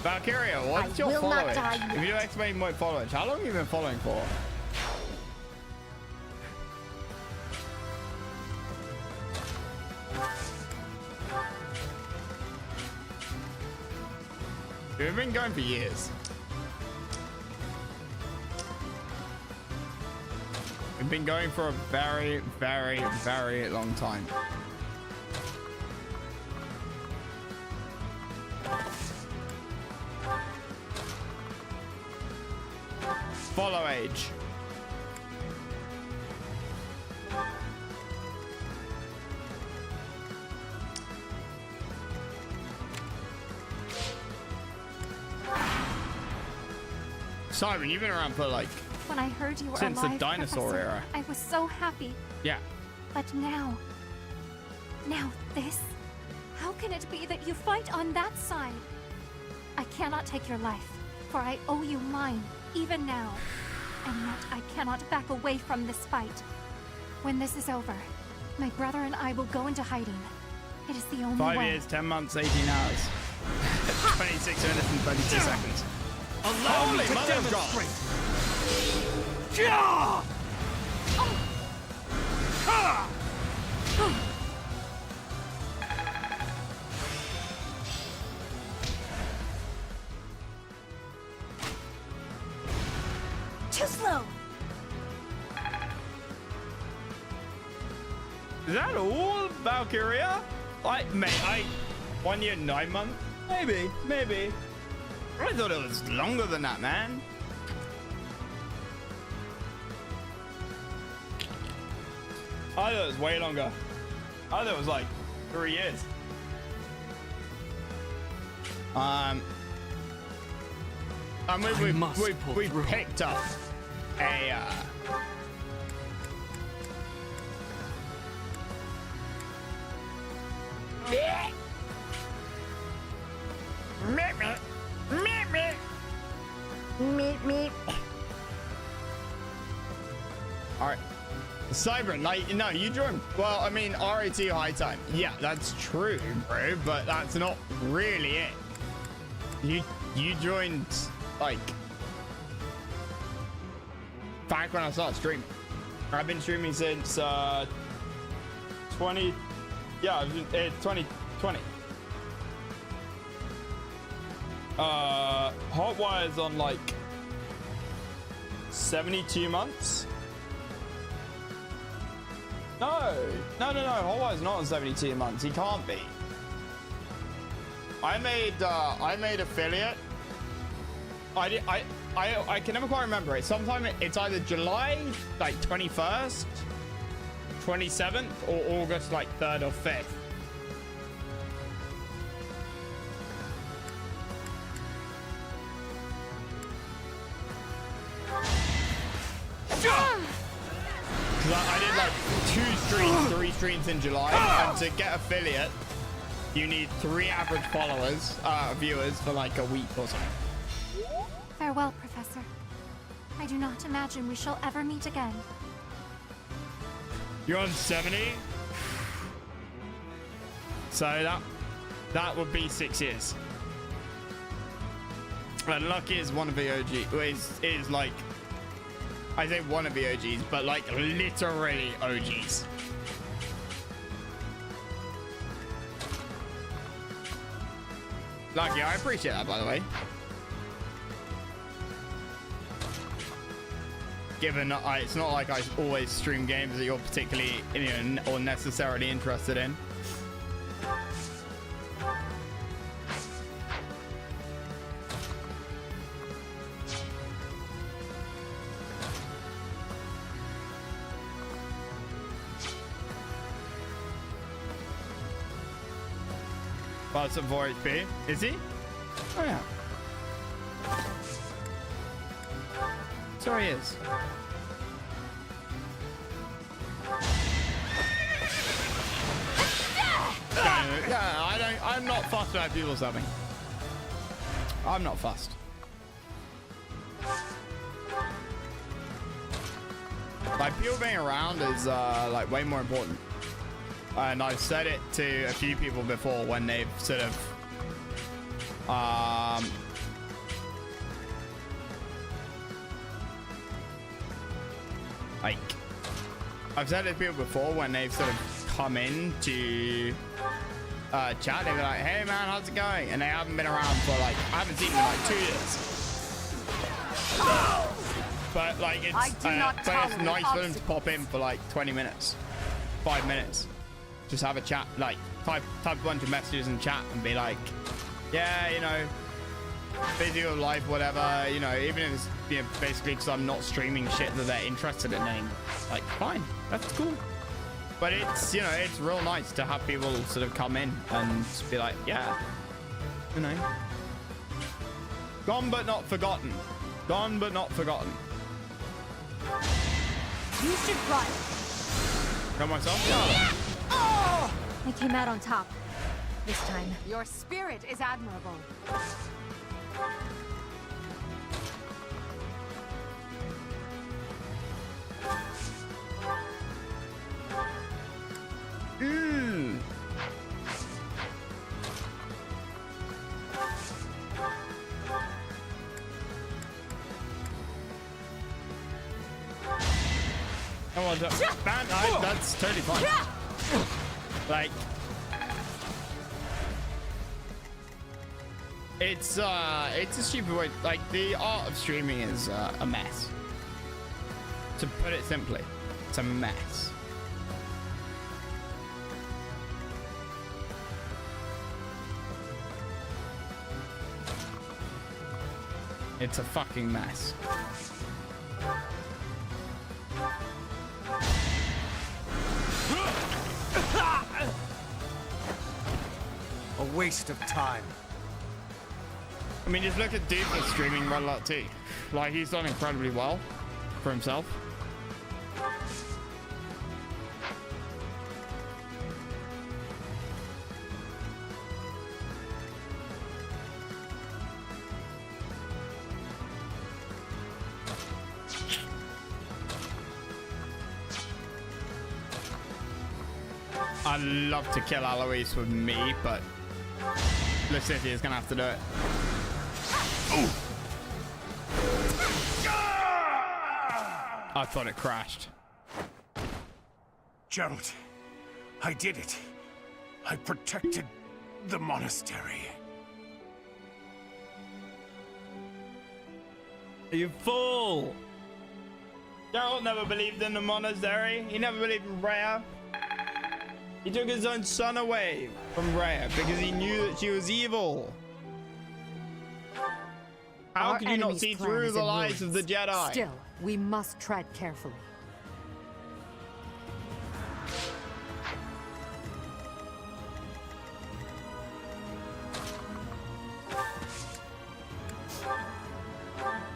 Valkyria, what's your followage? If you do explain my followage, how long have you been following for? We've been going for years. We've been going for a very, very, very long time. Follow age. Simon, you've been around for like When I heard you were since alive, the dinosaur Professor, era. I was so happy. Yeah. But now this? How can it be that you fight on that side? I cannot take your life, for I owe you mine, even now. And yet I cannot back away from this fight. When this is over, my brother and I will go into hiding. It is the only 5 way. years, 10 months, 18 hours. 26 minutes and 32 seconds. Allow me to demonstrate. Yeah! Too slow. Is that all, Valkyria? Mate, 1 year, 9 months? Maybe. I thought it was longer than that, man. I thought it was way longer. I thought it was like 3 years. And we picked up a all right. Cyber, no, you joined. Well, I mean, RAT high time. Yeah, that's true, bro, but that's not really it. You joined, like, back when I started streaming. I've been streaming since 2020. Hotwire's on like 72 months. No. Hotwire's not on 72 months. He can't be. I made affiliate. I can never quite remember it. Sometime it's either July like 21st, 27th, or August like 3rd or 5th. I did like 2 streams, 3 streams in July, and to get affiliate, you need 3 average followers, viewers for like a week or something. Farewell, Professor. I do not imagine we shall ever meet again. You're on 70? So that would be 6 years. And Lucky is one of the OG, is like, I say one of the OGs, but like literally OGs. Lucky, I appreciate that, by the way. Given it's not like I always stream games that you're particularly, or necessarily interested in. Well, some 4 HP. Is he? Oh, yeah. So he is. Yeah, I'm not fussed about people subbing. I'm not fussed. Like, people being around is, like, way more important. And I've said it to a few people before when they've sort of, like, I've said it to people before when they've sort of come in to chat, they'd be like, hey man, how's it going? And they haven't been around for like, I haven't seen them in like 2 years. But like, it's nice for them to pop in for like 20 minutes, 5 minutes. Just have a chat, like type a bunch of messages in chat and be like, yeah, you know, busy with life, whatever, you know, even if it's, you know, basically because I'm not streaming shit that they're interested in anymore. Like, fine, that's cool. But it's, you know, it's real nice to have people sort of come in and just be like, yeah, you know, gone but not forgotten. Gone but not forgotten. You should run. Got myself? Yeah. Oh! I came out on top. This time. Your spirit is admirable. Mmm. Oh, well, man, that's totally fine. Like, it's a stupid way. Like, the art of streaming is a mess. To put it simply, it's a mess. It's a fucking mess. A waste of time. I mean, just look at Duke that's streaming Red Alert 2. Like, he's done incredibly well for himself. I'd love to kill Alois with me, but Lucidia is gonna have to do it. Ooh. I thought it crashed. Gerald, I did it. I protected the monastery. You fool! Gerald never believed in the monastery. He never believed in Rhea. He took his own son away from Rhea because he knew that she was evil. How can you not see through the lies of the Jedi? Still, we must tread carefully.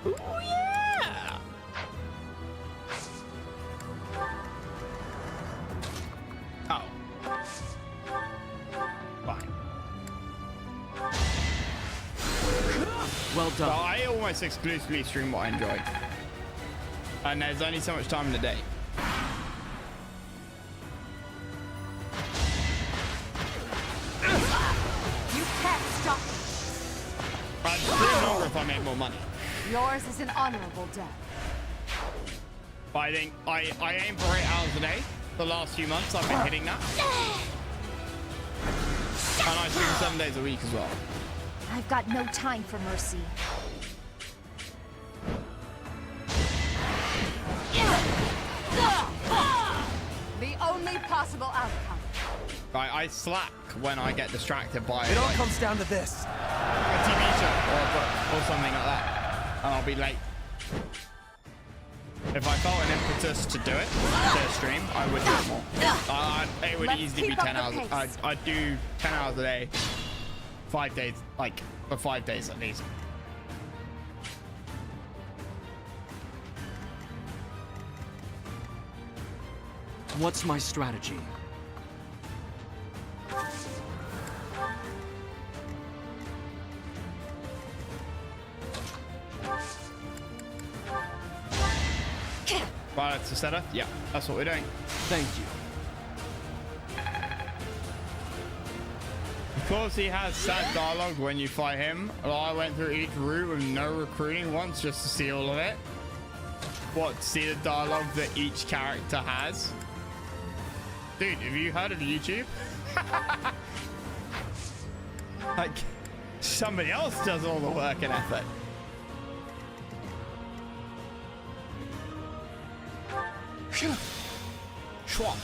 Ooh, yeah! Oh. Fine. Well done. So I almost exclusively stream what I enjoy. And there's only so much time in the day. You can't stop me. I'd stream longer if I made more money. Yours is an honorable death. But I think I aim for 8 hours a day. The last few months I've been hitting that. And I stream 7 days a week as well. I've got no time for mercy. The only possible outcome. I slack when I get distracted by It all comes down to this. a TV show or a book or something like that. And I'll be late. If I felt an impetus to do it, to stream, I would do it more. It would easily be 10 hours. I'd do 10 hours a day, 5 days, like for 5 days at least. What's my strategy? Well, it's a setup. Yeah, that's what we're doing. Thank you. Of course, he has sad dialogue when you fight him. Well, I went through each route with no recruiting once just to see all of it. What, see the dialogue that each character has? Dude, have you heard of YouTube? Like, somebody else does all the work and effort. Schwab.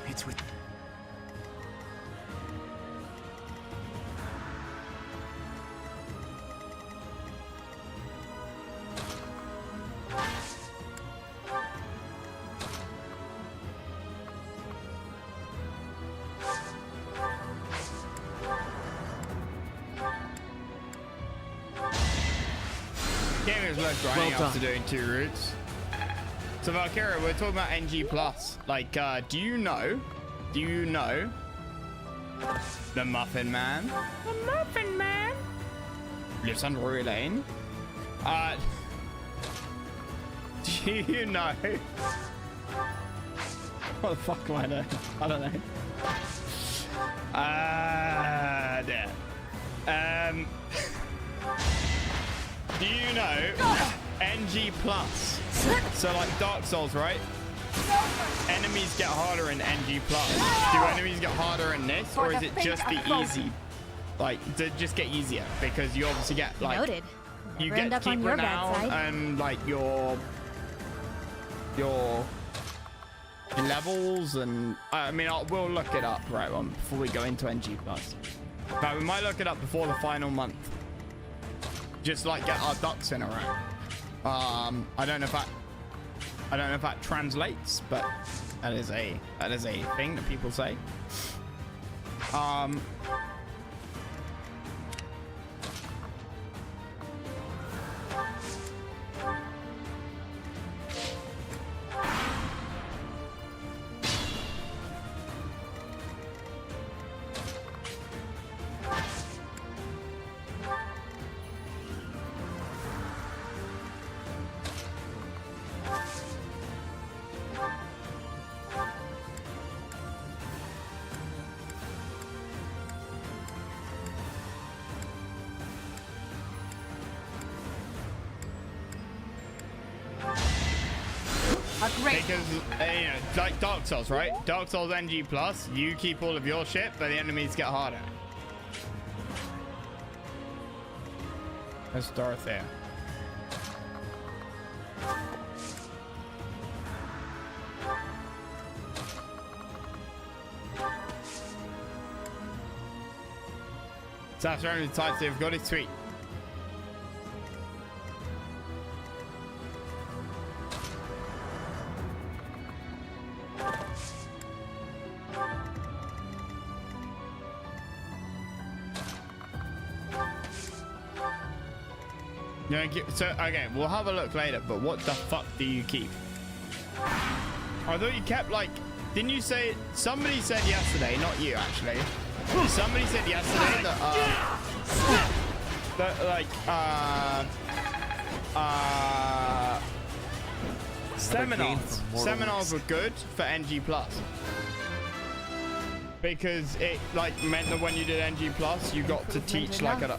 It's with... Game is less grinding after doing 2 routes. So Valkyria, we're talking about NG plus. Like, do you know the Muffin Man? The Muffin Man lives on Rory Lane. Do you know? What the fuck am I doing? I don't know. There. Do you know NG plus? So like Dark Souls, right? Enemies get harder in NG plus. Do enemies get harder in this, or is it just the easy? Like, does it just get easier? Because you obviously get like Noted. you Never end get up on keep your bad renown side. and like your levels, and I mean we'll look it up right on before we go into NG plus. But we might look it up before the final month. Just like get our ducks in a row. I don't know if that translates, but that is a thing that people say. Because, you know, like Dark Souls, right? Dark Souls NG plus, you keep all of your shit, but the enemies get harder. That's Dorothea. So that's only the types they've got it sweet. Yeah, so okay, we'll have a look later, but what the fuck do you keep? I thought you kept like, didn't you say, somebody said yesterday, not you actually, somebody said yesterday that seminars were good for NG plus. Because it like meant that when you did NG plus, you got to teach like I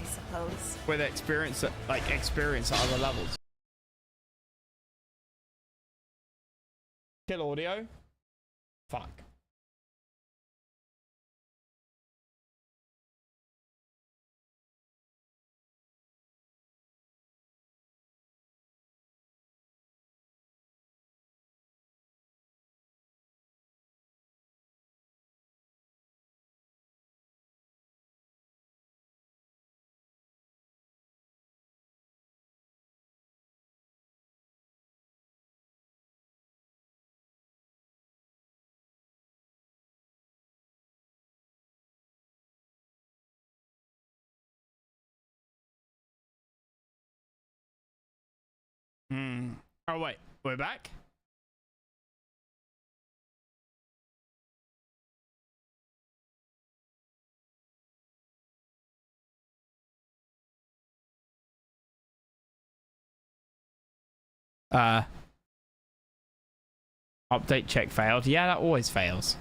suppose with experience at other levels. Kill audio. Fuck. Oh wait, we're back? Update check failed. Yeah, that always fails.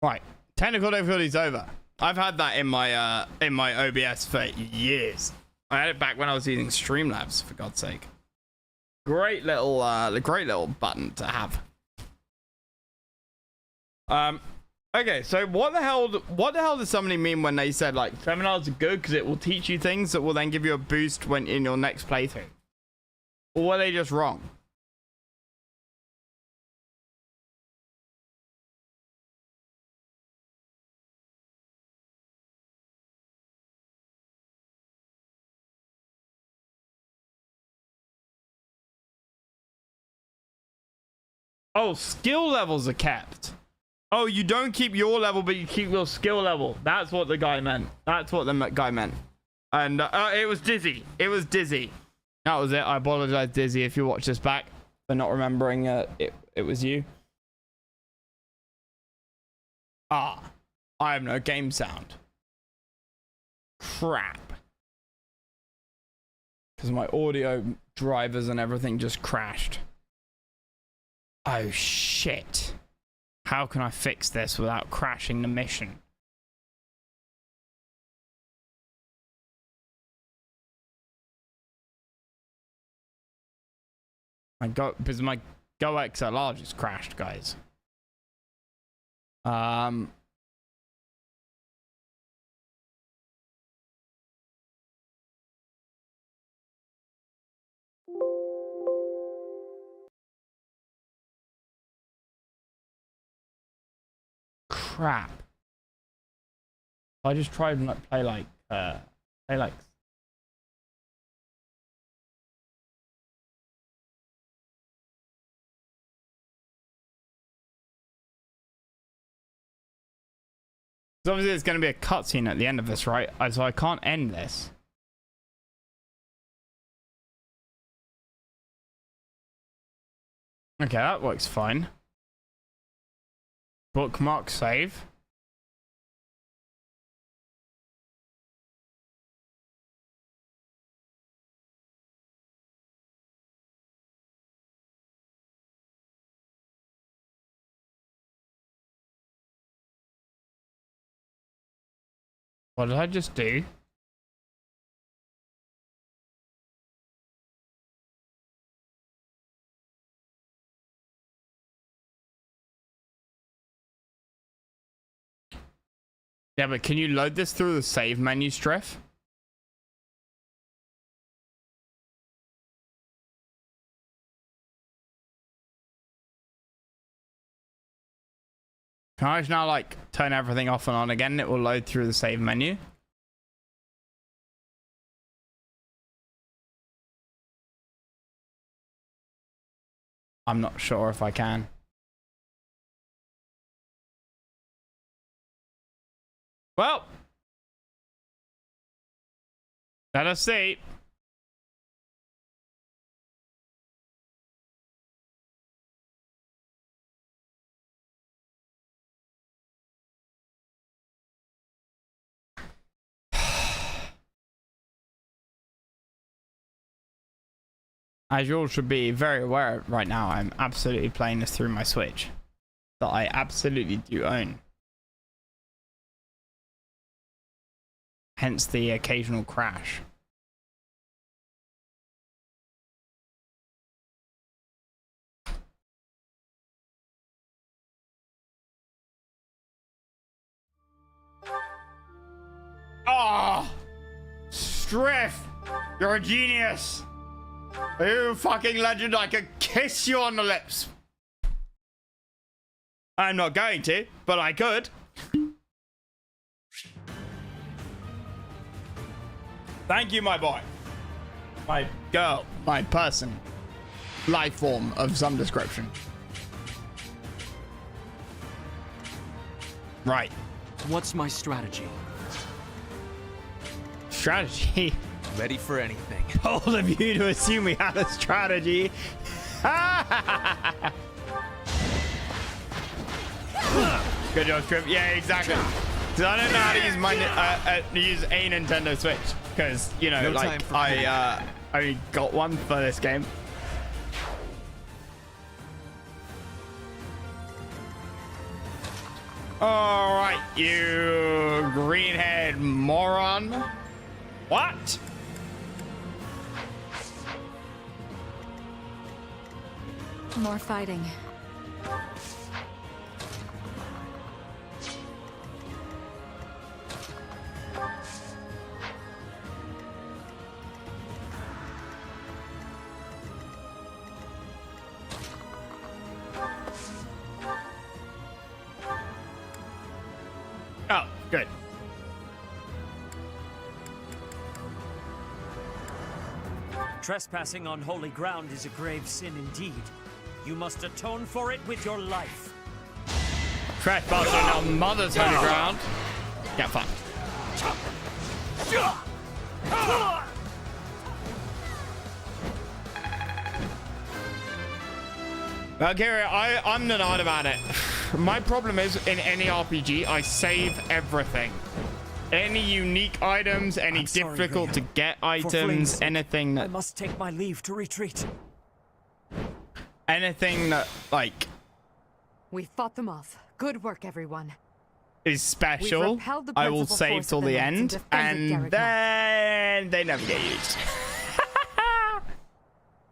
Right, technical difficulty's over. I've had that in my OBS for years. I had it back when I was using Streamlabs, for God's sake. Great little button to have. Okay, so what the hell does somebody mean when they said like seminars are good because it will teach you things that will then give you a boost when in your next playthrough? Or were they just wrong? Oh, skill levels are kept. Oh, you don't keep your level, but you keep your skill level. That's what the guy meant. That's what the guy meant. And it was Dizzy. It was Dizzy. That was it. I apologize, Dizzy, if you watch this back for not remembering it was you. Ah, I have no game sound. Crap. Because my audio drivers and everything just crashed. Oh, shit. How can I fix this without crashing the mission? Because my Go XLR just crashed, guys. Crap. I just tried and like play like so obviously there's going to be a cutscene at the end of this, right? So I can't end this. Okay, that works fine. Bookmark save. What did I just do? Yeah, but can you load this through the save menu, Striff? Can I just now like turn everything off and on again? It will load through the save menu. I'm not sure if I can. Well, let us see. As you all should be very aware right now, I'm absolutely playing this through my Switch that I absolutely do own. Hence the occasional crash. Oh! Striff! You're a genius! You fucking legend, I could kiss you on the lips. I'm not going to, but I could. Thank you, my boy. My girl, my person. Life form of some description. Right. What's my strategy? Strategy? Ready for anything. Bold of you to assume we have a strategy. Good job, Strip. Yeah, exactly. Because I don't know how to use my use a Nintendo Switch. Because, you know, No like, time for I only got one for this game. All right, you green-haired moron. What? More fighting. Oh, good. Trespassing on holy ground is a grave sin indeed. You must atone for it with your life. Trespassing on mother's holy ground. Get fucked. Well, Gary, I'm not about it. My problem is, in any RPG, I save everything. Any unique items, any difficult to get items, anything that... I must take my leave to retreat. Anything that, like... We fought them off. Good work, everyone. Is special, I will save till the end, and then they never get used.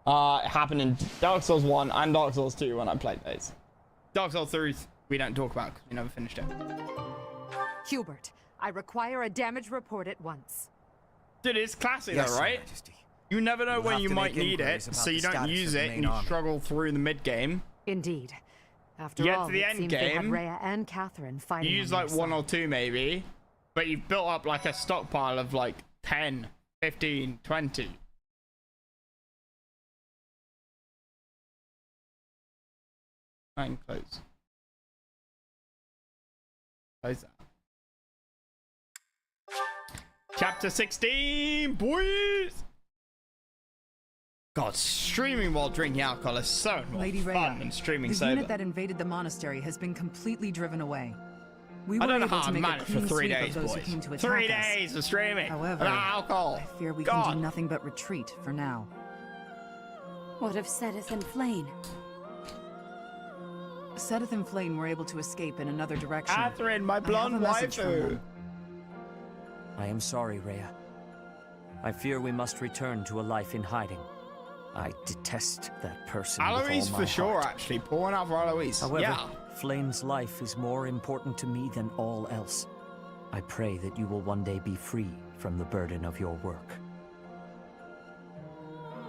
It happened in Dark Souls 1 and Dark Souls 2 when I played those. Dark Souls 3 we don't talk about because we never finished it. Hubert, I require a damage report at once. Dude, it's classic Yes, though, right? Your Majesty. You never know We'll when have you to might make need it, inquiries so about you the don't status use of the it and main you army. struggle through the mid-game. Indeed. After You get all, to the it end seems they had game, Rhea and Catherine fighting. You use on like their one side. or two maybe, but you've built up like a stockpile of like 10, 15, 20. And close. Close that. Chapter 16, boys! God, streaming while drinking alcohol is so much Lady fun Rhea, than streaming the sober. unit that invaded the monastery has been completely driven away. We I were don't know able how to I make a managed for clean 3 sweep days, of those boys. who came to attack 3 us. days of streaming. However, without alcohol. I fear we God. can do nothing but retreat for now. What of Sedith and Flane? Sedith and Flane were able to escape in another direction. Catherine, my I have a blonde message from waifu. them. I am sorry, Rhea. I fear we must return to a life in hiding. I detest that person with all Alois my for sure, heart. actually. Pour one out for Alois. However, Yeah. Flane's life is more important to me than all else. I pray that you will one day be free from the burden of your work.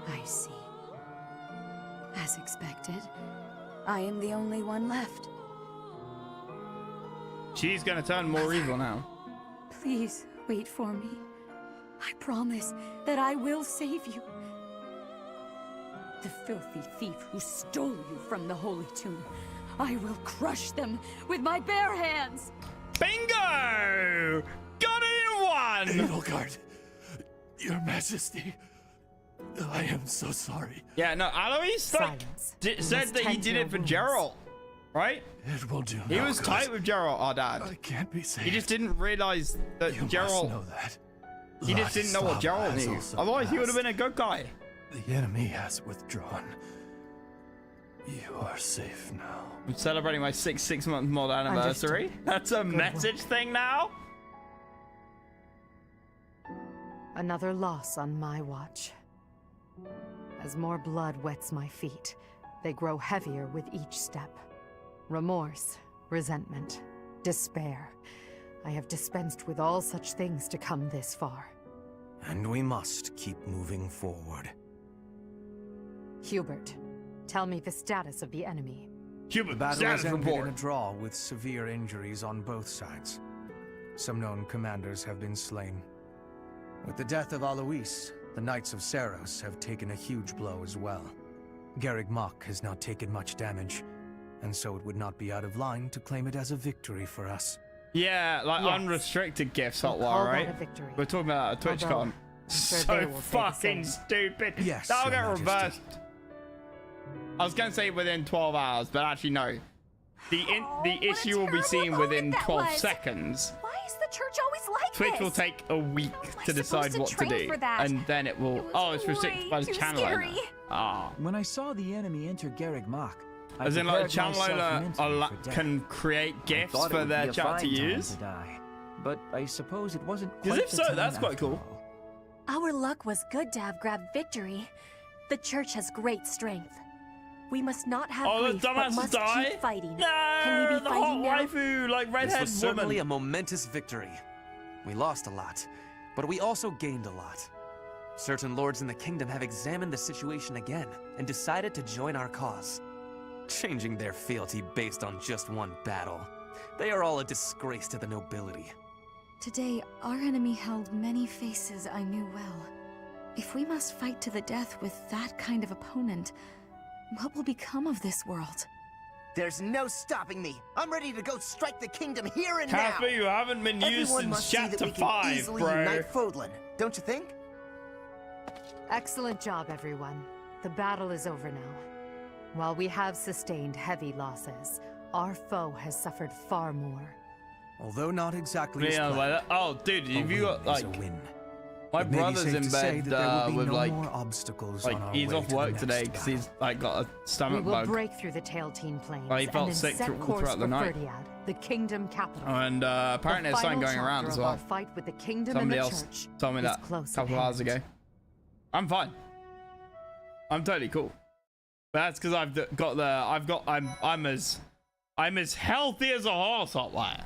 I see. As expected, I am the only one left. She's gonna turn more evil now. Please wait for me. I promise that I will save you. The filthy thief who stole you from the Holy Tomb. I will crush them with my bare hands. Bingo! Got it in one! Edelgard, Your Majesty, I am so sorry. Yeah, no, Alois like, said that he did it for Geralt, right? It will do He no was good. tight with Geralt, our dad. I can't be saved. He just didn't realize that You must Geralt. know that. He just didn't know what Vladislav Geralt has knew. also Otherwise, he would have passed. been a good guy. The enemy has withdrawn. You are safe now. I'm celebrating my six-month mod anniversary. That's a message thing now. Another loss on my watch. As more blood wets my feet, they grow heavier with each step. Remorse, resentment, despair. I have dispensed with all such things to come this far. And we must keep moving forward. Hubert, tell me the status of the enemy. Hubert, The battle status has ended report. in a draw with severe injuries on both sides. Some known commanders have been slain. With the death of Alois, the Knights of Seros have taken a huge blow as well. Garreg Mach has not taken much damage, and so it would not be out of line to claim it as a victory for us. Yeah, like Yes. unrestricted gifts, Hot We'll War, call that right? a victory. We're talking about a TwitchCon. Although, I'm sure they So will say the fucking same. stupid. Yes, That'll Your get Majesty. reversed. I was gonna say within 12 hours, but actually no. The issue will be seen within 12 seconds. Why is the church always like Twitch this? will take a week to decide supposed to what to train do, for that? and then it will. Oh, it's restricted by the too channel. scary. Ah, When I saw the enemy enter Garreg Mach, As in, like, channel owner can create gifts for their chat to use? But I suppose it wasn't quite Because if the so, time that's quite after cool. all. Our luck was good to have grabbed victory. The church has great strength. We must not have grief, the but dumbass must die? keep fighting. No, Can we be the fighting now? hot waifu, like This redhead was certainly woman. a momentous victory. We lost a lot, but we also gained a lot. Certain lords in the kingdom have examined the situation again and decided to join our cause, changing their fealty based on just one battle. They are all a disgrace to the nobility. Today, our enemy held many faces I knew well. If we must fight to the death with that kind of opponent, what will become of this world? There's no stopping me. I'm ready to go strike the kingdom here and Casper, now. you haven't been used Everyone since must see that chapter we can 5, easily bro. unite Fodlan, don't you think? Excellent job, everyone. The battle is over now. While we have sustained heavy losses, our foe has suffered far more. Although not exactly as Yeah, planned, like, oh, dude, if you got, like, a win. my It may be brother's safe in to say bed that there will be with, no like, more obstacles on our he's way off to the work next today because he's, like, got a We stomach will bug. break through the Tailteen Plains Well, he felt and then sick set course throughout the for night. Ferdiad, the kingdom capital. And apparently there's something The going around final as chapter of well. our fight with the kingdom Somebody and the else church told me is that a close couple at hours hand. ago. I'm fine. I'm totally cool. But that's because I'm as healthy as a horse up there.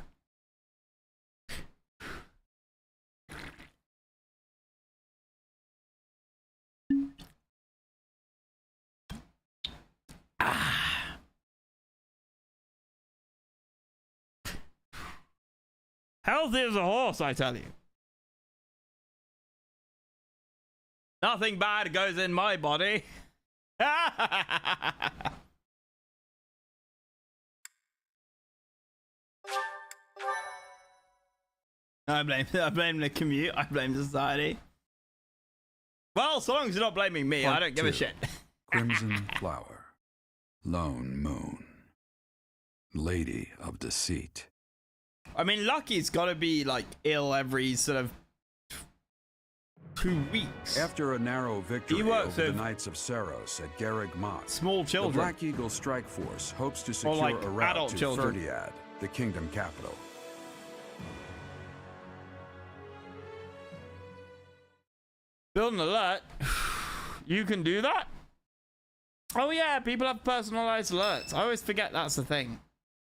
Healthy as a horse, I tell you. Nothing bad goes in my body. I blame the commute. I blame society. Well, so long as you're not blaming me, I don't give a shit. Crimson Flower. Lone Moon. Lady of Deceit. I mean, Lucky's got to be like ill every sort of 2 weeks. After a narrow victory He works over the with Knights of Saros at Garreg Mach, small children. the Black Eagle Strike Force hopes to secure like a route adult to children. Ferdiad, the kingdom capital. Build an alert. You can do that? Oh yeah, people have personalized alerts. I always forget that's the thing.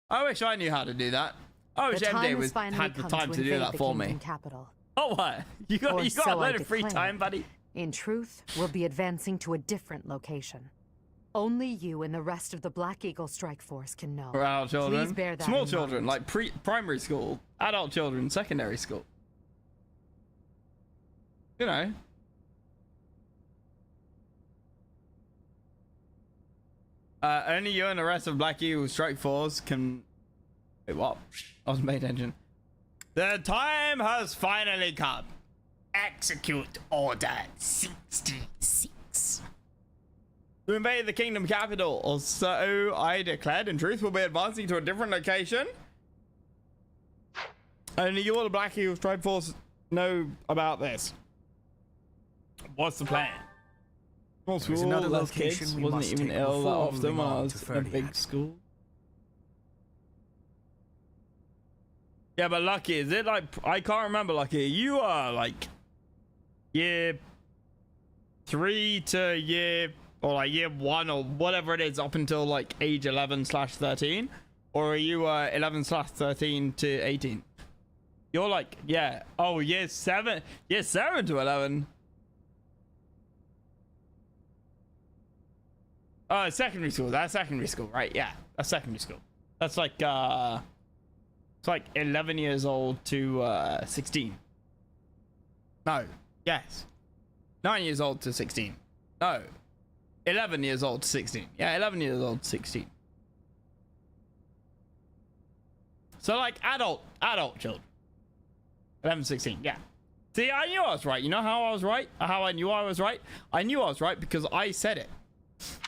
I wish I knew how to do that. I wish The time MJ has finally had the come time to do invade that the for kingdom me. capital. Oh what? You got Or a so I load of free declare. time, buddy. In truth, we'll be advancing to a different location. Only you and the rest of the Black Eagle Strike Force can know. For adult children. Please bear that Small in children, mind. like primary school. Adult children, secondary school. You know. Only you and the rest of Black Eagle Strike Force can... Wait, what? I was made engine. The time has finally come. Execute Order 66. To invade the kingdom capital, or so I declared. In truth, we'll be advancing to a different location. Only you or the Black Eagle Strike Force know about this. What's the plan? There's another Those location kids we wasn't must even take ill that before often moving when I on was to in a Ferdiad. big school. Yeah, but Lucky, is it like, I can't remember, Lucky. You are like year 3 to year, or like year 1 or whatever it is up until like age 11/13, or are you 11/13 to 18? You're like, yeah, oh, year 7 to 11. Oh, secondary school. That's secondary school, right? Yeah, that's secondary school. That's like it's like 11 years old to 16. No. Yes. 9 years old to 16. No. 11 years old to 16. Yeah, 11 years old to 16. So like adult children. 11, 16. Yeah. See, I knew I was right. You know how I was right? How I knew I was right? I knew I was right because I said it.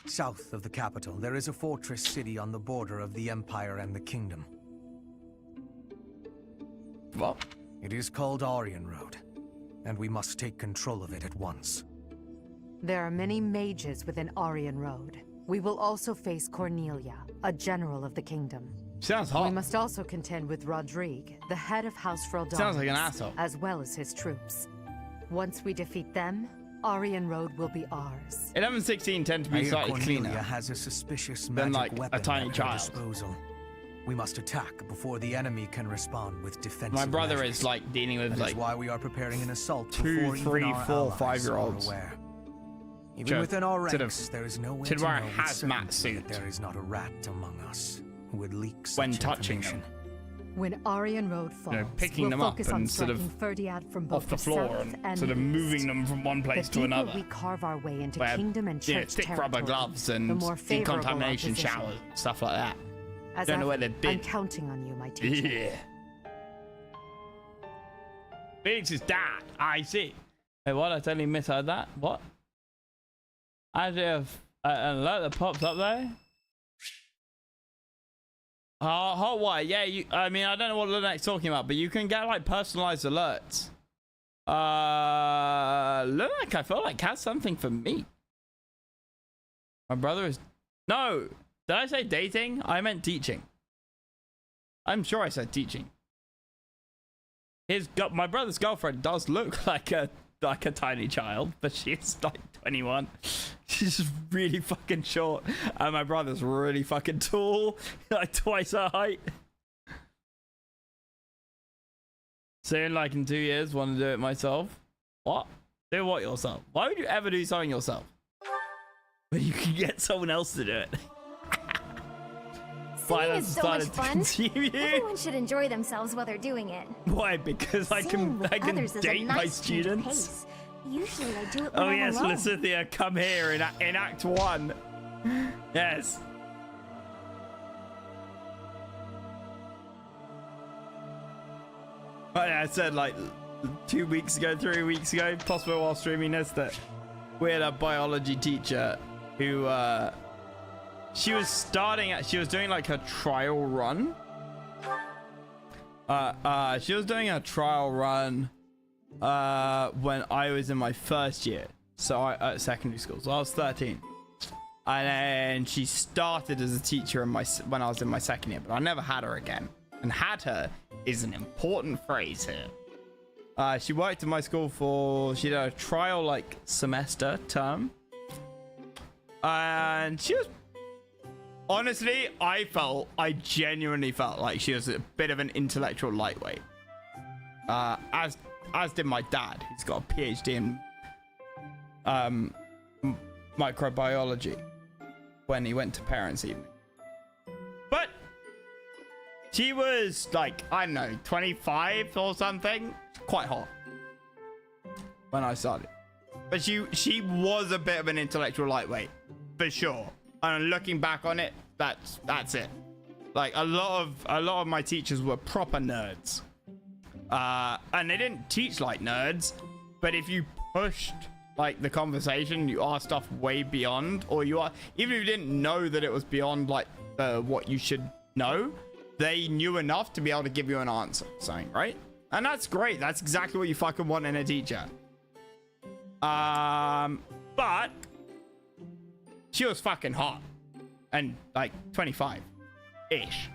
South of the capital, there is a fortress city on the border of the Empire and the Kingdom. What? It is called Aryan Road, and we must take control of it at once. There are many mages within Aryan Road. We will also face Cornelia, a general of the kingdom. Sounds hot. We must also contend with Rodrigue, the head of House Freldanis. Sounds like an asshole. As well as his troops. Once we defeat them, Aryan Road will be ours. 11-16 tend to be slightly Cornelia cleaner has a suspicious than magic like weapon a tiny at her child. disposal. We must attack before the enemy can respond with defensive My brother measures. is like dealing with That like is why we are preparing an assault 2, before 3, even our 4, allies 5-year-olds. are aware. Even within our ranks, there is no way to wear a know with hazmat certainty suit that there is not a rat among us who would leak such when touching information. them. When Aryan Road falls, picking we'll them up focus on and sort of striking Ferdiad from both off the floor south and sort of east. moving them from one place The to deeper another. we carve our way into Where, kingdom and you know, church thick rubber territory, gloves the and more favorable our decontamination position. showers, stuff like that. As Don't know where ever, they've been. I'm counting on you, my teacher. Yeah. Felix is dad. I see. Hey, what? I totally misheard that. What? I have an alert that pops up there. Hot wire. Yeah, I mean, I don't know what Lunak's talking about, but you can get like personalized alerts. Lunak, I feel like has something for me. My brother is. No, did I say dating? I meant teaching. I'm sure I said teaching. My brother's girlfriend does look like a tiny child, but she's like 21. She's really fucking short, and my brother's really fucking tall, like twice her height. Soon, like in 2 years, want to do it myself. What? Do what yourself? Why would you ever do something yourself when you can get someone else to do it? Singing is so much fun. You. Everyone should enjoy themselves while they're doing it. Why? Because I can Others is a date my nice change of students. pace. Usually I do it when Oh I'm yes, alone. Lysithia, come here in Act 1. Yes. Oh, yeah, I said like 2 weeks ago, 3 weeks ago, possibly while streaming this, that we had a biology teacher who she was doing like her trial run. She was doing a trial run when I was in my first year, so at secondary school. So I was 13, and then she started as a teacher when I was in my second year, but I never had her again. And had her is an important phrase here. She worked in my school she did a trial like semester term, and she was honestly, I genuinely felt like she was a bit of an intellectual lightweight. As did my dad. He's got a PhD in microbiology when he went to parents' evening. But she was like, I don't know, 25 or something. Quite hot when I started. But she was a bit of an intellectual lightweight, for sure. And looking back on it, that's it. Like a lot of my teachers were proper nerds. And they didn't teach like nerds, but if you pushed like the conversation, you asked stuff way beyond, or even if you didn't know that it was beyond like what you should know, they knew enough to be able to give you an answer, something, right? And that's great. That's exactly what you fucking want in a teacher. But she was fucking hot and like 25-ish.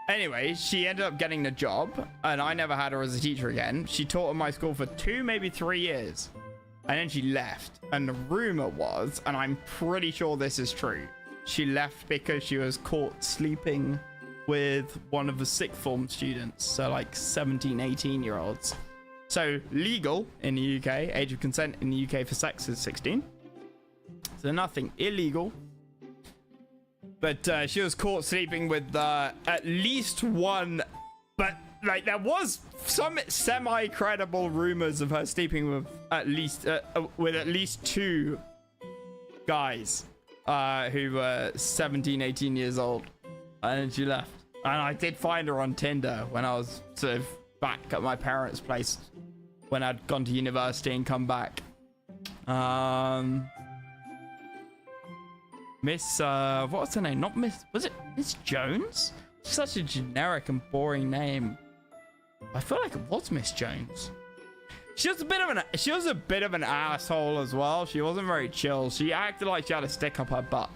Anyway, she ended up getting the job, and I never had her as a teacher again. She taught at my school for 2, maybe 3 years, and then she left. And the rumor was, and I'm pretty sure this is true, she left because she was caught sleeping with one of the sixth form students, so like 17, 18-year-olds. So legal in the UK, age of consent in the UK for sex is 16. So nothing illegal. But she was caught sleeping with at least one, but like there was some semi-credible rumors of her sleeping with at least 2 guys who were 17, 18 years old, and then she left. And I did find her on Tinder when I was sort of back at my parents' place when I'd gone to university and come back. Miss, what's her name? Not Miss, was it Miss Jones? Such a generic and boring name. I feel like it was Miss Jones. She was a bit of an asshole as well. She wasn't very chill. She acted like she had a stick up her butt.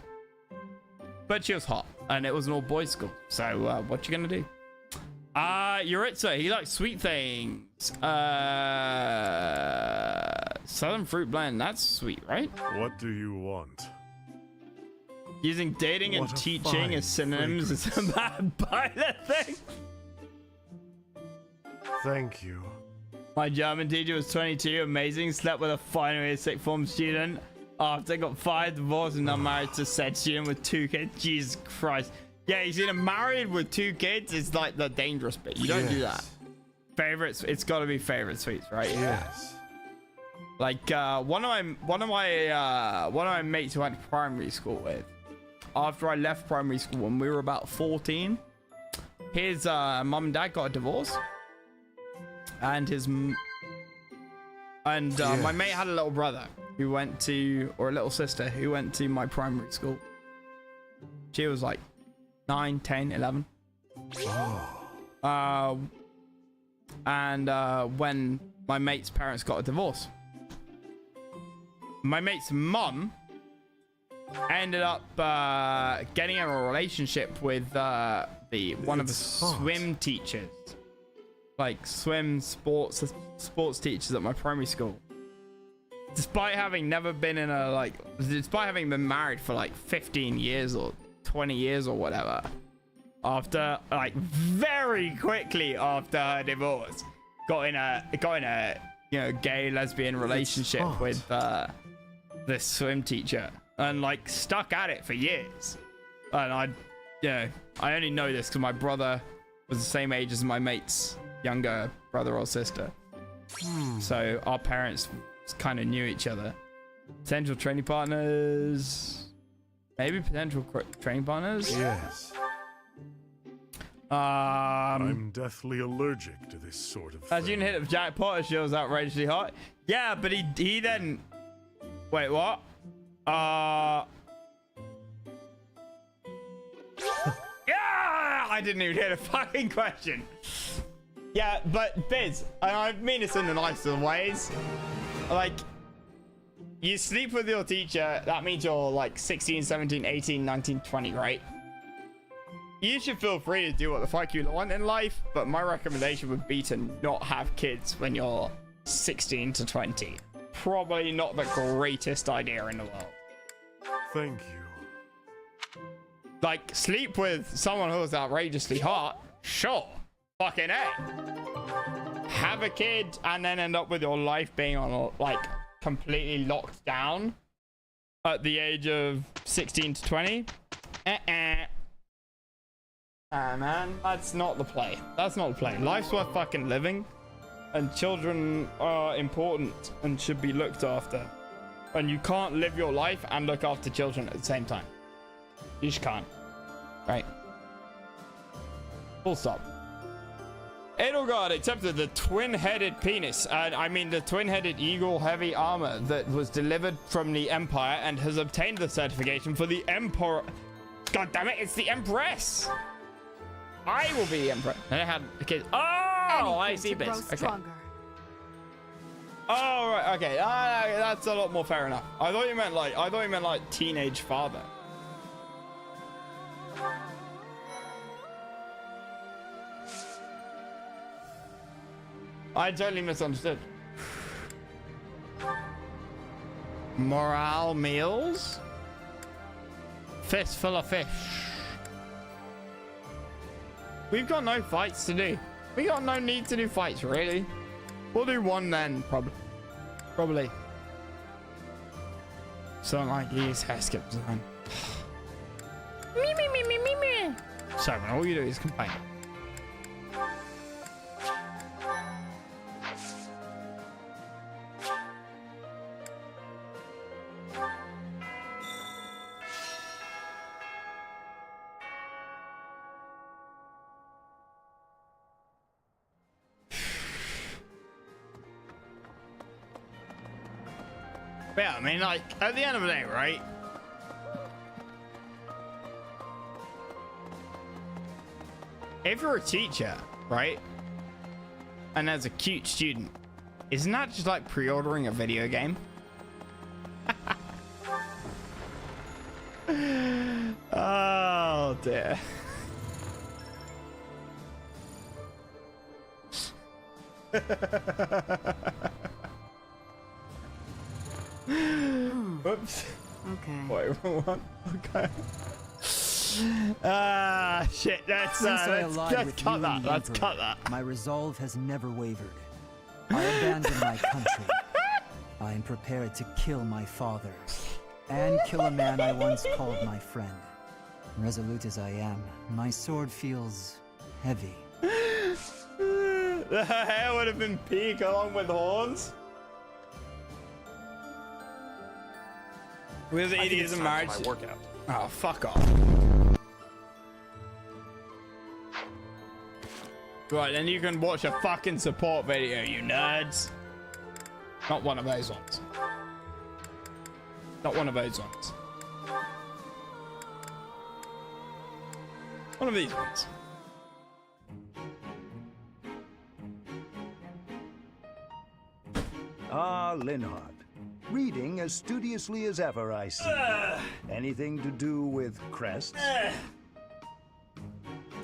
But she was hot, and it was an all-boys school. So what you gonna do? Yuritsa, he likes sweet things. Southern fruit blend, that's sweet, right? What do you want? Using dating and teaching as synonyms is a bad pilot thing. Thank you. My German teacher was 22, amazing, slept with a final year sixth form student after got fired, divorced, and now married to said student with 2 kids. Jesus Christ. Yeah, he's either married with 2 kids is like the dangerous bit. You don't do that. Favorites, it's got to be favorite sweets, right? Yes. Like one of my mates who I went to primary school with. After I left primary school when we were about 14, his mum and dad got a divorce, and my mate had a little brother who went to, or a little sister who went to my primary school. She was like 9, 10, 11. And when my mate's parents got a divorce, my mate's mum ended up getting in a relationship with one of the swim teachers, like swim sports teachers at my primary school. Despite having been married for like 15 years or 20 years or whatever, after like very quickly after her divorce, got in a gay lesbian relationship with this swim teacher, and like stuck at it for years. And I only know this because my brother was the same age as my mate's younger brother or sister. So our parents kind of knew each other. Potential training partners. Maybe potential training partners? Yes. I'm deathly allergic to this sort of as you hit of Jack Potter, she was outrageously hot. Yeah, but he then... Wait, what? Yeah! I didn't even hear the fucking question. Yeah, but Biz, I mean this in the nicest ways. Like, you sleep with your teacher, that means you're like 16, 17, 18, 19, 20, right? You should feel free to do what the fuck you want in life, but my recommendation would be to not have kids when you're 16 to 20. Probably not the greatest idea in the world. Thank you. Like, sleep with someone who's outrageously hot? Sure. Fucking A. Have a kid and then end up with your life being on, like, completely locked down at the age of 16 to 20? Man, that's not the play. That's not the play. Life's worth fucking living, and children are important and should be looked after. And you can't live your life and look after children at the same time. You just can't. Right? Full stop. Edelgard accepted the twin-headed penis, I mean the twin-headed eagle heavy armor that was delivered from the Empire and has obtained the certification for the Emperor. God damn it, it's the Empress! I will be the Emperor. And I had a kid. Oh, I see this. Okay. Oh, right, okay. That's a lot more fair enough. I thought you meant like teenage father. I totally misunderstood. Morale meals? Fistful of fish. We've got no fights to do. We got no need to do fights, really. We'll do one then, probably. Something like these hairskips then. Me. So all you do is complain. Yeah, I mean, like, at the end of the day, right? If you're a teacher, right? And there's a cute student Isn't that just like pre-ordering a video game? Oh dear. Whoops. Okay. Wait, wrong one. Okay. Shit. Let's cut that. Let's cut that. My resolve has never wavered. I abandon my country. I am prepared to kill my father and kill a man I once called my friend. Resolute as I am, my sword feels heavy. The hair would have been peak along with horns. With the idiots and marriage. Workout. Oh, fuck off. Right, then you can watch a fucking support video, you nerds. Not one of those ones. Not one of those ones. One of these ones. Ah, Linhardt. Reading as studiously as ever, I see. Anything to do with crests?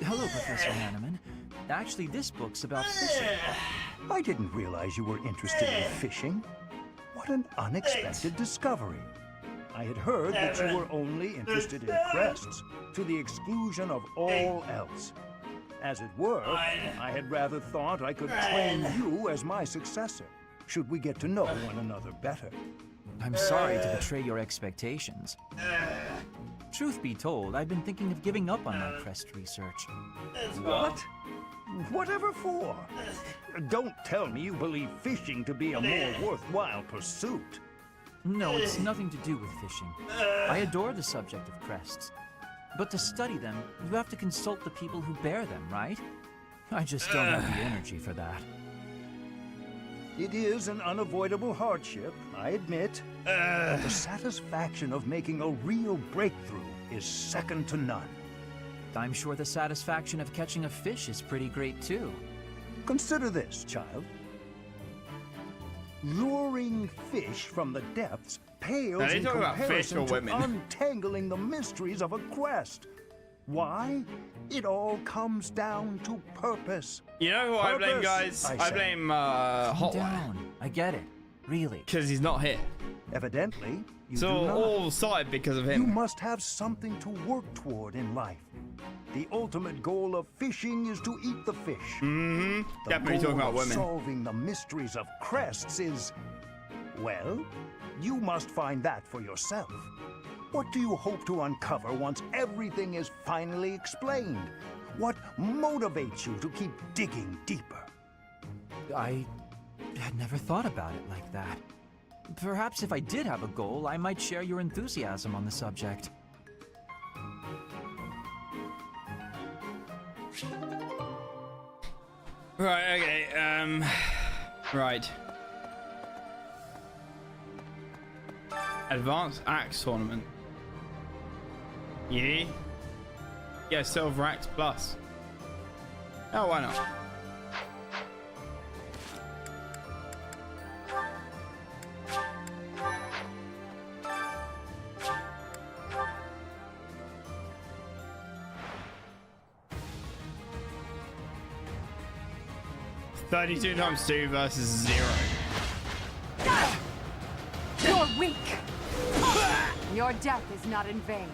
Hello, Professor Hanneman. Actually, this book's about fishing. I didn't realize you were interested in fishing. What an unexpected discovery. I had heard that you were only interested in crests, to the exclusion of all else. As it were, I had rather thought I could train you as my successor, should we get to know one another better. I'm sorry to betray your expectations. Truth be told, I've been thinking of giving up on my crest research. What? Whatever for? Don't tell me you believe fishing to be a more worthwhile pursuit. No, it's nothing to do with fishing. I adore the subject of crests. But to study them, you have to consult the people who bear them, right? I just don't have the energy for that. It is an unavoidable hardship, I admit. But the satisfaction of making a real breakthrough is second to none. I'm sure the satisfaction of catching a fish is pretty great too. Consider this, child. Luring fish from the depths pales in comparison to untangling the mysteries of a quest. Why? It all comes down to purpose. You know who I blame, guys? I blame Hotwire. I get it. Really. Because he's not here. Evidently, you so do not. all started because of him. You must have something to work toward in life. The ultimate goal of fishing is to eat the fish. Mm-hmm. The Definitely goal talking about of women. Solving the mysteries of crests is, well, you must find that for yourself. What do you hope to uncover once everything is finally explained? What motivates you to keep digging deeper? I had never thought about it like that. Perhaps if I did have a goal, I might share your enthusiasm on the subject. Right, okay, right. Advanced Axe Tournament. Yeah? Yeah, Silver Axe Plus. Oh, why not? $32 times 2 versus 0. You're weak. Your death is not in vain.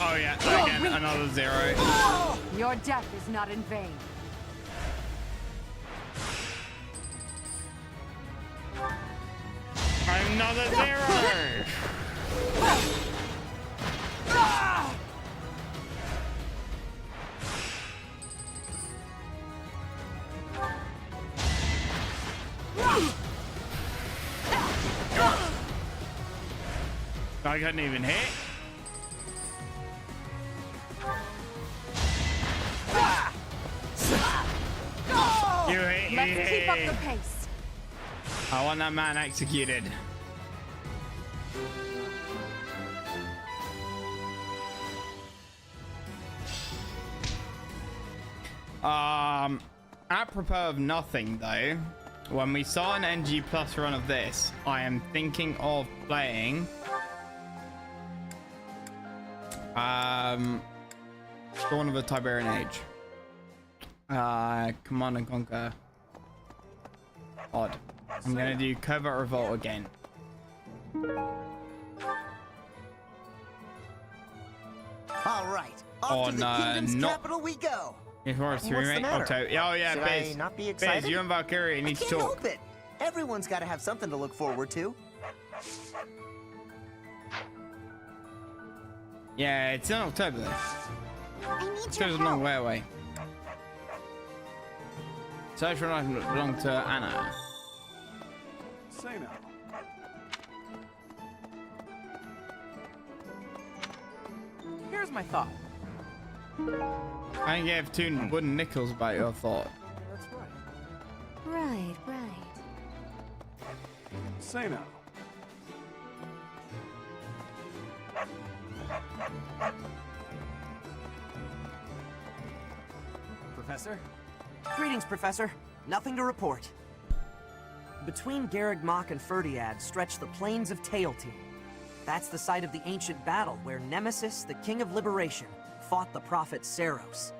Oh yeah, again, another 0. Your death is not in vain. Another 0. I couldn't even hit. You hit. Let's keep up the pace. I want that man executed. Apropos of nothing though, when we saw an NG Plus run of this, I am thinking of playing Dawn of the Tiberian Age. Command and Conquer. Odd. I'm gonna do Covert Revolt again. All right, off to the kingdom's capital we go. What's the matter? Oh yeah, Should Biz. I not be excited? Biz, you and Valkyrie need to I can't talk. help it. Everyone's got to have something to look forward to. Yeah, it's in October though. I need It's your a long help. way away. Social item that belonged to Anna. Say now. Here's my thought. I gave 2 wooden nickels about your thought. That's right. Right, right. Say now. Professor? Greetings, Professor. Nothing to report. Between Garreg Mach and Ferdiad stretch the plains of Teal'c. That's the site of the ancient battle where Nemesis, the King of Liberation, fought the prophet Saros.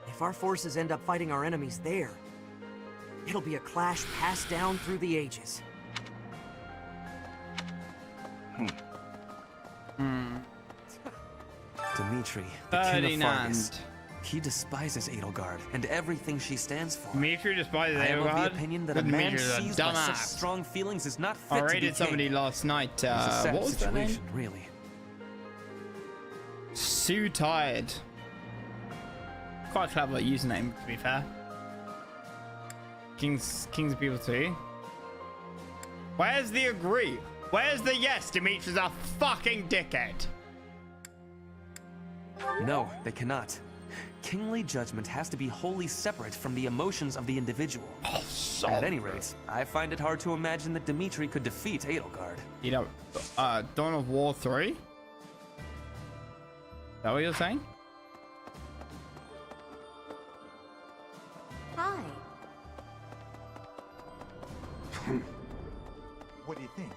If our forces end up fighting our enemies there, it'll be a clash passed down through the ages. Dimitri, the King of Fargus. He despises Edelgard and everything she stands for. Dimitri despises I am of the Edelgard? opinion that a Good man Dimitri's a seized by such dumbass. strong feelings is not fit I to be raided somebody king. last night. It's a sad What was their name? situation, really. Sue Tired. Quite a clever username, to be fair. Kings of People too. Where's the agree? Where's the yes? Dimitri's a fucking dickhead. No, they cannot. Kingly judgment has to be wholly separate from the emotions of the individual. At any rate, I find it hard to imagine that Dimitri could defeat Edelgard. You know, Dawn of War 3? Is that what you're saying? Hi. What do you think?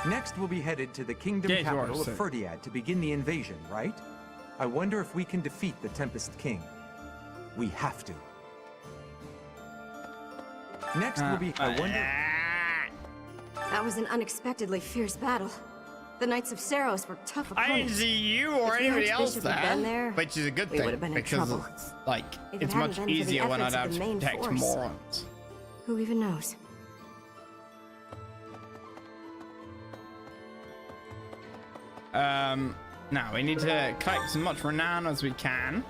Next, we'll be headed to the kingdom Yeah, capital of sir. Ferdiad to begin the invasion, right? I wonder if we can defeat the Tempest King. We have to. Next, we'll be... I wonder... That was an unexpectedly fierce battle. The Knights of Saros were tough opponents. I didn't see you or If anybody else Archbishop had been there, there, which is a good we would thing have been in because trouble. it's like If it it's hadn't much been for the easier when I efforts don't of have the to main protect force. morons. Who even knows? Now we need to collect as much renown as we can.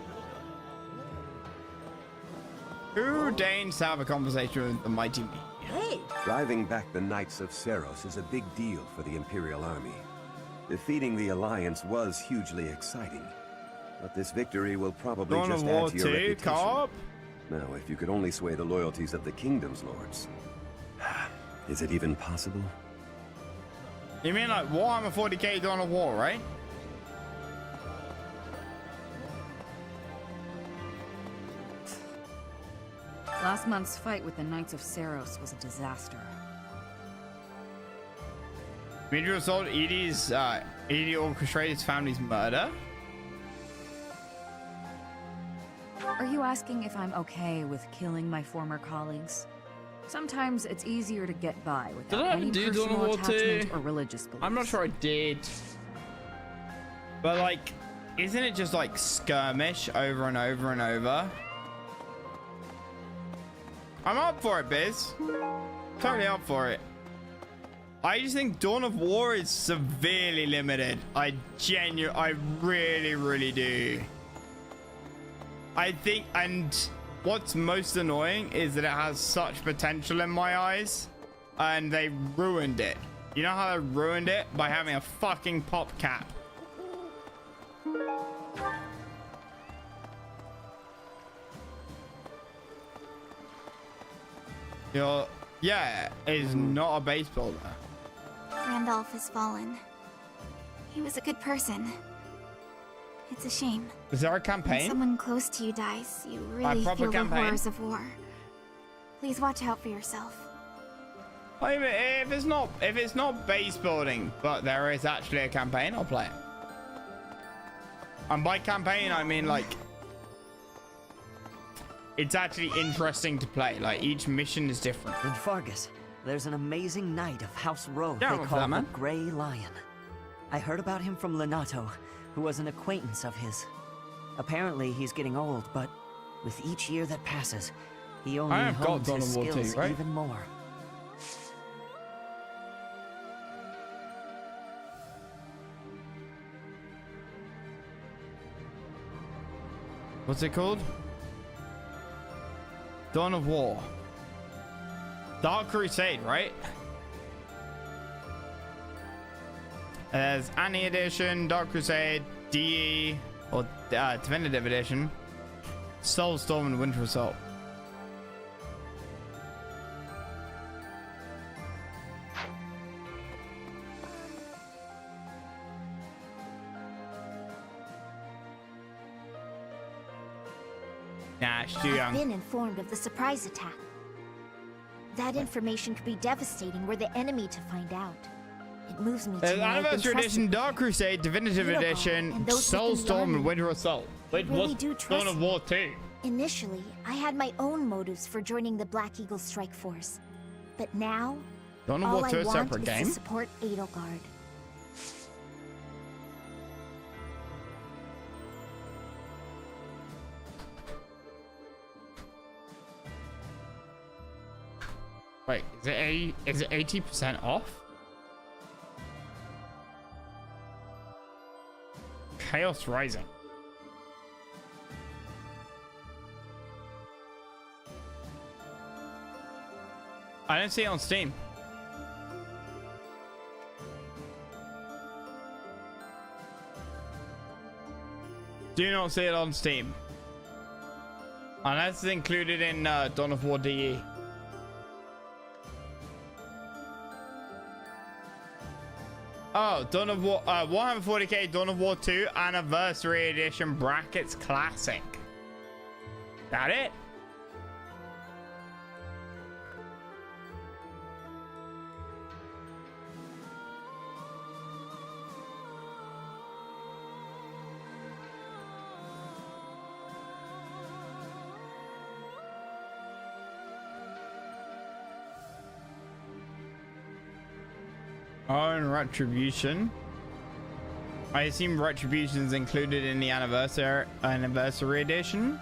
Who deigns to have a conversation with the mighty me? Hey! Driving back the Knights of Saros is a big deal for the Imperial Army. Defeating the Alliance was hugely exciting. But this victory will probably Dawn of just War add to your 2, reputation. co-op? Now, if you could only sway the loyalties of the Kingdom's lords. Is it even possible? You mean like Warhammer 40k Dawn of War, right? Last month's fight with the Knights of Saros was a disaster. Media assault Edie orchestrated his family's murder. Are you asking if I'm okay with killing my former colleagues? Sometimes it's easier to get by Did without I ever any do Dawn of personal War attachment 2? or religious beliefs. I'm not sure I did. But like, isn't it just like skirmish over and over and over? I'm up for it, Biz. Totally up for it. I just think Dawn of War is severely limited. I really, really do. I think, and what's most annoying is that it has such potential in my eyes, and they ruined it. You know how they ruined it? By having a fucking pop cap. Yeah, is not a base builder. Randolph has fallen. He was a good person. It's a shame. Is there a When campaign? someone close to you dies, you really proper feel campaign? the horrors of war. Please watch out for yourself. I mean, if it's not base building, but there is actually a campaign, I'll play it. And by campaign, I mean like it's actually interesting to play. Like each mission is different. In Fargus, there's an amazing knight of House Rowe Yeah, they I'm call that, the man. Grey Lion. I heard about him from Lenato, who was an acquaintance of his. Apparently, he's getting old, but with each year that passes, he only have got hones Dawn his of War skills 2, right? even more. What's it called? Dawn of War. Dark Crusade, right? There's Annie Edition, Dark Crusade, DE, or Definitive Edition, Soulstorm, and Winter Assault. Nah, she's too I've young. been informed of the surprise attack. That information could be devastating were the enemy to find out. It moves me to There's know I've been Anniversary trusted Edition, with Dark it. Crusade, Definitive Beautiful, Edition, and those who've been Soulstorm, and learning. Winter Assault. Wait, really what's do Dawn trust of War 2? Initially, I had my own motives for joining the Black Eagle Strike Force. But now, Dawn of all War I 2 is a want separate is game? to support Edelgard. Wait, is it 80% off? Chaos Rising. I don't see it on Steam. Do not see it on Steam. Unless it's included in Dawn of War DE. Oh, Dawn of War, 140k Dawn of War 2 Anniversary Edition Brackets Classic. That it? Oh, and Retribution. I assume Retribution's included in the anniversary edition.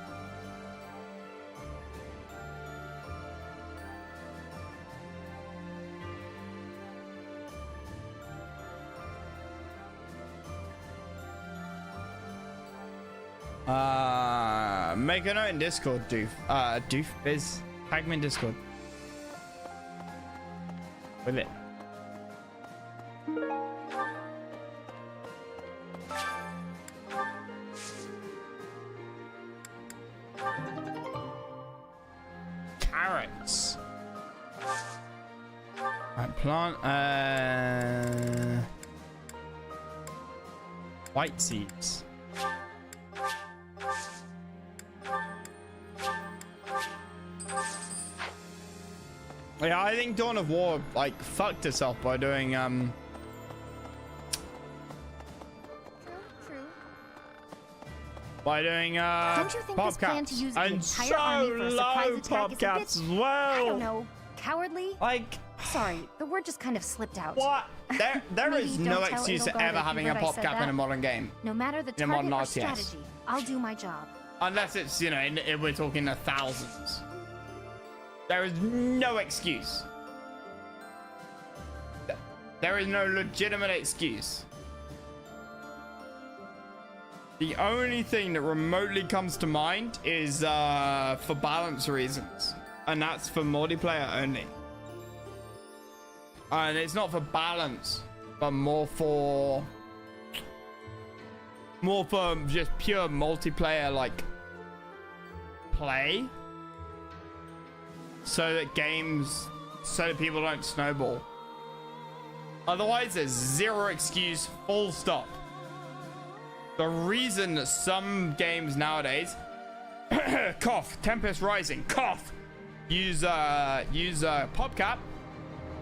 Make a note in Discord, Doof. Doof is tag me in Discord. With it. Carrots. Right, plant. White seeds. Yeah, I think Dawn of War like fucked itself by doing by doing Don't you think this plan to use the entire army for a surprise attack is a bit, as well? I don't know, cowardly? Like, sorry, the word just kind of slipped out. What? There Maybe is don't no tell excuse to Edelgard ever if you having a heard I pop said cap in that. a modern game. No matter the In a modern target or RTS. strategy, I'll do my job. Unless it's, you know, we're talking the thousands. There is no excuse. There is no legitimate excuse. The only thing that remotely comes to mind is for balance reasons. And that's for multiplayer only. And it's not for balance, but more for just pure multiplayer like play. So that people don't snowball. Otherwise, there's zero excuse, full stop. the reason that some games nowadays cough, Tempest Rising, cough, use PopCap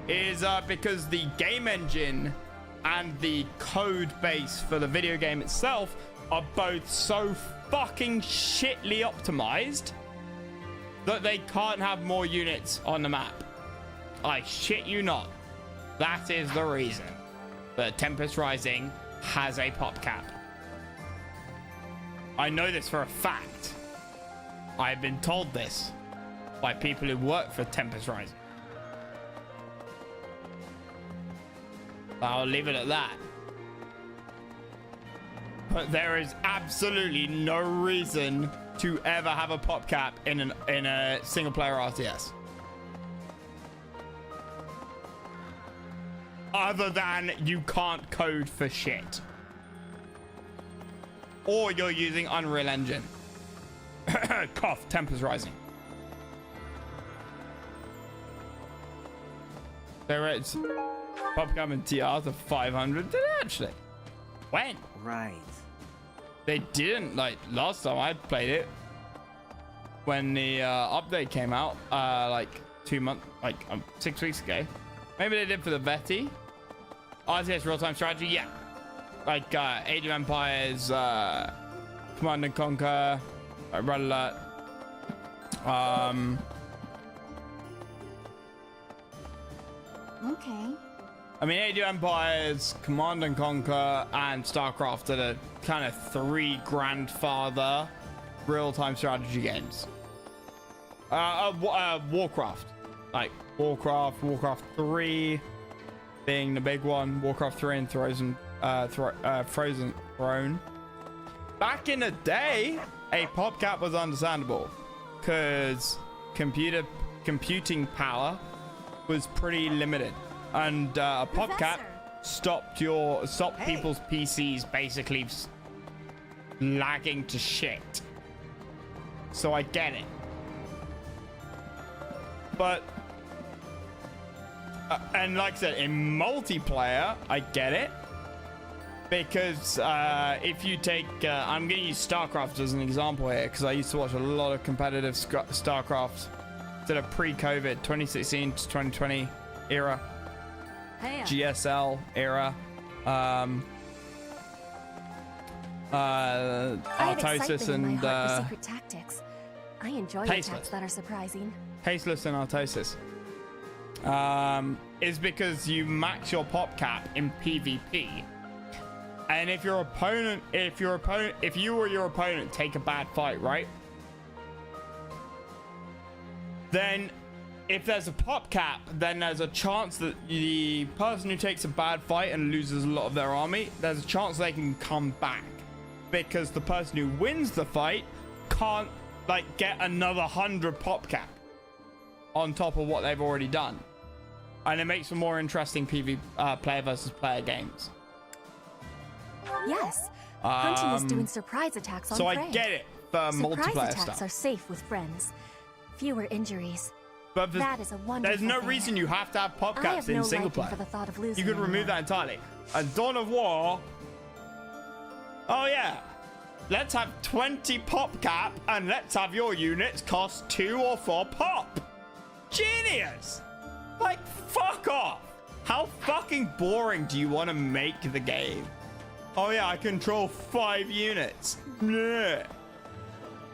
is because the game engine and the code base for the video game itself are both so fucking shitly optimized that they can't have more units on the map. I shit you not. That is the reason that Tempest Rising has a PopCap. I know this for a fact. I've been told this by people who work for Tempest Rising. I'll leave it at that. But there is absolutely no reason to ever have a PopCap in a single player RTS. Other than you can't code for shit. Or you're using Unreal Engine. Cough, Tempest Rising. There is PopCap and TRs of 500. Did it actually? When? Right. They didn't, like, last time I played it. When the update came out, like 6 weeks ago. Maybe they did for the Veti. RTS real-time strategy, yeah. Like Age of Empires, Command and Conquer, Red Alert. Okay. I mean, Age of Empires, Command and Conquer, and StarCraft are the kind of three grandfather real-time strategy games. Warcraft. Like Warcraft 3 being the big one. Warcraft 3 and Frozen Throne. Back in the day, a PopCap was understandable because computing power was pretty limited, and a PopCap stopped people's PCs basically lagging to shit. So I get it, but and like I said, in multiplayer, I get it. Because if you take, I'm going to use StarCraft as an example here, because I used to watch a lot of competitive StarCraft sort of pre-COVID, 2016 to 2020 era, GSL era, Artosis and secret tactics. I enjoy attacks that are surprising. Tasteless and Artosis. Is because you max your PopCap in PvP. And if you or your opponent take a bad fight, right? Then if there's a PopCap, then there's a chance that the person who takes a bad fight and loses a lot of their army, there's a chance they can come back. Because the person who wins the fight can't, like, get another 100 PopCap on top of what they've already done. And it makes for more interesting player versus player games. Yes, Hunting is doing surprise attacks on so prey. I get it for multiplayer surprise attacks stuff. are safe with friends. Fewer injuries. But that is a wonderful there's no thing. reason you have to have PopCaps in single player. For the thought of losing You could remove that entirely. And Dawn of War. Oh yeah, let's have 20 PopCap and let's have your units cost 2 or 4 pop. Genius! Like, fuck off. How fucking boring do you want to make the game? Oh yeah, I control 5 units. Blech.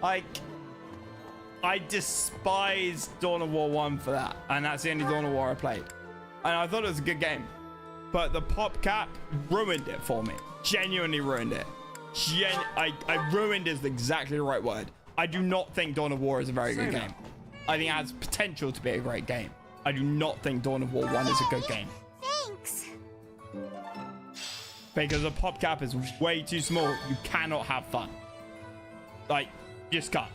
Like, I despise Dawn of War 1 for that. And that's the only Dawn of War I played. And I thought it was a good game. But the PopCap ruined it for me. Genuinely ruined it. I ruined is exactly the right word. I do not think Dawn of War is a very good game. I think it has potential to be a great game. I do not think Dawn of War 1 is a good game. Thanks. Because the PopCap is way too small. You cannot have fun. Like, just can't.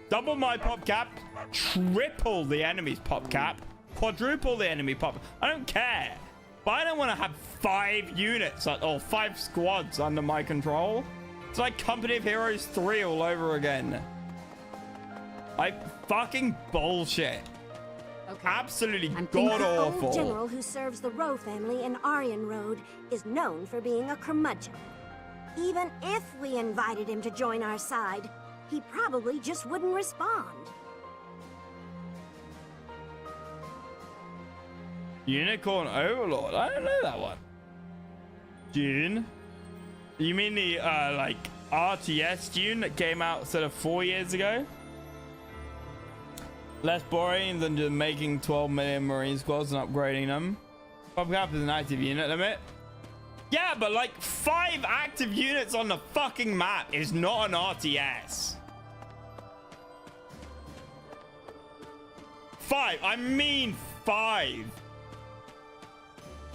Double my PopCap, triple the enemy's PopCap, quadruple the enemy PopCap. I don't care. But I don't want to have 5 units or 5 squads under my control. It's like Company of Heroes 3 all over again. Like, fucking bullshit. Absolutely The god-awful. old general who serves the Rowe family in Aryan Road is known for being a curmudgeon. Even if we invited him to join our side, he probably just wouldn't respond. Unicorn Overlord. I don't know that one. Dune? You mean the like RTS Dune that came out sort of 4 years ago? Less boring than just making 12 million Marine squads and upgrading them. PopCap is an active unit limit. Yeah, but like 5 active units on the fucking map is not an RTS. 5. I mean 5.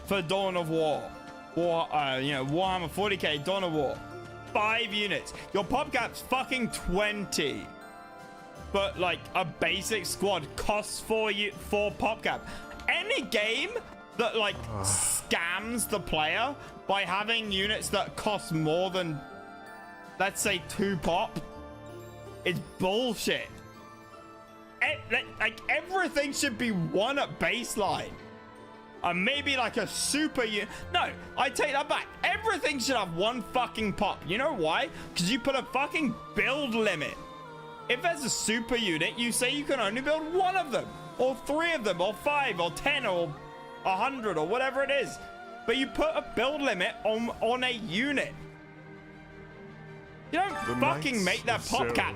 For Dawn of War. Warhammer 40k, Dawn of War. 5 units. Your PopCap's fucking 20. But like a basic squad costs 4 PopCap. Any game that like scams the player by having units that cost more than, let's say, 2 pop, is bullshit. Like everything should be 1 at baseline. And maybe like a super unit. No, I take that back. Everything should have 1 fucking pop. You know why? Because you put a fucking build limit. If there's a super unit, you say you can only build 1 of them, or 3 of them, or 5, or 10, or 100, or whatever it is. But you put a build limit on a unit. You don't fucking make that PopCap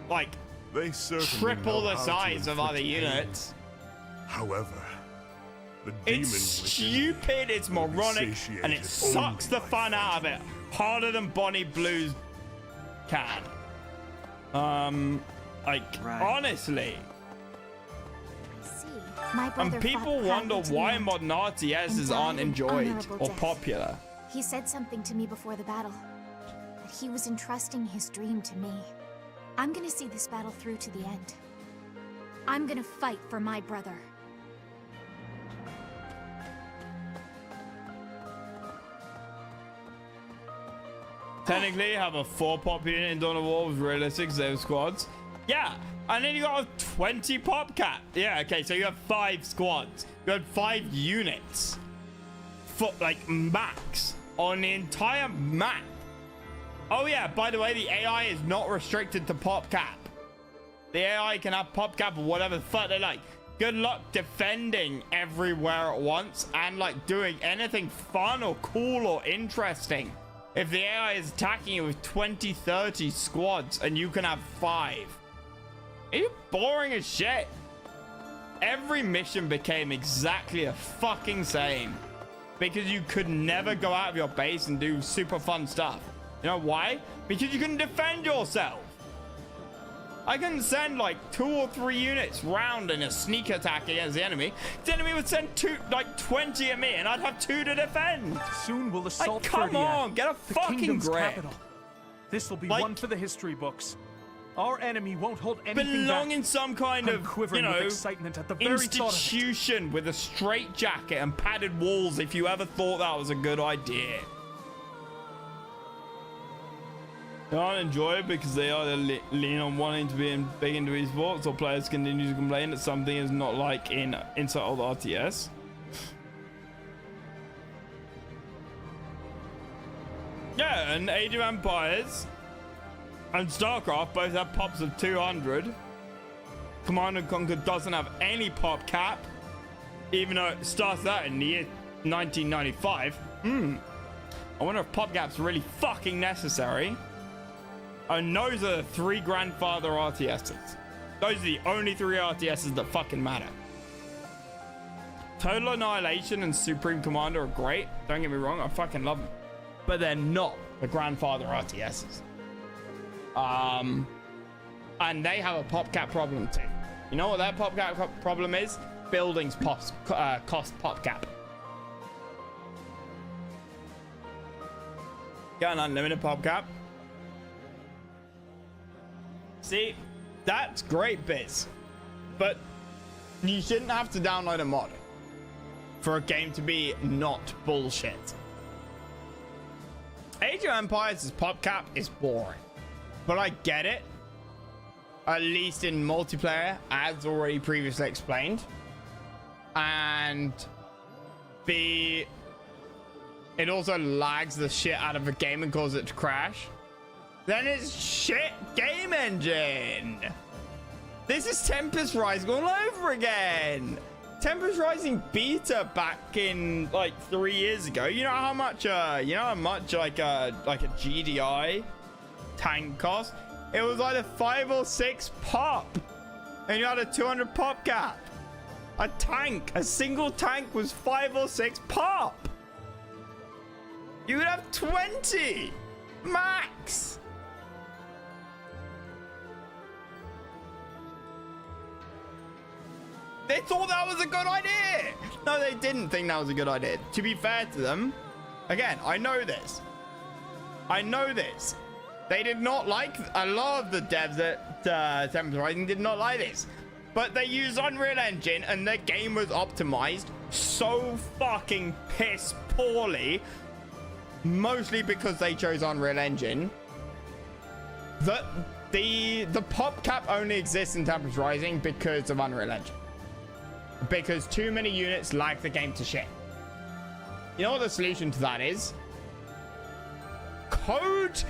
like triple the size of other units. However, it's stupid, it's moronic, and it sucks the fun out of it harder than Bonnie Blues can. Honestly. And people wonder why modern RTSs aren't enjoyed or popular. He said something to me before the battle. That he was entrusting his dream to me. I'm gonna see this battle through to the end. I'm gonna fight for my brother. Technically, you have a 4 pop unit in Dawn of War with realistic Zeus squads. Yeah, and then you got a 20 pop cap. Yeah, okay, so you have 5 squads. You had 5 units. For, like, max. On the entire map. Oh yeah, by the way, the AI is not restricted to pop cap. The AI can have pop cap or whatever the fuck they like. Good luck defending everywhere at once and, like, doing anything fun or cool or interesting. If the AI is attacking you with 20, 30 squads and you can have 5. It's boring as shit. Every mission became exactly the fucking same. Because you could never go out of your base and do super fun stuff. You know why? Because you couldn't defend yourself. I can send like 2 or 3 units round in a sneak attack against the enemy. The enemy would send 20 at me and I'd have 2 to defend. Soon we'll assault come on, get a fucking grip. This will be one for the history books. Our enemy won't hold anything belong back. in some kind of, you know, excitement at the very institution with a straight jacket and padded walls if you ever thought that was a good idea. They aren't enjoyed because they either lean on wanting to be big into esports, or players continue to complain that something is not like in Inside Old RTS. Yeah, and Age of Empires and StarCraft both have pops of 200. Command & Conquer doesn't have any pop cap, even though it starts out in the year 1995. I wonder if pop cap's really fucking necessary. And those are the 3 grandfather RTSs. Those are the only 3 RTSs that fucking matter. Total Annihilation and Supreme Commander are great. Don't get me wrong, I fucking love them. But they're not the grandfather RTSs. And they have a pop cap problem too. You know what their pop cap problem is? Buildings cost pop cap. Get an unlimited pop cap. See, that's great bits, but you shouldn't have to download a mod for a game to be not bullshit. Age of Empires' pop cap is boring, but I get it. at least in multiplayer, as already previously explained. And B, it also lags the shit out of a game and causes it to crash. Then it's shit game engine. This is Tempest Rising all over again. Tempest Rising beta back in like 3 years ago. You know how much like a GDI tank cost? It was either 5 or 6 pop, and you had a 200 pop cap. A single tank was 5 or 6 pop. You would have 20 max. They thought that was a good idea. No, they didn't think that was a good idea. To be fair to them, again, I know this. They did not like, a lot of the devs at Tempest Rising did not like this. But they used Unreal Engine and their game was optimized so fucking piss poorly, mostly because they chose Unreal Engine, that the pop cap only exists in Tempest Rising because of Unreal Engine. Because too many units lag the game to shit. You know what the solution to that is? Code.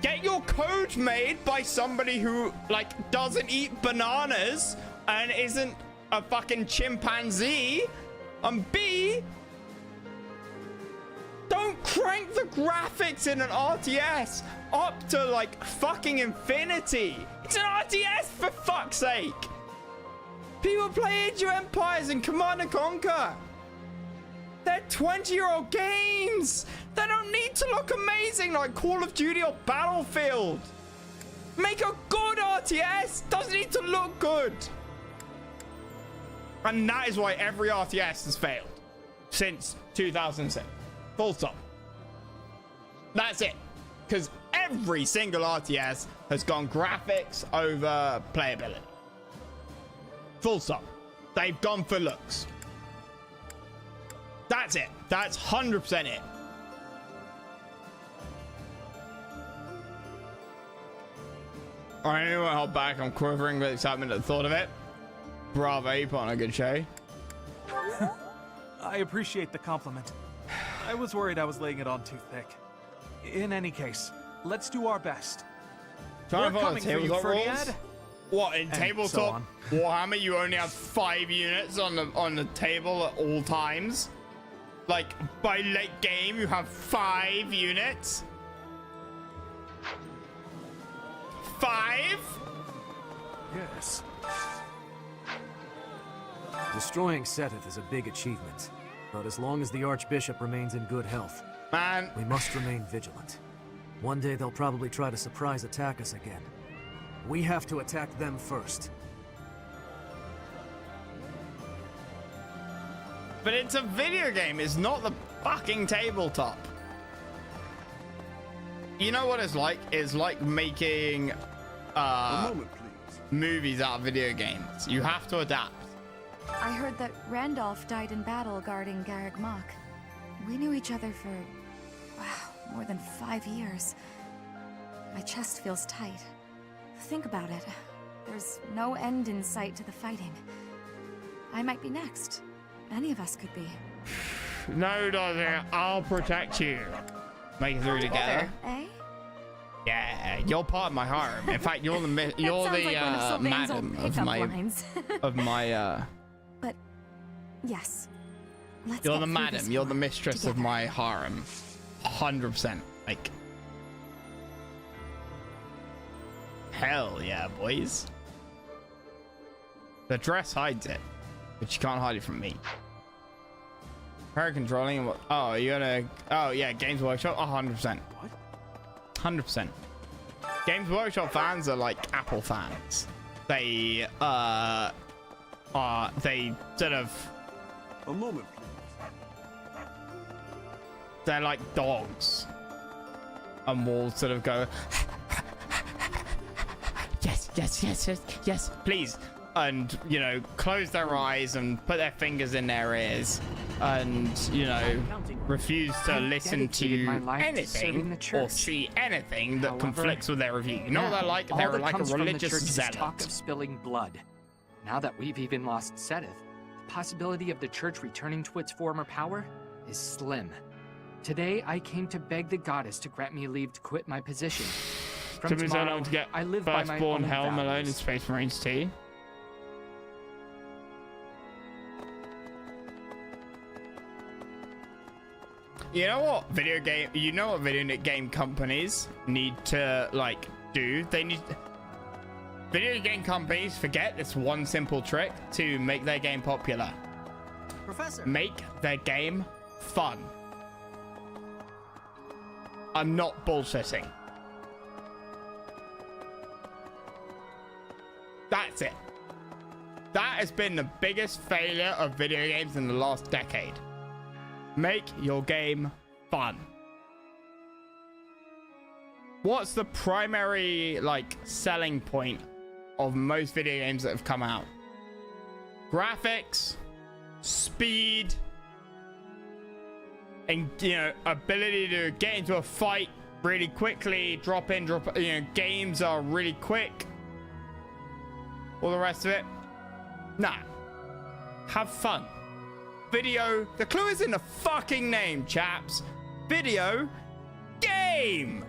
Get your code made by somebody who like doesn't eat bananas and isn't a fucking chimpanzee. And B, don't crank the graphics in an RTS up to like fucking infinity. It's an RTS for fuck's sake. People play Age of Empires and Command & Conquer. They're 20-year-old games. They don't need to look amazing like Call of Duty or Battlefield. Make a good RTS. Doesn't need to look good. And that is why every RTS has failed since 2006. Full stop. That's it. Because every single RTS has gone graphics over playability. Full stop. They've gone for looks. That's it. That's 100% it. Alright, anyone hold back? I'm quivering with excitement at the thought of it. Bravo, you put on a good show. I appreciate the compliment. I was worried I was laying it on too thick. In any case, let's do our best. Trying We're to follow coming for you, tabletop rules? Ferdiad. What, in And tabletop so on. Warhammer you only have 5 units on the table at all times? Like by late game you have 5 units? 5? Yes. Destroying Sethith is a big achievement, but as long as the Archbishop remains in good health, man, we must remain vigilant. One day they'll probably try to surprise attack us again. We have to attack them first. But it's a video game, it's not the fucking tabletop. You know what it's like? It's like making movies out of video games. You have to adapt. I heard that Randolph died in battle guarding Garreg Mach. We knew each other for, wow, more than 5 years. My chest feels tight. Think about it. There's no end in sight to the fighting. I might be next. Any of us could be. No, darling, I'll protect you. Make it through together. Eh? Yeah, you're part of my harem. In fact, you're the madam of my lines. of my But yes, let's. You're get the through madam. this You're the war mistress of together. my harem. 100%. Like, hell yeah, boys. The dress hides it, but you can't hide it from me. Her controlling what? Oh, you're gonna. Oh yeah, Games Workshop. 100%. What? 100%. Games Workshop fans are like Apple fans. They sort of. A moment, please. They're like dogs, and will sort of go. Yes, yes, yes, yes, yes, please, and you know, close their eyes and put their fingers in their ears. and, you know, refuse to listen to anything or see anything that conflicts with their review. You know what they're like? They're like a religious zealot. Talk of spilling blood. Now that we've even lost Seth, the possibility of the church returning to its former power is slim. Today, I came to beg the goddess to grant me leave to quit my position. From Took me so tomorrow, long to get I live by my Firstborn own Helm alone in values. Space Marines T. You know what video game companies need to like do? They need video game companies forget this one simple trick to make their game popular. Professor, make their game fun. I'm not bullshitting. That's it. That has been the biggest failure of video games in the last decade. Make your game fun. What's the primary, like, selling point of most video games that have come out? Graphics, speed, and, you know, ability to get into a fight really quickly, drop in, you know, games are really quick. All the rest of it, nah. Have fun. Video, the clue is in the fucking name, chaps. Video game.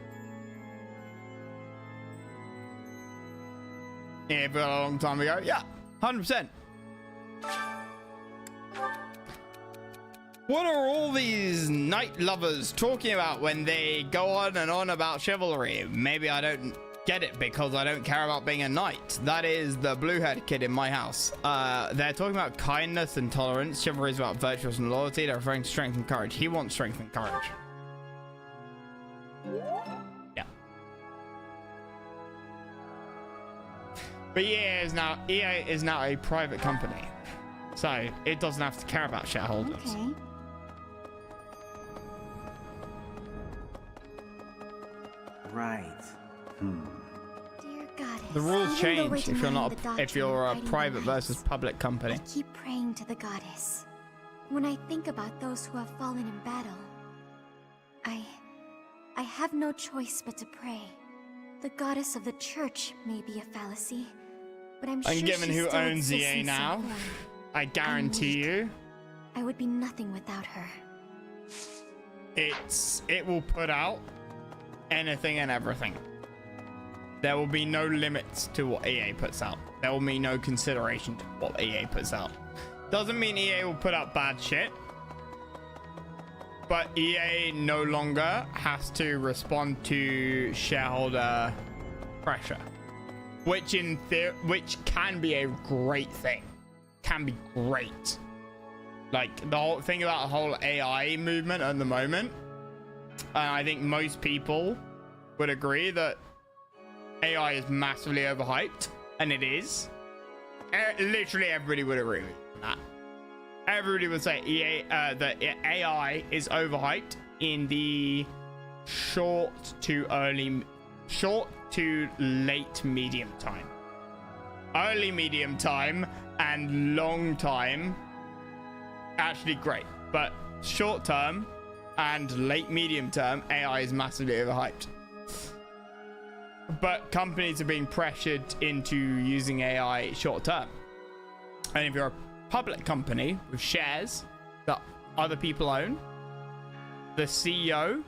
Yeah, but a long time ago. Yeah, 100%. What are all these knight lovers talking about when they go on and on about chivalry? Maybe I don't get it because I don't care about being a knight. That is the blue-haired kid in my house. They're talking about kindness and tolerance. Chivalry is about virtues and loyalty. They're referring to strength and courage. He wants strength and courage. Yeah. But EA is now a private company, so it doesn't have to care about shareholders. Okay. Right. Dear goddess, The rules even though we're change if you're denying not the if doctrine you're of a fighting private the versus knights, public company. I keep praying to the goddess. When I think about those who have fallen in battle, I have no choice but to pray. The goddess of the church may be a fallacy, but I'm sure And given she who still owns exists EA in some now, form. I guarantee you, I would be nothing without her. it will put out anything and everything. There will be no limits to what EA puts out. There will be no consideration to what EA puts out. Doesn't mean EA will put out bad shit, but EA no longer has to respond to shareholder pressure, which can be a great thing. Can be great. Like the whole thing about the whole AI movement at the moment, and I think most people would agree that AI is massively overhyped, and it is. Literally everybody would agree with that. Everybody would say that AI is overhyped in the short to late medium time. Early medium time and long time, actually great. But short term and late medium term, AI is massively overhyped. But companies are being pressured into using AI short term. And if you're a public company with shares that other people own, the CEO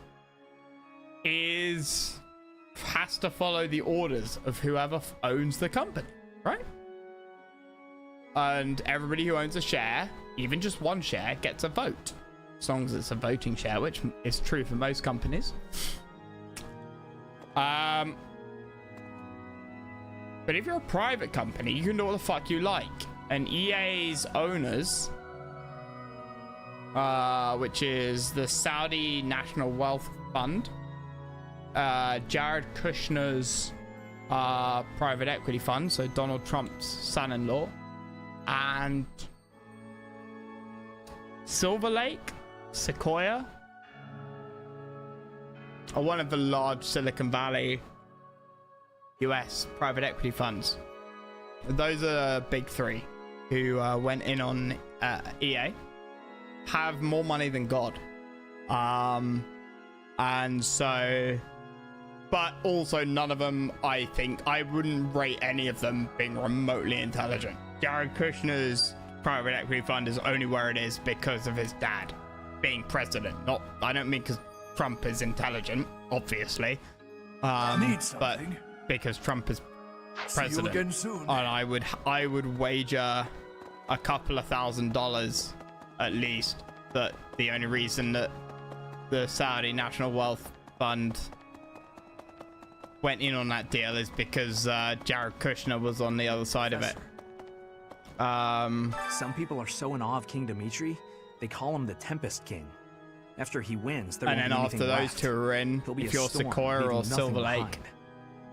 has to follow the orders of whoever owns the company, right? And everybody who owns a share, even just one share, gets a vote, as long as it's a voting share, which is true for most companies. But if you're a private company, you can do what the fuck you like. And EA's owners, which is the Saudi National Wealth Fund, Jared Kushner's private equity fund, so Donald Trump's son-in-law, and Silver Lake, Sequoia, are one of the large Silicon Valley US private equity funds. Those are big three who went in on EA have more money than God. And so, but also none of them, I think, I wouldn't rate any of them being remotely intelligent. Jared Kushner's private equity fund is only where it is because of his dad being president. Not, I don't mean because Trump is intelligent, obviously. But because Trump is president. See you again soon. And I would wager a couple of $1,000 at least that the only reason that the Saudi National Wealth Fund went in on that deal is because Jared Kushner was on the other side of it. Some people are so in awe of King Dimitri, they call him the Tempest King. After he wins, there and won't then be after anything those left. two are in, He'll be if a you're storm, Sequoia leaving or nothing Silver behind. Lake,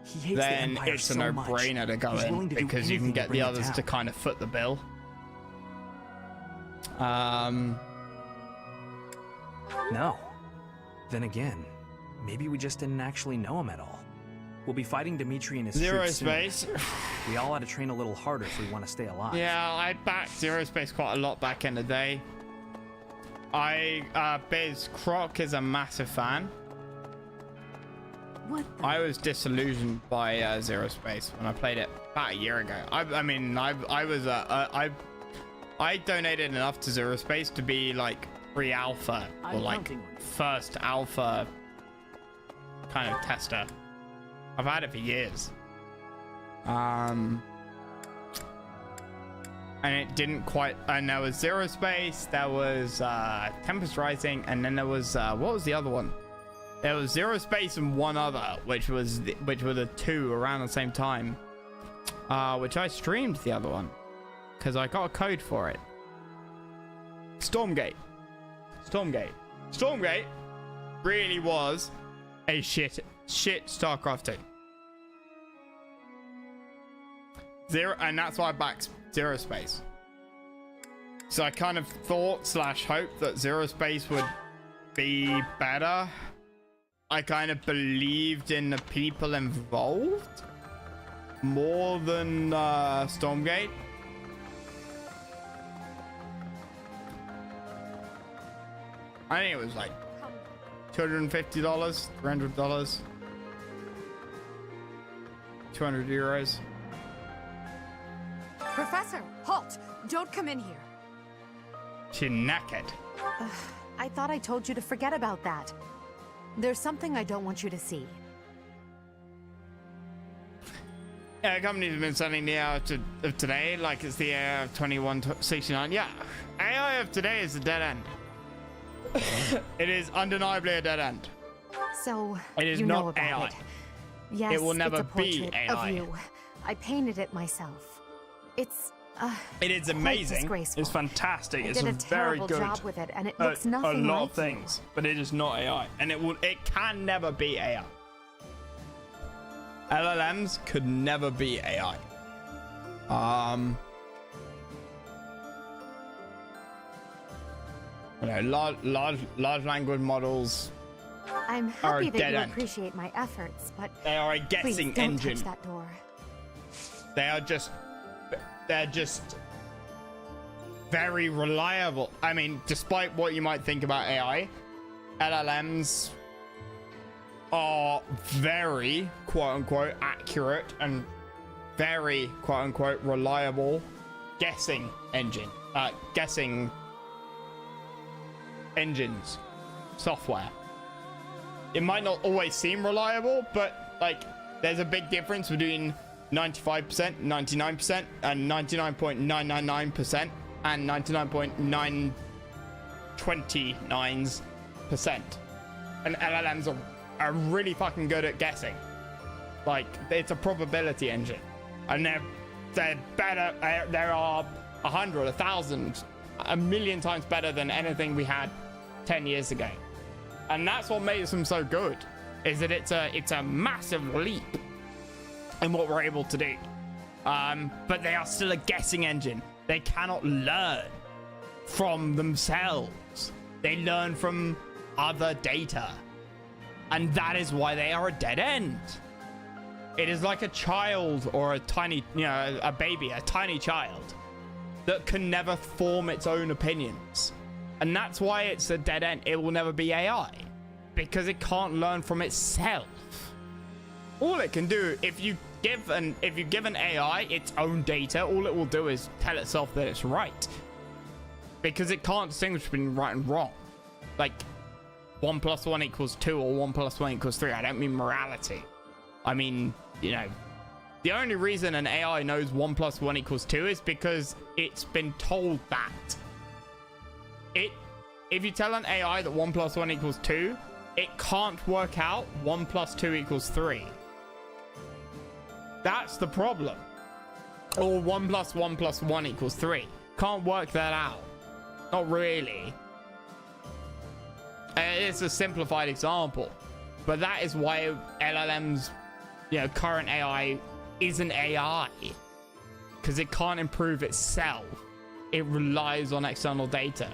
He hates the then Empire it's a so much. no-brainer to go He's willing in to do because you can anything to get bring the it others to down. kind of foot the bill. No. Then again, maybe we just didn't actually know him at all. We'll be fighting Dimitri and his Zero troops soon. Space. We all had to train a little harder if we want to stay alive. Yeah, I backed Zero Space quite a lot back in the day. Biz Croc is a massive fan. What? I was disillusioned by Zero Space when I played it about a year ago. I donated enough to Zero Space to be like pre-alpha or I'm like counting on you. first alpha kind of tester. I've had it for years. And it didn't quite. And there was Zero Space, there was Tempest Rising, and then there was what was the other one? There was Zero Space and one other, which were the two around the same time. Which I streamed the other one because I got a code for it. Stormgate really was a shit StarCraft 2. And that's why I backed Zero Space. So I kind of thought / hoped that Zero Space would be better. I kind of believed in the people involved more than Stormgate. I think it was like $250, $300, 200 euros. Professor, halt! Don't come in here. She's knackered. I thought I told you to forget about that. There's something I don't want you to see. Yeah, companies have been selling the AI of today like it's the AI of 2169. Yeah, AI of today is a dead end. It is undeniably a dead end. So, It is you not know about AI. it. Yes, It will never it's a be portrait AI. of you. I painted it myself. It's It is quite amazing. disgraceful. It's fantastic. I It's did a very terrible good. job with it, and it at looks nothing a lot like of things, but it is not AI, and it can never be AI. LLMs could never be AI. You know, large language models I'm are a happy that dead you end. appreciate my efforts, but They are a please guessing don't engine. touch that door. They're just very reliable. I mean, despite what you might think about AI, LLMs are very quote-unquote accurate and very quote-unquote reliable guessing engines software. It might not always seem reliable, but like there's a big difference between 95%, 99%, and 99.999% and 99.929%. And LLMs are really fucking good at guessing. Like, it's a probability engine. And they're better. There are 100, 1,000, a million times better than anything we had 10 years ago. And that's what makes them so good, is that it's a massive leap in what we're able to do. But they are still a guessing engine. They cannot learn from themselves. They learn from other data. And that is why they are a dead end. It is like a child or a tiny, a baby, a tiny child that can never form its own opinions. And that's why it's a dead end. It will never be AI because it can't learn from itself. All it can do, if you give an AI its own data, all it will do is tell itself that it's right, because it can't distinguish between right and wrong. Like 1 + 1 = 2 or 1 + 1 = 3. I don't mean morality. I mean, you know, the only reason an AI knows 1 + 1 = 2 is because it's been told that. If you tell an AI that 1 + 1 = 2, it can't work out 1 + 2 = 3. That's the problem. Or 1 + 1 + 1 = 3. Can't work that out. Not really. It's a simplified example, but that is why LLM's, you know, current AI isn't AI, because it can't improve itself. It relies on external data.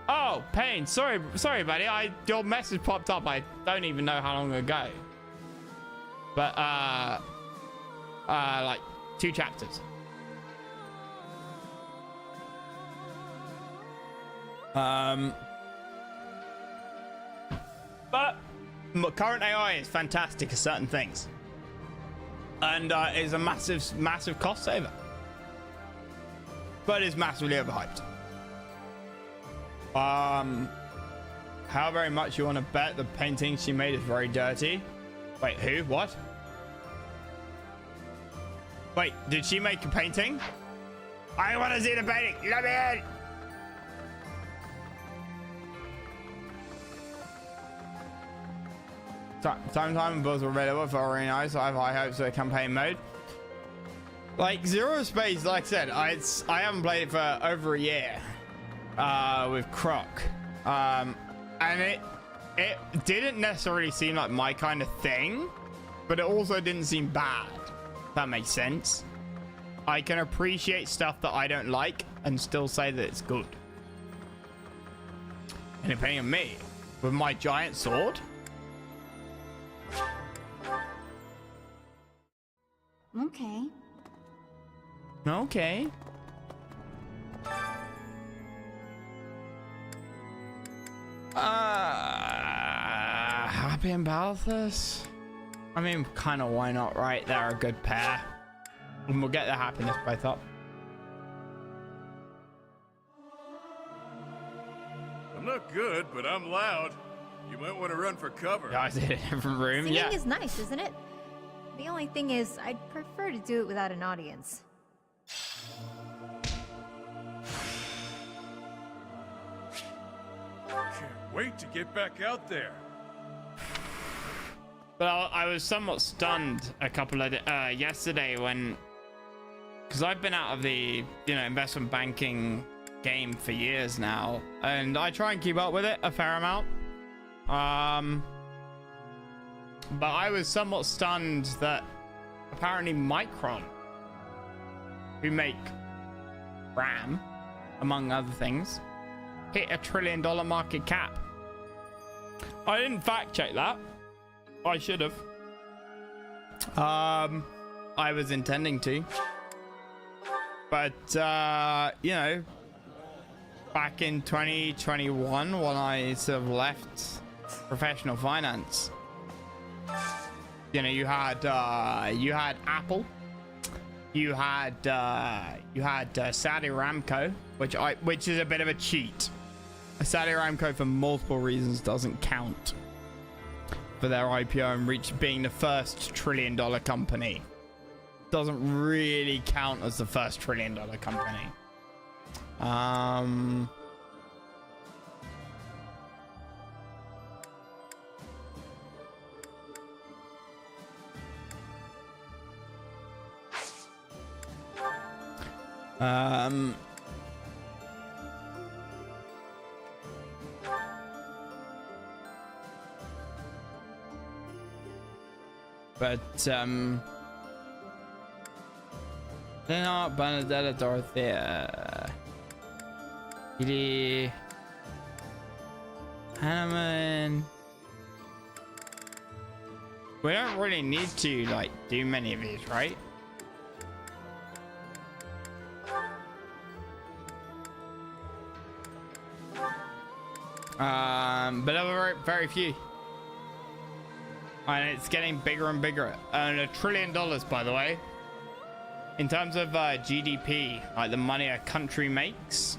Oh, Payne, sorry, buddy. Your message popped up. I don't even know how long ago. But like 2 chapters. But current AI is fantastic at certain things, and is a massive cost saver, but is massively overhyped. How very much you want to bet the painting she made is very dirty? Wait, who? What? Wait, did she make a painting? I want to see the painting. Let me in. Time both were available for very nice. I have high hopes for the campaign mode. Like Zero Space, like I said, I haven't played it for over a year with Croc, and it didn't necessarily seem like my kind of thing, but it also didn't seem bad. If that makes sense. I can appreciate stuff that I don't like and still say that it's good. And depending on me, with my giant sword. Okay. Okay. Happy and Balthus? I mean, kind of why not, right? They're a good pair. And we'll get the happiness both up. I'm not good, but I'm loud. You might want to run for cover. Yeah, I did it in a different room. Singing yeah. is nice, isn't it? The only thing is, I'd prefer to do it without an audience. Can't wait to get back out there. But I was somewhat stunned a couple of yesterday when, because I've been out of the investment banking game for years now, and I try and keep up with it a fair amount. But I was somewhat stunned that apparently Micron, who make RAM, among other things, hit $1 trillion market cap. I didn't fact check that. I should have. I was intending to. But, you know, back in 2021, when I sort of left professional finance, you know, you had Apple, you had Saudi Aramco, which is a bit of a cheat. Saudi Aramco, for multiple reasons, doesn't count for their IPO and being the first $1 trillion company. Doesn't really count as the first $1 trillion company. But Leonard, Benedetta, Dorothea, Edie, Hanneman. We don't really need to like do many of these, right? But there were very few. And it's getting bigger and bigger. And $1 trillion, by the way. In terms of GDP, like the money a country makes.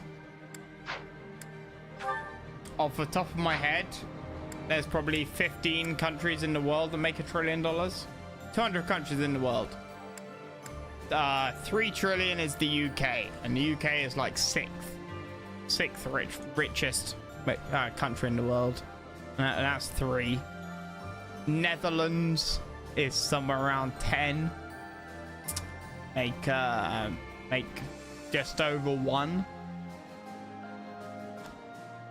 Off the top of my head, there's probably 15 countries in the world that make $1 trillion. 200 countries in the world. 3 trillion is the UK, and the UK is like sixth richest country in the world. And that's 3. Netherlands is somewhere around 10. Make just over 1.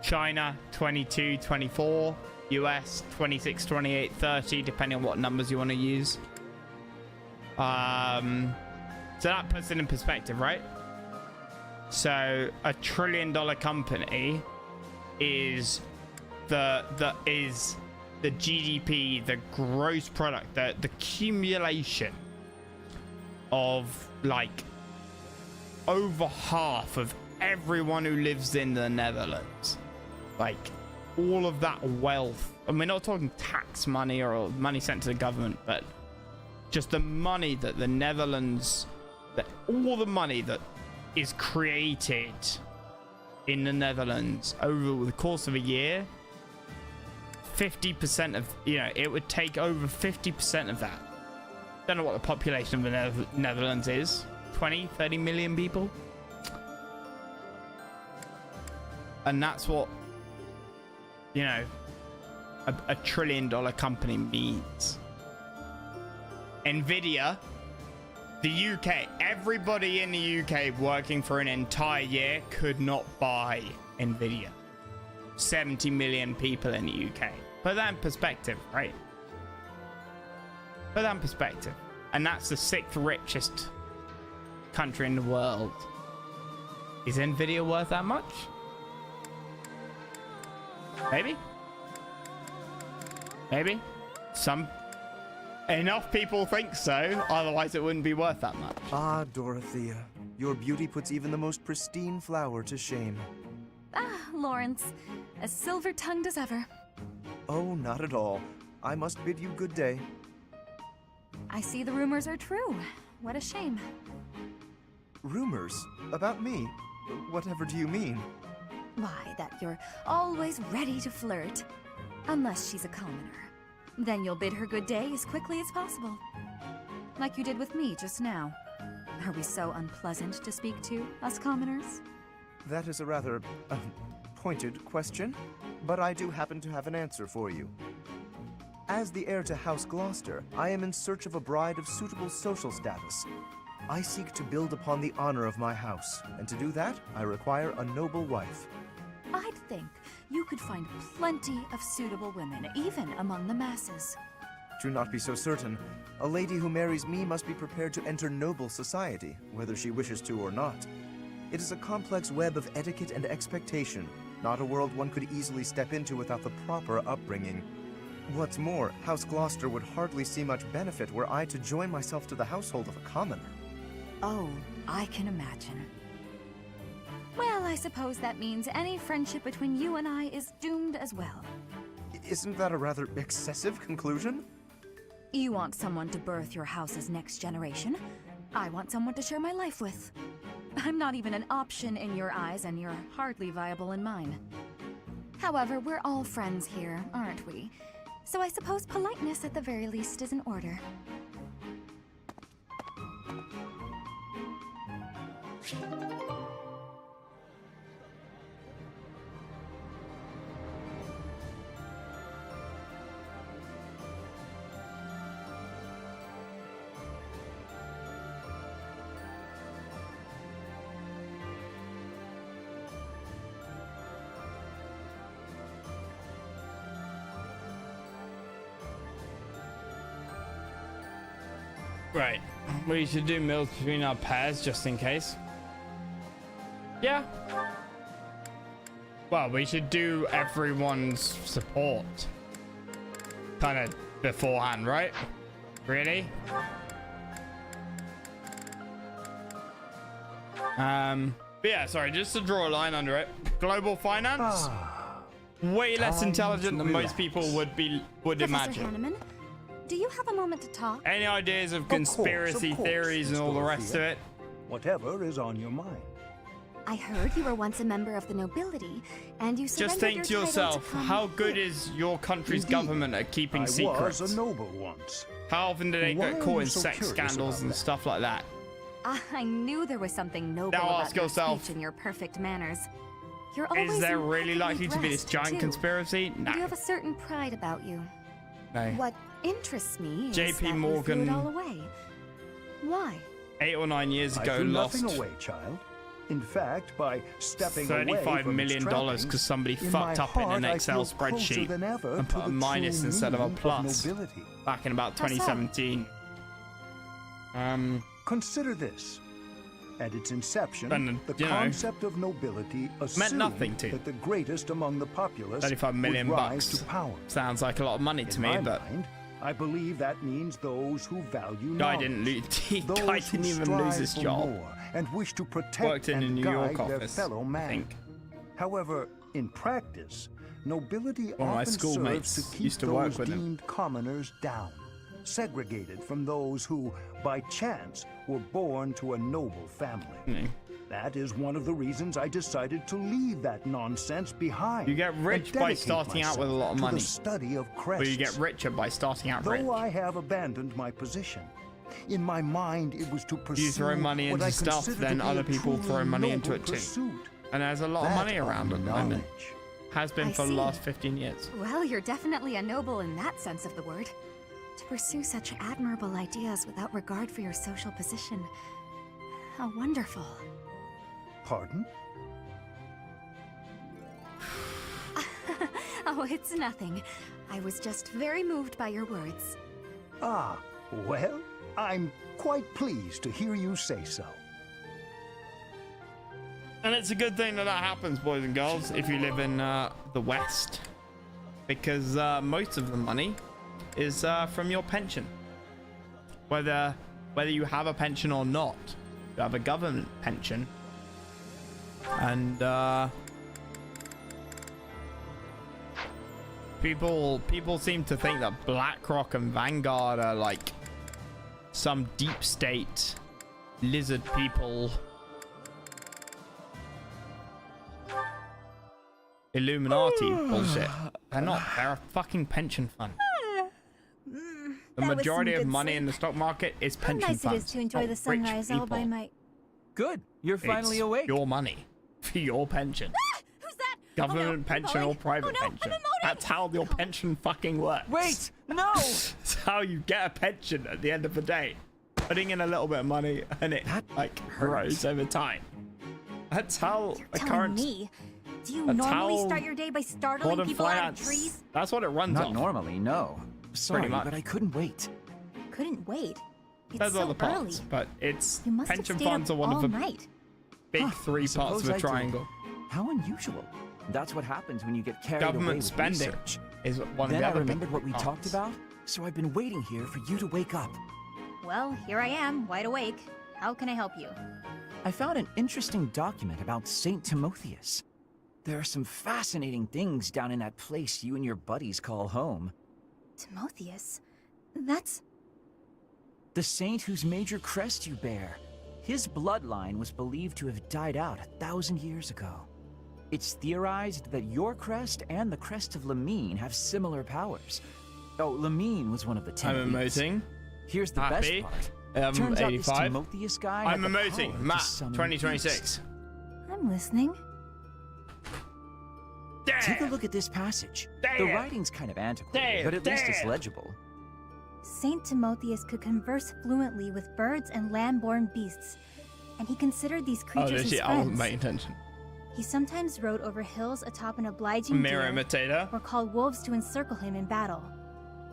China 22, 24. US 26, 28, 30, depending on what numbers you want to use. So that puts it in perspective, right? So $1 trillion company is the GDP, the gross product, the accumulation of like over half of everyone who lives in the Netherlands. Like all of that wealth, and we're not talking tax money or money sent to the government, but just the money that the Netherlands, that all the money that is created in the Netherlands over the course of a year, 50% of, it would take over 50% of that. Don't know what the population of the Netherlands is. 20, 30 million people. And that's what, a $1 trillion company means. Nvidia, the UK, everybody in the UK working for an entire year could not buy Nvidia. 70 million people in the UK. Put that in perspective, right? Put that in perspective. And that's the 6th richest country in the world. Is Nvidia worth that much? Maybe. Enough people think so, otherwise it wouldn't be worth that much. Ah, Dorothea, your beauty puts even the most pristine flower to shame. Ah, Lawrence, as silver-tongued as ever. Oh, not at all. I must bid you good day. I see the rumors are true. What a shame. Rumors? About me? Whatever do you mean? Why, that you're always ready to flirt. Unless she's a commoner. Then you'll bid her good day as quickly as possible. Like you did with me just now. Are we so unpleasant to speak to, us commoners? That is a rather pointed question, but I do happen to have an answer for you. As the heir to House Gloucester, I am in search of a bride of suitable social status. I seek to build upon the honor of my house, and to do that, I require a noble wife. I'd think you could find plenty of suitable women, even among the masses. Do not be so certain. A lady who marries me must be prepared to enter noble society, whether she wishes to or not. It is a complex web of etiquette and expectation, not a world one could easily step into without the proper upbringing. What's more, House Gloucester would hardly see much benefit were I to join myself to the household of a commoner. Oh, I can imagine. Well, I suppose that means any friendship between you and I is doomed as well. Isn't that a rather excessive conclusion? You want someone to birth your house's next generation. I want someone to share my life with. I'm not even an option in your eyes, and you're hardly viable in mine. However, we're all friends here, aren't we? So I suppose politeness at the very least is in order. Right. We should do meals between our pairs just in case. Yeah. Well, we should do everyone's support kind of beforehand, right? Really? But yeah, sorry, just to draw a line under it. Global finance. way less Time intelligent to than most relax. people would Professor imagine. Hanneman, do you have a moment to talk? Any ideas of Of course, conspiracy of course, theories and Miss all the rest of Dorothea. it? Whatever is on your mind. I heard you were once a member of the nobility, and you surrendered Just think to your title yourself, come how good here. is your country's Indeed, government at keeping I secrets? was a noble once. How often do they Why get are caught you in so sex curious scandals about and that? stuff like that? I knew there was something noble Now about ask your yourself, speech and your perfect manners. You're always Is there really impeccably likely to be this dressed, giant too. conspiracy? No. You have a certain pride about you. No. What interests me is JP that you Morgan- threw it all away. Why? 8 or 9 years I ago, threw lost nothing away, child. In fact, by stepping away $35 from million its trappings, because somebody in fucked my up in an heart, I Excel feel closer spreadsheet than ever and to put a the minus true instead of a meaning of plus nobility. back in about How so? 2017. Consider this. At its inception, And, the you know, concept of nobility assumed nothing to that the greatest among the populace 35 million would rise bucks. to power. Sounds like a lot of money to In me, my but mind, I believe that means those who value guy knowledge, didn't lose. those Guy who didn't even strive lose his for job. more and wish to protect Worked in a and New guide York their office, fellow I man. think. However, in practice, nobility One of my often schoolmates serves to keep used to work those with him. deemed commoners down, segregated from those who, by chance, were born to a noble family. That is one of the reasons I decided to leave that nonsense behind. You get rich and by dedicate starting out with a lot of myself to money. the study of Or crests. you get richer by starting out Though rich. I have abandoned my position, in my mind it was to pursue You throw money what into I stuff, consider then to be other a people truly throw money into noble it too. pursuit. And there's a lot of That money around at the moment. knowledge. Has been I for the see. last 15 years. Well, you're definitely a noble in that sense of the word. To pursue such admirable ideas without regard for your social position. How wonderful. Pardon? Oh, it's nothing. I was just very moved by your words. Ah, well, I'm quite pleased to hear you say so. And it's a good thing that that happens, boys and girls, if you live in the West. Because most of the money is from your pension. Whether you have a pension or not. You have a government pension. And people seem to think that BlackRock and Vanguard are like some deep state lizard people. Illuminati bullshit. They're not. They're a fucking pension fund. The That was majority some of good money sleep. in the stock market is How pension nice it funds. is to enjoy not the rich sunrise all by people. my... Good. You're finally It's awake. your money for your pension. Who's that? Government pension or private pension. That's how your pension fucking works. Wait, no! That's how you get a pension at the end of the day. Putting in a little bit of money and it like grows over time. That's how the Telling current. me? Do you That's normally how start your day by startling modern people out of finance. trees? That's what it runs Not off. normally, no. Sorry, much. but I couldn't wait. Couldn't wait. It's There's so other early. parts, but it's You must have pension stayed funds up are one all of the night. big Huh, three I parts suppose of a I did. triangle. How unusual. That's what happens when you get carried away Government with spending research. is one Then of the I other remembered big what we parts. talked about, so I've been waiting here for you to wake up. Well, here I am, wide awake. How can I help you? I found an interesting document about Saint Timotheus. There are some fascinating things down in that place you and your buddies call home. Timotheus? That's... The saint whose major crest you bear. His bloodline was believed to have died out 1,000 years ago. It's theorized that your crest and the crest of Lamine have similar powers. Oh, Lamine was one of the 10 I'm elites. emoting. Here's the Happy. best part. Turns out this 85. Timotheus guy I'm had the emoting. power to Matt, summon 2026. beasts. I'm listening. Take a look at this passage. The Damn. writing's kind of antiquated, Damn, but at least it's damn. legible. Saint Timotheus could converse fluently with birds and land-born beasts, and he considered these Oh, creatures his legit, I wasn't friends. paying attention. He sometimes rode over hills atop an obliging Mirror deer, imitator. or called wolves to encircle him in battle.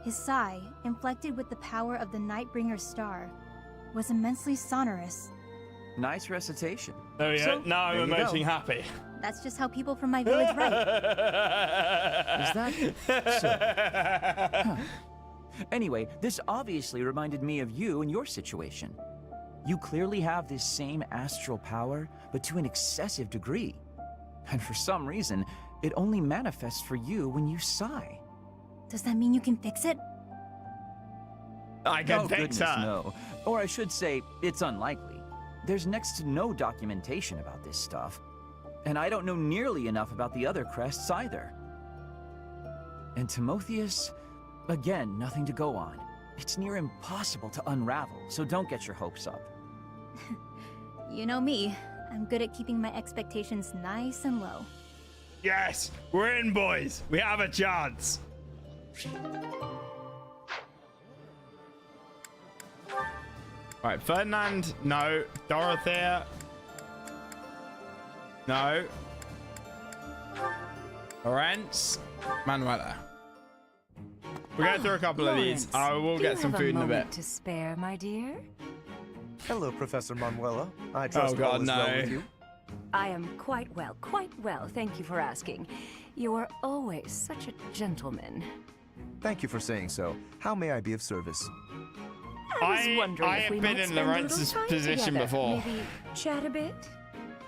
His sigh, inflected with the power of the Nightbringer's star, was immensely sonorous. Nice recitation. There we go. So, Now I'm there you go. emoting happy. That's just how people from my village write. Is that so? Huh. Anyway, this obviously reminded me of you and your situation. You clearly have this same astral power, but to an excessive degree. And for some reason, It only manifests for you when you sigh. Does that mean you can fix it? I can Oh, fix goodness, her. no. Or I should say, it's unlikely. There's next to no documentation about this stuff. And I don't know nearly enough about the other crests either. And Timotheus, again, nothing to go on. It's near impossible to unravel, so don't get your hopes up. You know me. I'm good at keeping my expectations nice and low. Yes, we're in, boys. We have a chance. Right, Ferdinand, no. Dorothea, no. Lawrence, Manuela. We'll go through a couple of these. I will get some food in a bit. To spare, my dear? Hello, Professor Manuela. I trust all is well with you. I am quite well, thank you for asking. You are always such a gentleman. Thank you for saying so. How may I be of service? I was wondering if we been might in spend a Lawrence's little time position together. before. Maybe chat a bit?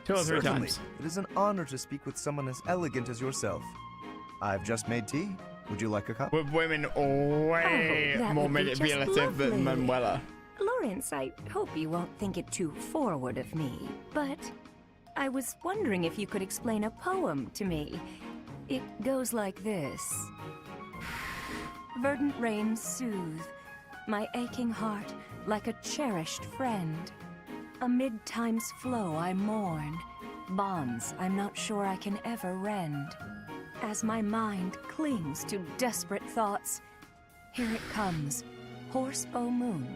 2 or 3 Certainly. times. It is an honor to speak with someone as elegant as yourself. I've just made tea. Would you like a cup? With women way that more would be just manipulative than lovely. Manuela. Lawrence, I hope you won't think it too forward of me, but I was wondering if you could explain a poem to me. It goes like this. Verdant rains soothe my aching heart like a cherished friend. Amid time's flow I mourn, bonds I'm not sure I can ever rend. As my mind clings to desperate thoughts, here it comes, horsebow moon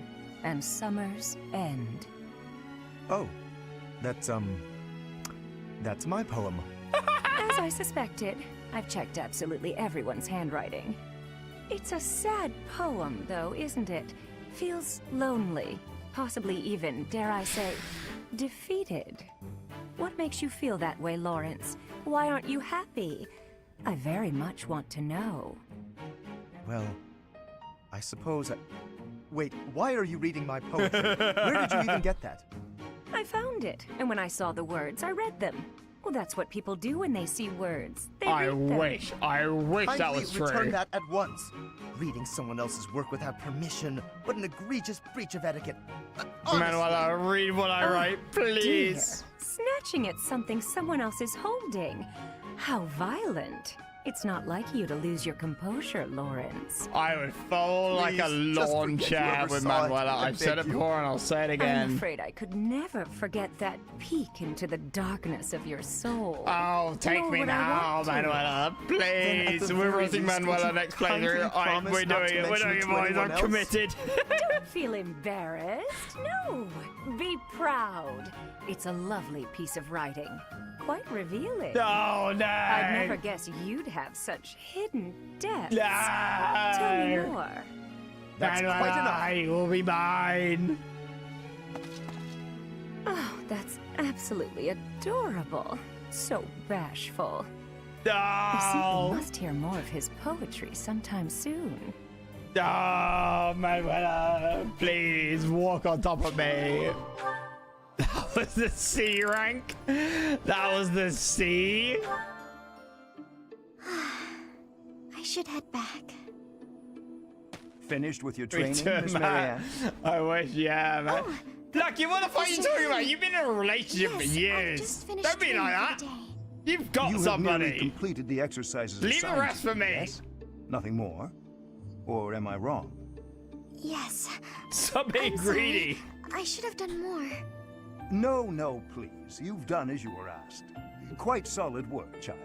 and summer's end. Oh, that's my poem. As I suspected, I've checked absolutely everyone's handwriting. It's a sad poem, though, isn't it? Feels lonely, possibly even, dare I say, defeated. What makes you feel that way, Lawrence? Why aren't you happy? I very much want to know. Well, I suppose Wait, why are you reading my poetry? Where did you even get that? I found it, and when I saw the words, I read them. Well, that's what people do when they see words. They I read them. wish that was true. Return that at once. Reading someone else's work without permission. What an egregious breach of etiquette. Manuela, read what I write, please. Dear. Snatching at something someone else is holding. How violent. It's not like you to lose your composure, Lawrence. I would fall like a lawn chair with Manuela. I've said it before and I'll say it again. I'm afraid I could never forget that peek into the darkness of your soul. Oh, take me now, Manuela, please. We're raising Manuela next playthrough. We're doing it, boys. I'm committed. Don't feel embarrassed. No, be proud. It's a lovely piece of writing. Quite revealing. Oh, no. I'd never guess you'd have such hidden depths. No. Tell me more. That's quite enough. You will be mine. Oh, that's absolutely adorable. So bashful. No. I see we must hear more of his poetry sometime soon. Oh, Manuela, please walk on top of me. That was the C rank. That was the C. I should head back. Finished with your Me training, too, Miss man. Marianne? I wish, yeah, man. Lucky, what the fuck are you talking about? You've been in a relationship for years. Don't be like that. You've got You have nearly somebody. completed the exercises. Leave the assigned rest to you, for me. Yes? Nothing more? Or am I wrong? Yes. Stop being greedy. I should have done more. No, please. You've done as you were asked. Quite solid work, child.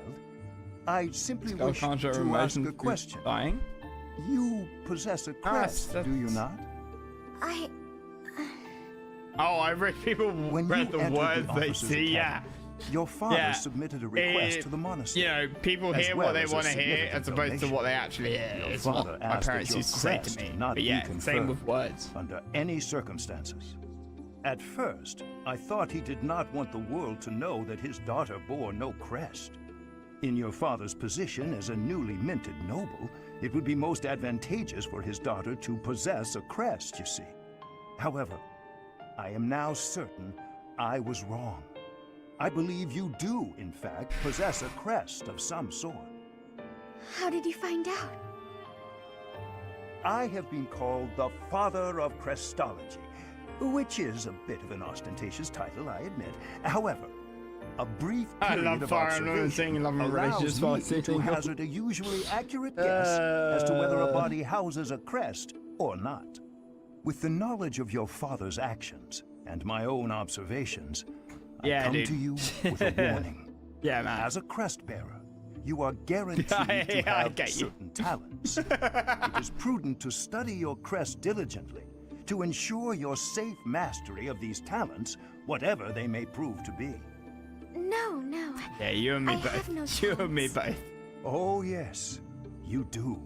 I simply wish to ask a question. Dying? You possess a crest, do you not? Oh, I read people read the entered words the they officers' see, yeah. academy, your father submitted a request to the monastery. You know, people as hear well what they as a want to hear significant as opposed to donation. what they actually hear. Your It's what father my asked parents that your used to say to crest me. not But be yeah, same confirmed with words. under any circumstances. At first, I thought he did not want the world to know that his daughter bore no crest. In your father's position as a newly minted noble, it would be most advantageous for his daughter to possess a crest, you see. However, I am now certain I was wrong. I believe you do, in fact, possess a crest of some sort. How did you find out? I have been called the Father of Crestology, which is a bit of an ostentatious title, I admit. However, a brief period of observation allows me to hazard a usually accurate guess as to whether a body houses a crest or not. With the knowledge of your father's actions and my own observations, I come to you with a warning. Yeah, man. As a crest bearer, you are guaranteed to have certain talents. It is prudent to study your crest diligently to ensure your safe mastery of these talents, whatever they may prove to be. No. Yeah, you and me I both. have no You and me both. Oh, yes, you do.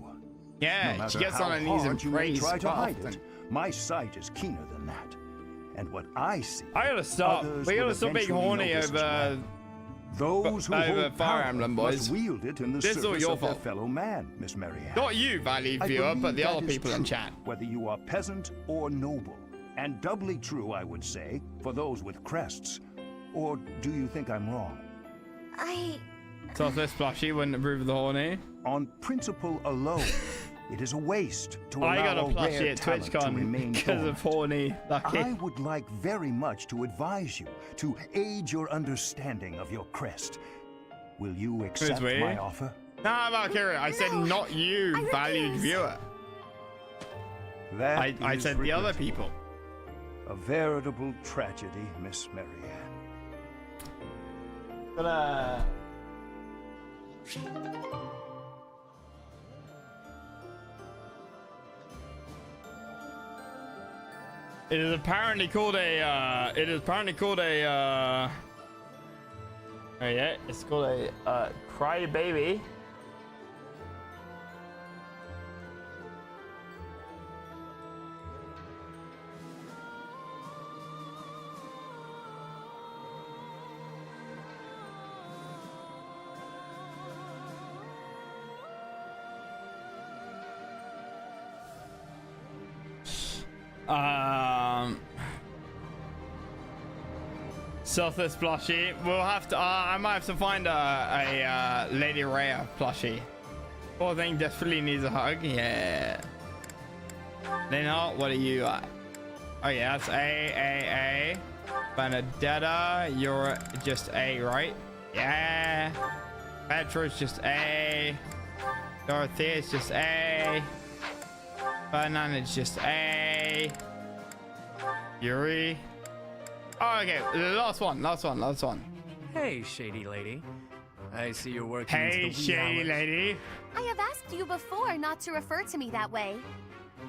Yeah, no she matter gets how on her knees and hard you may prays try to hide often. it, my sight is keener than that. And what I see, I gotta stop. others We gotta will stop being eventually horny notice as over. well. Those who over hold Fire power Emblem, must boys. wield it in the This is all service your of their fault. fellow man, Miss Marianne. Not you, valued I viewer, but believe the that other is people in true, chat. whether you are peasant or noble, and doubly true, I would say, for those with crests. Or do you think I'm wrong? So this plushie wouldn't approve of the horny. On principle alone, it is a waste to I allow got a a rare plushie at talent to TwitchCon remain because of horny. Lucky. I would like very much to advise you to aid your understanding of your crest. Will you accept weird. my offer? Nah, Valkyrie, I said not you, valued viewer. That I is said the other regrettable. people. A veritable tragedy, Miss Marianne. But it is apparently called a. Oh yeah, it's called a cry baby. Selfless plushie. We'll have to. I might have to find a Lady Rhea plushie. Poor thing desperately needs a hug. Yeah. Lena, what are you at? Oh yeah, that's A. Benedetta, you're just A, right? Yeah. Petra's just A. Dorothea's just A. Banana's just A. Yuri. Oh, okay. Last one. Hey, shady lady. I see you're working Hey, into the wee shady hours. lady. I have asked you before not to refer to me that way.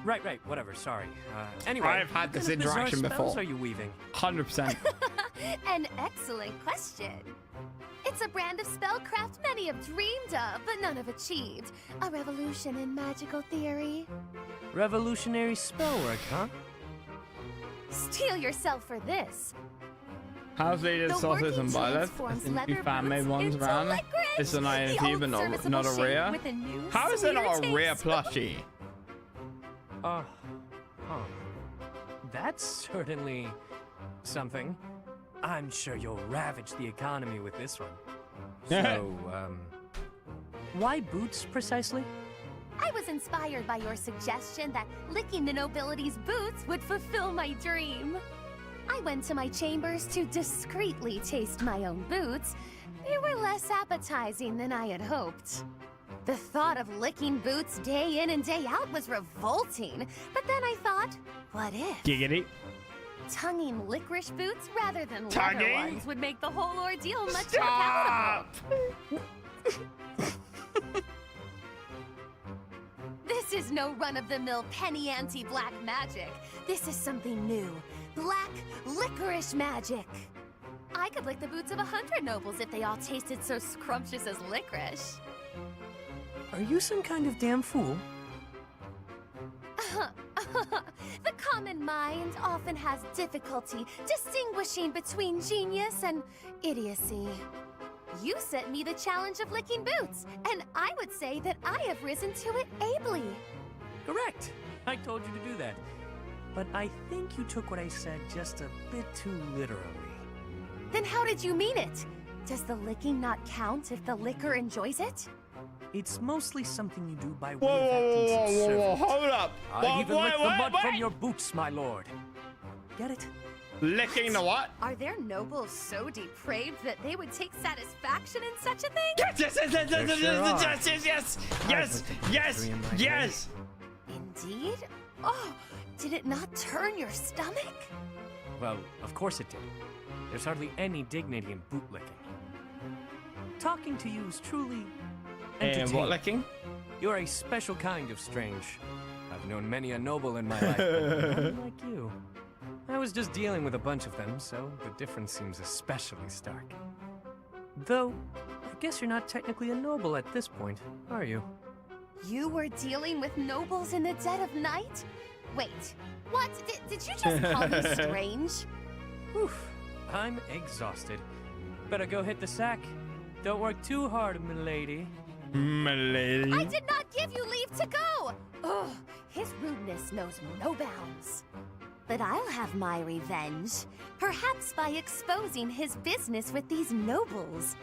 Right, whatever, sorry. Anyway, I've had what this kind of bizarre interaction spells before. are you weaving? 100%. An excellent question. It's a brand of spellcraft many have dreamed of, but none have achieved. A revolution in magical theory. Revolutionary spellwork, huh? Steel yourself for this. How's Lady The Sauces working and Violet? I transforms think leather you fan-made boots ones into around. licorice. It's an The INT, old but not a serviceable shape rare. with a new, How is it not a sweeter rare taste. plushie? Huh. That's certainly something. I'm sure you'll ravage the economy with this one. So, why boots precisely? I was inspired by your suggestion that licking the nobility's boots would fulfill my dream. I went to my chambers to discreetly taste my own boots. They were less appetizing than I had hoped. The thought of licking boots day in and day out was revolting, but then I thought, what if? Giggity. Tonguing licorice boots rather than leather Tonguing? ones would make the whole ordeal much Stop! more palatable. This is no run-of-the-mill penny ante black magic. This is something new. Black licorice magic. I could lick the boots of 100 nobles if they all tasted so scrumptious as licorice. Are you some kind of damn fool? The common mind often has difficulty distinguishing between genius and idiocy. You set me the challenge of licking boots, and I would say that I have risen to it ably. Correct. I told you to do that. But I think you took what I said just a bit too literally. Then how did you mean it? Does the licking not count if the licker enjoys it? It's mostly something you do by way Whoa, of whoa, acting whoa, whoa, whoa, subservient. hold up. I even licked the mud what? from your boots, my lord. Get it? Licking the what? Are there nobles so depraved that they would take satisfaction in such a thing? Yes, yes, yes, yes, yes, There yes, sure yes, are. yes, yes, yes, yes, yes, in my yes. Indeed? Oh, did it not turn your stomach? Well, of course it did. There's hardly any dignity in bootlicking. Talking to you is truly And entertaining. what licking? You're a special kind of strange. I've known many a noble in my life, but none like you. I was just dealing with a bunch of them, so the difference seems especially stark. Though, I guess you're not technically a noble at this point, are you? You were dealing with nobles in the dead of night? Wait, what? Did you just call me strange? Oof, I'm exhausted. Better go hit the sack. Don't work too hard, milady. Milady. I did not give you leave to go! Ugh, his rudeness knows no bounds. But I'll have my revenge, perhaps by exposing his business with these nobles.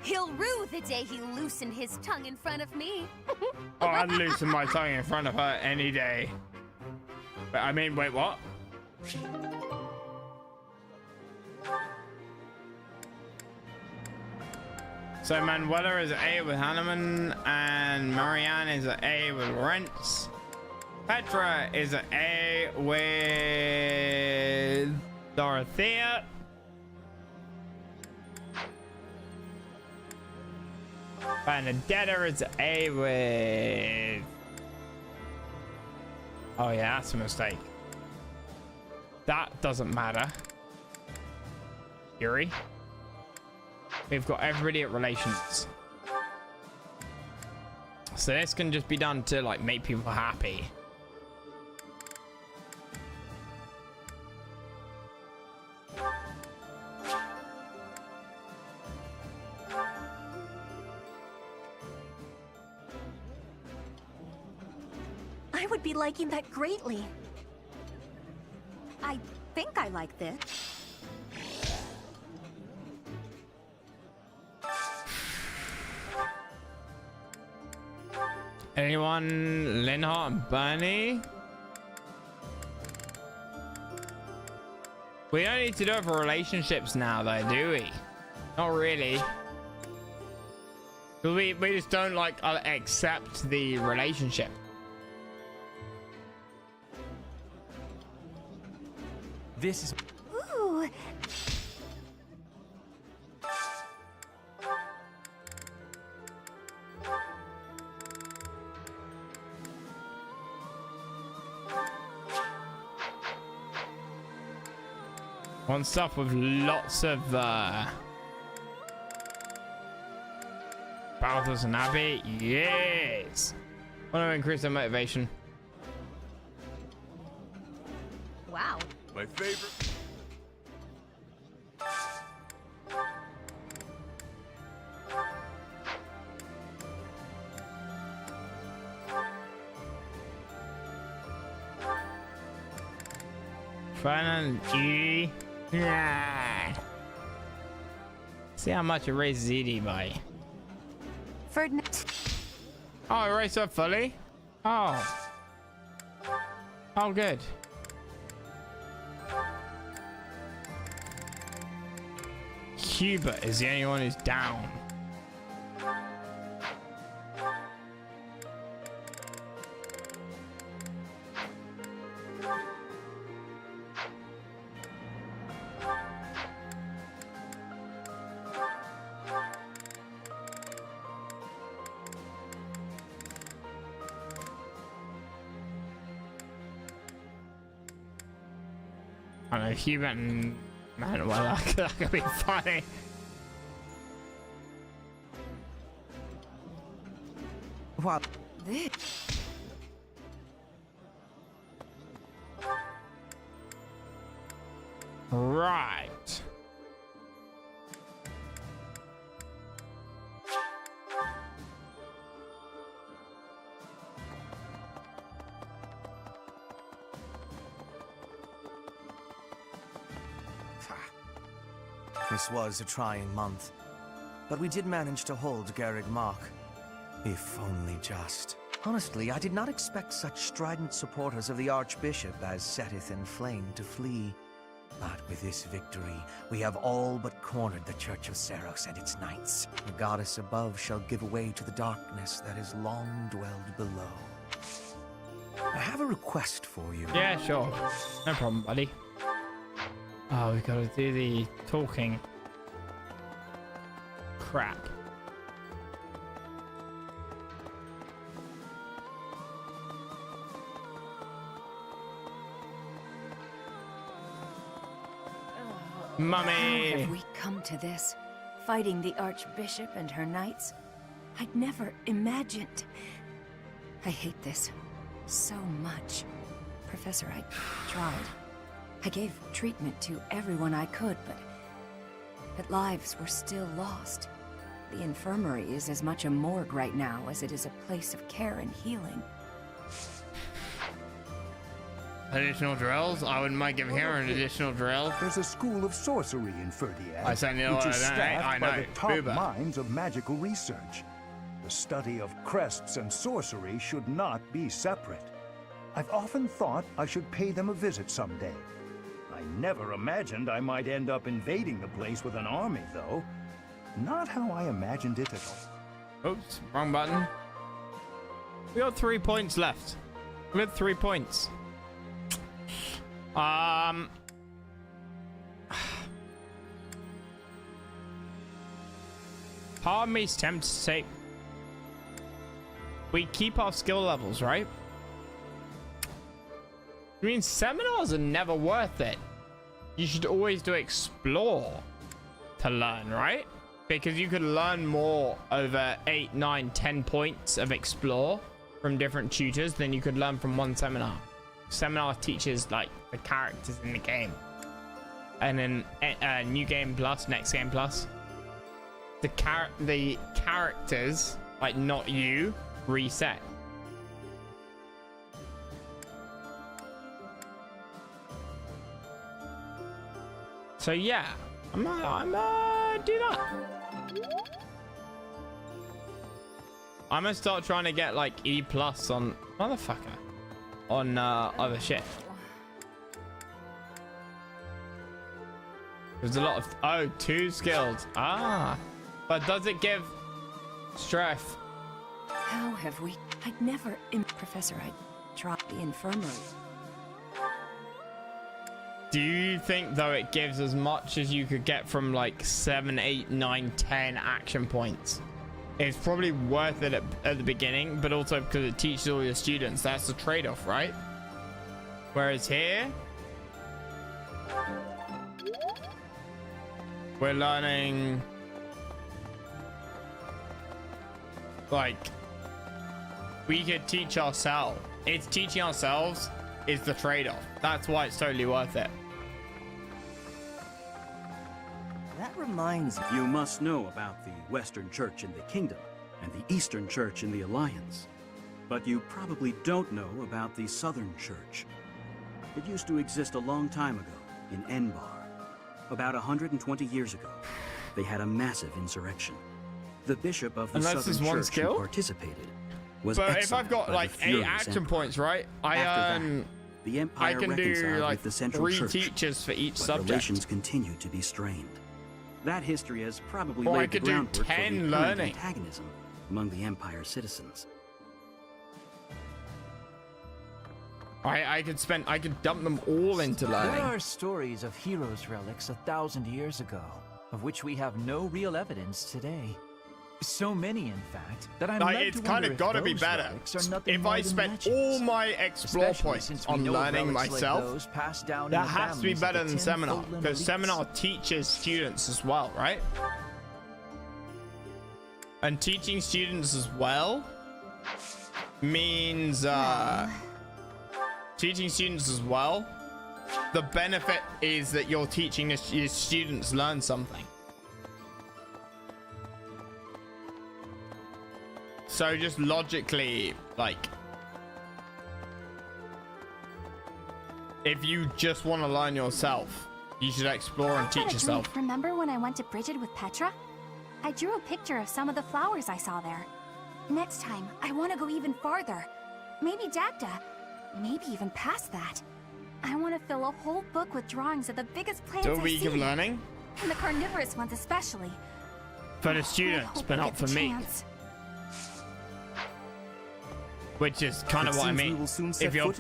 He'll rue the day he loosened his tongue in front of me. Oh, I'd loosen my tongue in front of her any day. But I mean, wait, what? So Manuela is at A with Hanneman, and Marianne is at A with Rents. Petra is at A with Dorothea. Benedetta is at A with... Oh yeah, that's a mistake. That doesn't matter. Yuri. We've got everybody at relations. So this can just be done to like make people happy. I would be liking that greatly. I think I like this. Anyone? Linhart and Bernie? We don't need to do it for relationships now though, do we? Not really. We just don't like accept the relationship. This is... Ooh. Want stuff with lots of Balthus and Abby? Yes! Want to increase their motivation. Wow. My favorite. Fun and yeah. See how much it raises ED by. Ferdinand. Oh, it raised up fully? Oh. Oh, good. Hubert is the only one who's down. I don't know, Hubert and Manuel, that could be funny. Wow. This. Right. This was a trying month, but we did manage to hold Garreg Mach. If only just. Honestly, I did not expect such strident supporters of the Archbishop as Seteth and Flame to flee. But with this victory, we have all but cornered the Church of Seros and its knights. The goddess above shall give way to the darkness that has long dwelled below. I have a request for you. Yeah, sure. No problem, buddy. Oh, we gotta do the talking crap. Mummy! How have we come to this? Fighting the Archbishop and her knights? I'd never imagined. I hate this so much. Professor, I tried. I gave treatment to everyone I could, but lives were still lost. The infirmary is as much a morgue right now as it is a place of care and healing. Additional drills? I wouldn't mind giving her an additional drill. There's a school of sorcery in Ferdiad, I said, no, which is staffed by know. the top minds of magical research. The study of crests and sorcery should not be separate. I've often thought I should pay them a visit someday. I never imagined I might end up invading the place with an army, though. Not how I imagined it at all. Oops, wrong button. We got 3 points left. We had 3 points. Part of me's tempted to say we keep our skill levels, right? I mean, seminars are never worth it. You should always do explore to learn, right? Because you could learn more over 8, 9, 10 points of explore from different tutors than you could learn from one seminar. Seminar teaches like the characters in the game, and then new game plus, next game plus, the characters, like not you, reset. So yeah, I'm do that. I'm gonna start trying to get like E+ on motherfucker on other shit. There's a lot of 2 skills. But does it give strength? How have we? I'd never, Professor, I tried the infirmary. Do you think though it gives as much as you could get from like 7, 8, 9, 10 action points? It's probably worth it at the beginning, but also because it teaches all your students. That's the trade-off, right? Whereas here, we're learning like we could teach ourselves. It's teaching ourselves is the trade-off. That's why it's totally worth it. That reminds me. You must know about the Western Church in the Kingdom and the Eastern Church in the Alliance. But you probably don't know about the Southern Church. It used to exist a long time ago in Enbar. About 120 years ago, they had a massive insurrection. The bishop of the Southern Church who participated was but if I've got like 8 action points, right? The Empire I can do like the Central 3 Church, teachers for each but subject. Relations continue to be strained. That history has probably Or I laid the could do groundwork for 10 recurrent learning. antagonism among the Empire's citizens. I could dump them all into learning. There are stories of heroes' relics 1,000 years ago, of which we have no real evidence today. So many, in fact, that I'm like, led it's to kind wonder of if got to be those better. relics are nothing If more I than spent legends. all my explore Especially points since we on know of learning relics like myself, those passed down in that the has to be families of better the than 10 seminar, Fodlan because elites. seminar teaches students as well, right? And teaching students as well means teaching students as well. The benefit is that you're teaching your students learn something. So just logically, like, if you just want to learn yourself, You should explore and teach yourself. Remember when I went to Bridget with Petra? I drew a picture of some of the flowers I saw there. Next time, I want to go even farther. Maybe Dagda. Maybe even past that. I want to fill a whole book with drawings of the biggest plants Do a I week see. of learning? And the carnivorous ones especially. For the students, but not for me. Which is kind of what I mean. If you're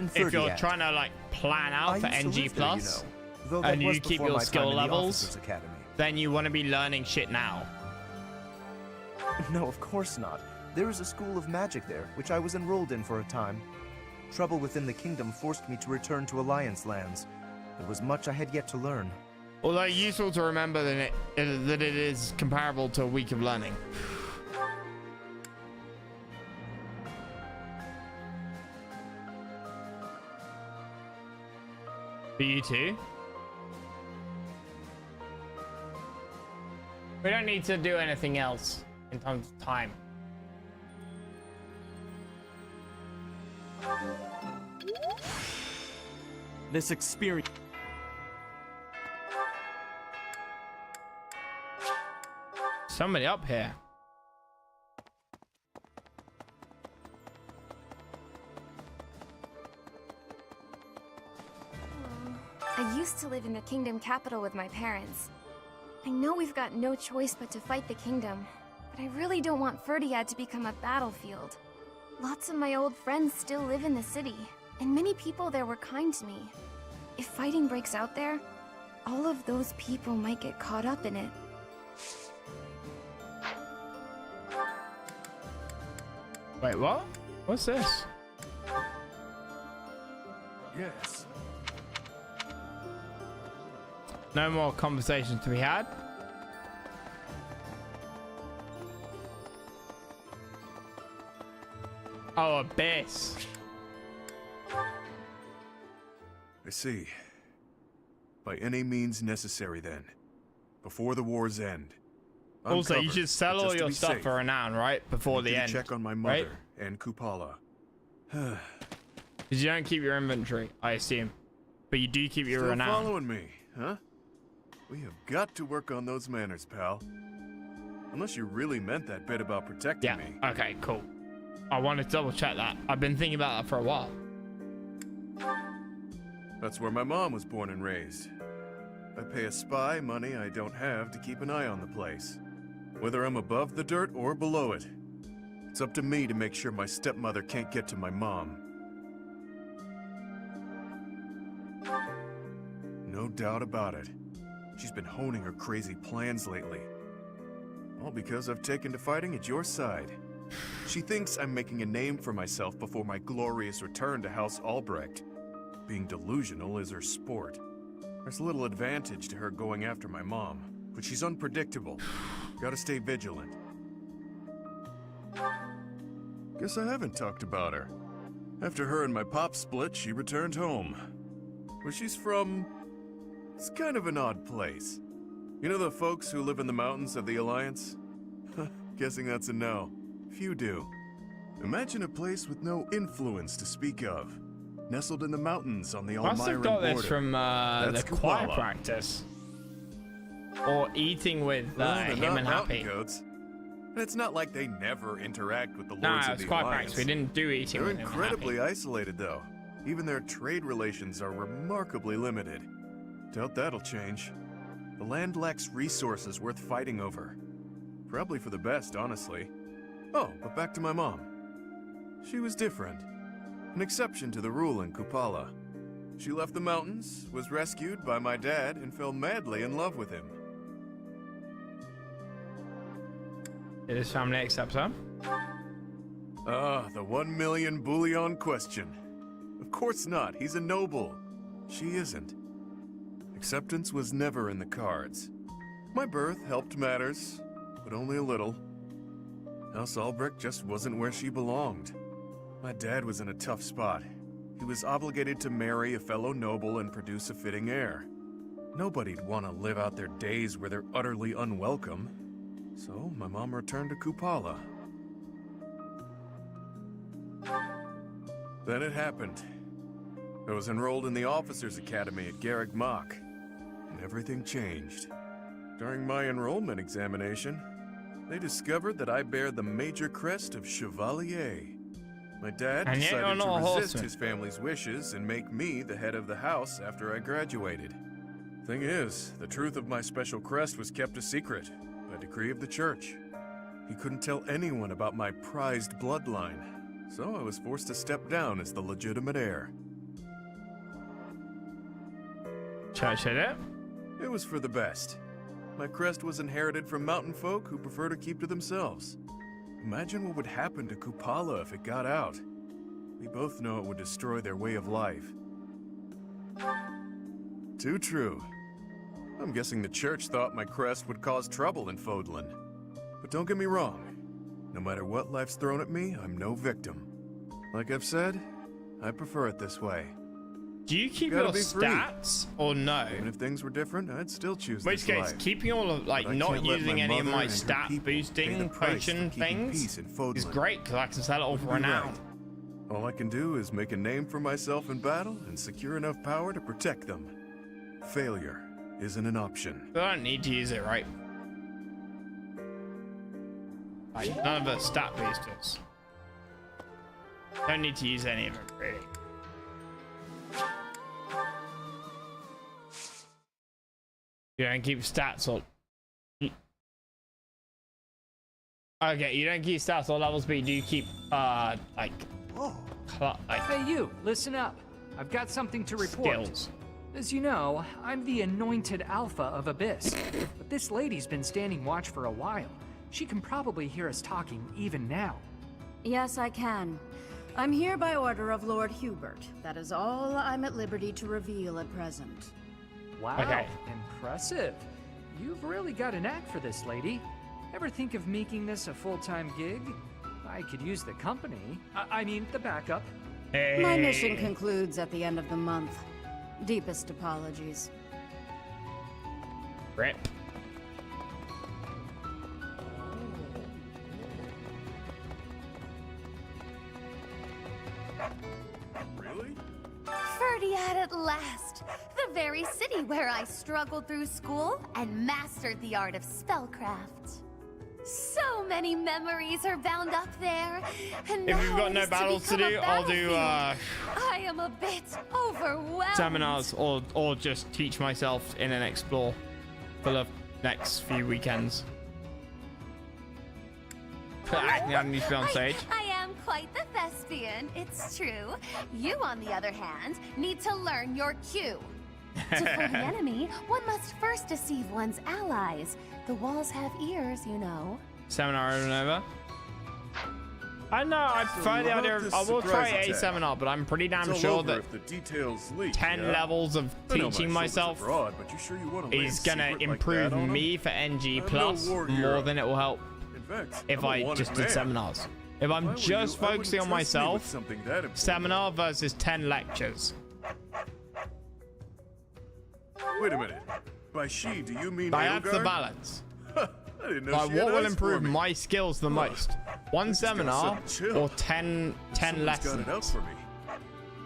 trying to like plan out for NG Plus, and you keep your skill levels, then you want to be learning shit now. No, of course not. There is a school of magic there, which I was enrolled in for a time. Trouble within the kingdom forced me to return to Alliance lands. There was much I had yet to learn. Although useful to remember that it is comparable to a week of learning. For you too? We don't need to do anything else in terms of time. This experience. Somebody up here. I used to live in the kingdom capital with my parents. I know we've got no choice but to fight the kingdom, but I really don't want Ferdiad to become a battlefield. Lots of my old friends still live in the city, and many people there were kind to me. If fighting breaks out there, all of those people might get caught up in it. Wait, what? What's this? Yes. No more conversations to be had. Oh, Abyss. I see. By any means necessary, then. Before the war's end. Also, you should sell all your stuff for renown, right? Before the end. Check on my mother and Kupala. Because you don't keep your inventory, I assume. But you do keep your Still renown. Following me, huh? We have got to work on those manners, pal. Unless you really meant that bit about protecting me. Okay, cool. I want to double check that. I've been thinking about that for a while. That's where my mom was born and raised. I pay a spy money I don't have to keep an eye on the place. Whether I'm above the dirt or below it. It's up to me to make sure my stepmother can't get to my mom. No doubt about it. She's been honing her crazy plans lately. All because I've taken to fighting at your side. She thinks I'm making a name for myself before my glorious return to House Albrecht. Being delusional is her sport. There's little advantage to her going after my mom, but she's unpredictable. Gotta stay vigilant. Guess I haven't talked about her. After her and my pop split, she returned home. Where she's from, it's kind of an odd place. You know the folks who live in the mountains of the Alliance? Guessing that's a no. Few do. Imagine a place with no influence to speak of. Nestled in the mountains on the Almiran border. Must have got this from the choir practice. Or eating with him and Happy. Goats. And it's not like they never interact with the Lords No, of it's the Alliance. choir practice. We didn't do eating They're with him and incredibly Happy. isolated, though. Even their trade relations are remarkably limited. Doubt that'll change. The land lacks resources worth fighting over. Probably for the best, honestly. Oh, but back to my mom. She was different. An exception to the rule in Kupala. She left the mountains, was rescued by my dad, and fell madly in love with him. Did his family accept her? Ah, the 1 million bullion question. Of course not. He's a noble. She isn't. Acceptance was never in the cards. My birth helped matters, but only a little. House Albrecht just wasn't where she belonged. My dad was in a tough spot. He was obligated to marry a fellow noble and produce a fitting heir. Nobody'd want to live out their days where they're utterly unwelcome. So my mom returned to Kupala. Then it happened. I was enrolled in the Officers' Academy at Garreg Mach. and everything changed. During my enrollment examination, they discovered that I bear the major crest of Chevalier. My dad And yet you're decided to not a resist horseman. his family's wishes and make me the head of the house after I graduated. Thing is, the truth of my special crest was kept a secret by decree of the church. He couldn't tell anyone about my prized bloodline, so I was forced to step down as the legitimate heir. Church did it? It was for the best. My crest was inherited from mountain folk who prefer to keep to themselves. Imagine what would happen to Kupala if it got out. We both know it would destroy their way of life. Too true. I'm guessing the church thought my crest would cause trouble in Fodlan. But don't get me wrong. No matter what life's thrown at me, I'm no victim. Like I've said, I prefer it this way. Do you keep Gotta your be free. stats or no? Even if things were different, I'd still choose Which this case, life. keeping all of like But I not can't let using my any of mother my and her stat people pay boosting the price for potion keeping things peace in Fodlan. is great because I can sell it all for Wouldn't be renown. right. All I can do is make a name for myself in battle and secure enough power to protect them. Failure isn't an option. I don't need to use it, right? Like, none of the stat boosters. Don't need to use any of it, really. You don't keep stats or... Okay, you don't keep stats or level speed. Do you keep, like... Hey, you, listen up. I've got something to report. Skills. As you know, I'm the anointed alpha of Abyss, but this lady's been standing watch for a while. She can probably hear us talking even now. Yes, I can. I'm here by order of Lord Hubert. That is all I'm at liberty to reveal at present. Wow, Okay. impressive. You've really got a knack for this, lady. Ever think of making this a full-time gig? I could use the company. I mean, the backup. Hey. My mission concludes at the end of the month. Deepest apologies. Rip. Really? Ferdiad at last! The very city where I struggled through school and mastered the art of spellcraft. So many memories are bound up there, and If now you've got it no is to battles to become do, a I'll do, battlefield. I am a bit overwhelmed. seminars or just teach myself in an explore for the next few weekends. I need to be on stage. I am quite the thespian, it's true. You, on the other hand, need to learn your cue. To fool the enemy, one must first deceive one's allies. The walls have ears, you know. Seminar over and over. I know, I prefer the idea of, I will try a seminar, but I'm pretty damn It's all sure over that if the details leak, 10 yeah? levels of I know my teaching shoulders myself are broad, but you sure you want to lay a is gonna secret like improve that on 'em? me for NG I'm plus no war more hero. than it will help In fact, if I'm a I wanted just did man. seminars. If If I I'm were just you, I wouldn't focusing on trust me with myself, something that important. seminar versus 10 lectures. Wait a minute. By she, do you mean That's the Edelgard? balance. I didn't know Like, she had what will eyes improve for me. my skills the most? One just got seminar some chill. or 10 Someone's lessons? got it out for me.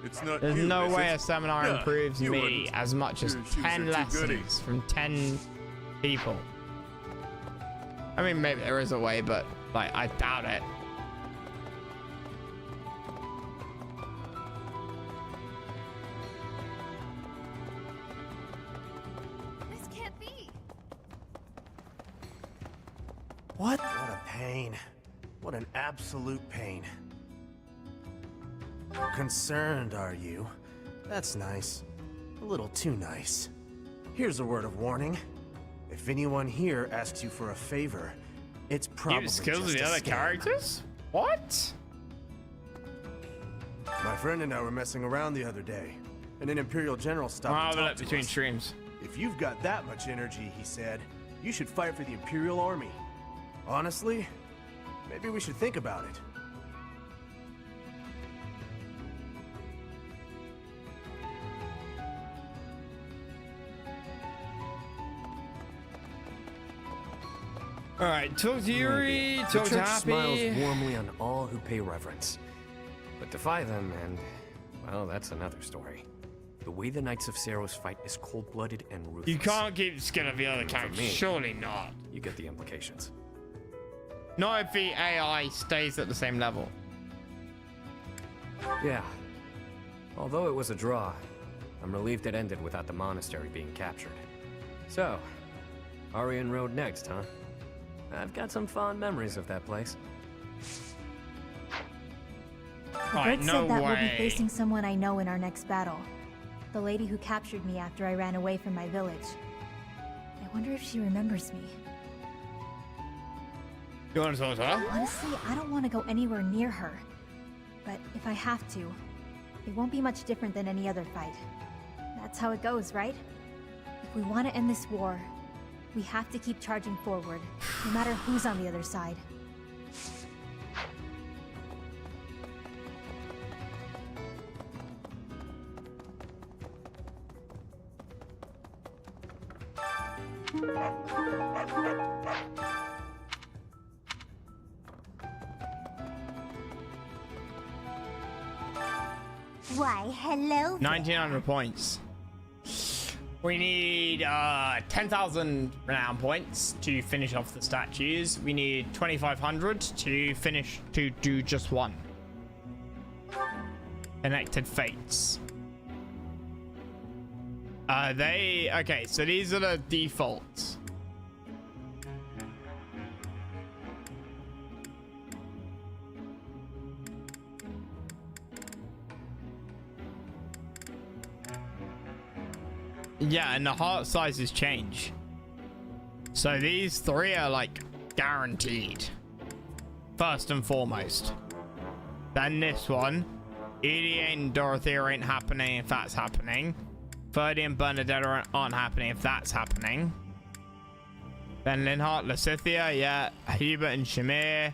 It's not There's you, no is way it? a seminar Nah, improves you me wouldn't. as much as Your shoes 10 are too goody. lessons from 10 people. I mean, maybe there is a way, but like, I doubt it. This can't be. What? What a pain. What an absolute pain. Concerned, are you? That's nice. A little too nice. Here's a word of warning. If anyone here asks you for a favor, it's probably Use skills of just the a other scam. characters? What? My friend and I were messing around the other day, and an Imperial General stopped I'll to have talk it to between us. streams. If you've got that much energy, he said, you should fight for the Imperial Army. Honestly, maybe we should think about it. Alright, talk to Yuri, The talk to church smiles Happy. warmly on all who pay reverence. But defy them and, well, that's another story. The way the Knights of Saros fight is cold-blooded and ruthless. You can't keep the skin of the other characters. Surely not. You get the implications. Not if the AI stays at the same level. Yeah. Although it was a draw, I'm relieved it ended without the monastery being captured. So, Aryan Road next, huh? I've got some fond memories of that place. Greg said that we'll be facing someone I know in our next battle. The lady who captured me after I ran away from my village. I wonder if she remembers me. You want to talk to her? Honestly, I don't want to go anywhere near her. But if I have to, it won't be much different than any other fight. That's how it goes, right? If we want to end this war, we have to keep charging forward, no matter who's on the other side. Why, hello there. 1900 points. We need 10,000 renown points to finish off the statues. We need 2,500 to finish to do just one. Connected fates. Okay, so these are the defaults. Yeah, and the heart sizes change. So these three are like guaranteed. First and foremost. Then this one. Edie and Dorothea ain't happening if that's happening. Ferdy and Bernadetta aren't happening if that's happening. Then Linhart, Lysithea, yeah. Hubert and Shamir.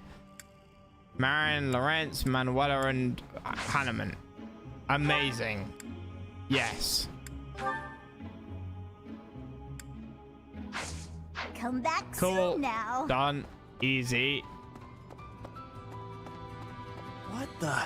Marion, Lawrence, Manuela, and Hanneman. Amazing. Yes. Come back Cool. soon now. Done. Easy. What the?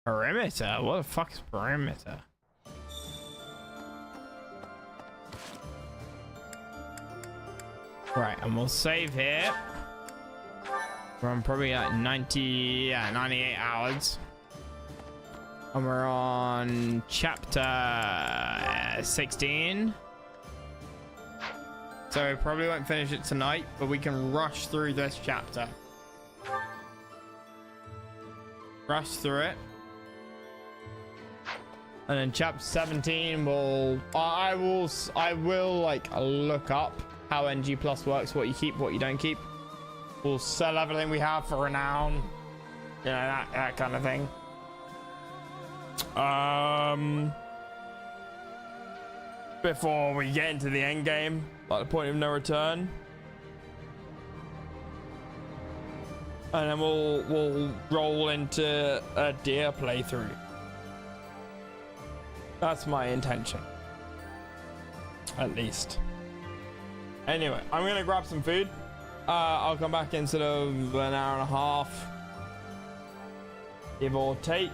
Perimeter? What the fuck is perimeter? Right, and we'll save here. We're on probably like 98 hours. And we're on chapter 16. So we probably won't finish it tonight, but we can rush through this chapter. Rush through it. And then chapter 17 I will like look up how NG Plus works, what you keep, what you don't keep. We'll sell everything we have for renown. You know, that kind of thing. Before we get into the end game, like the point of no return. And then we'll roll into a deer playthrough. That's my intention. At least. Anyway, I'm gonna grab some food. I'll come back in sort of an hour and a half, give or take.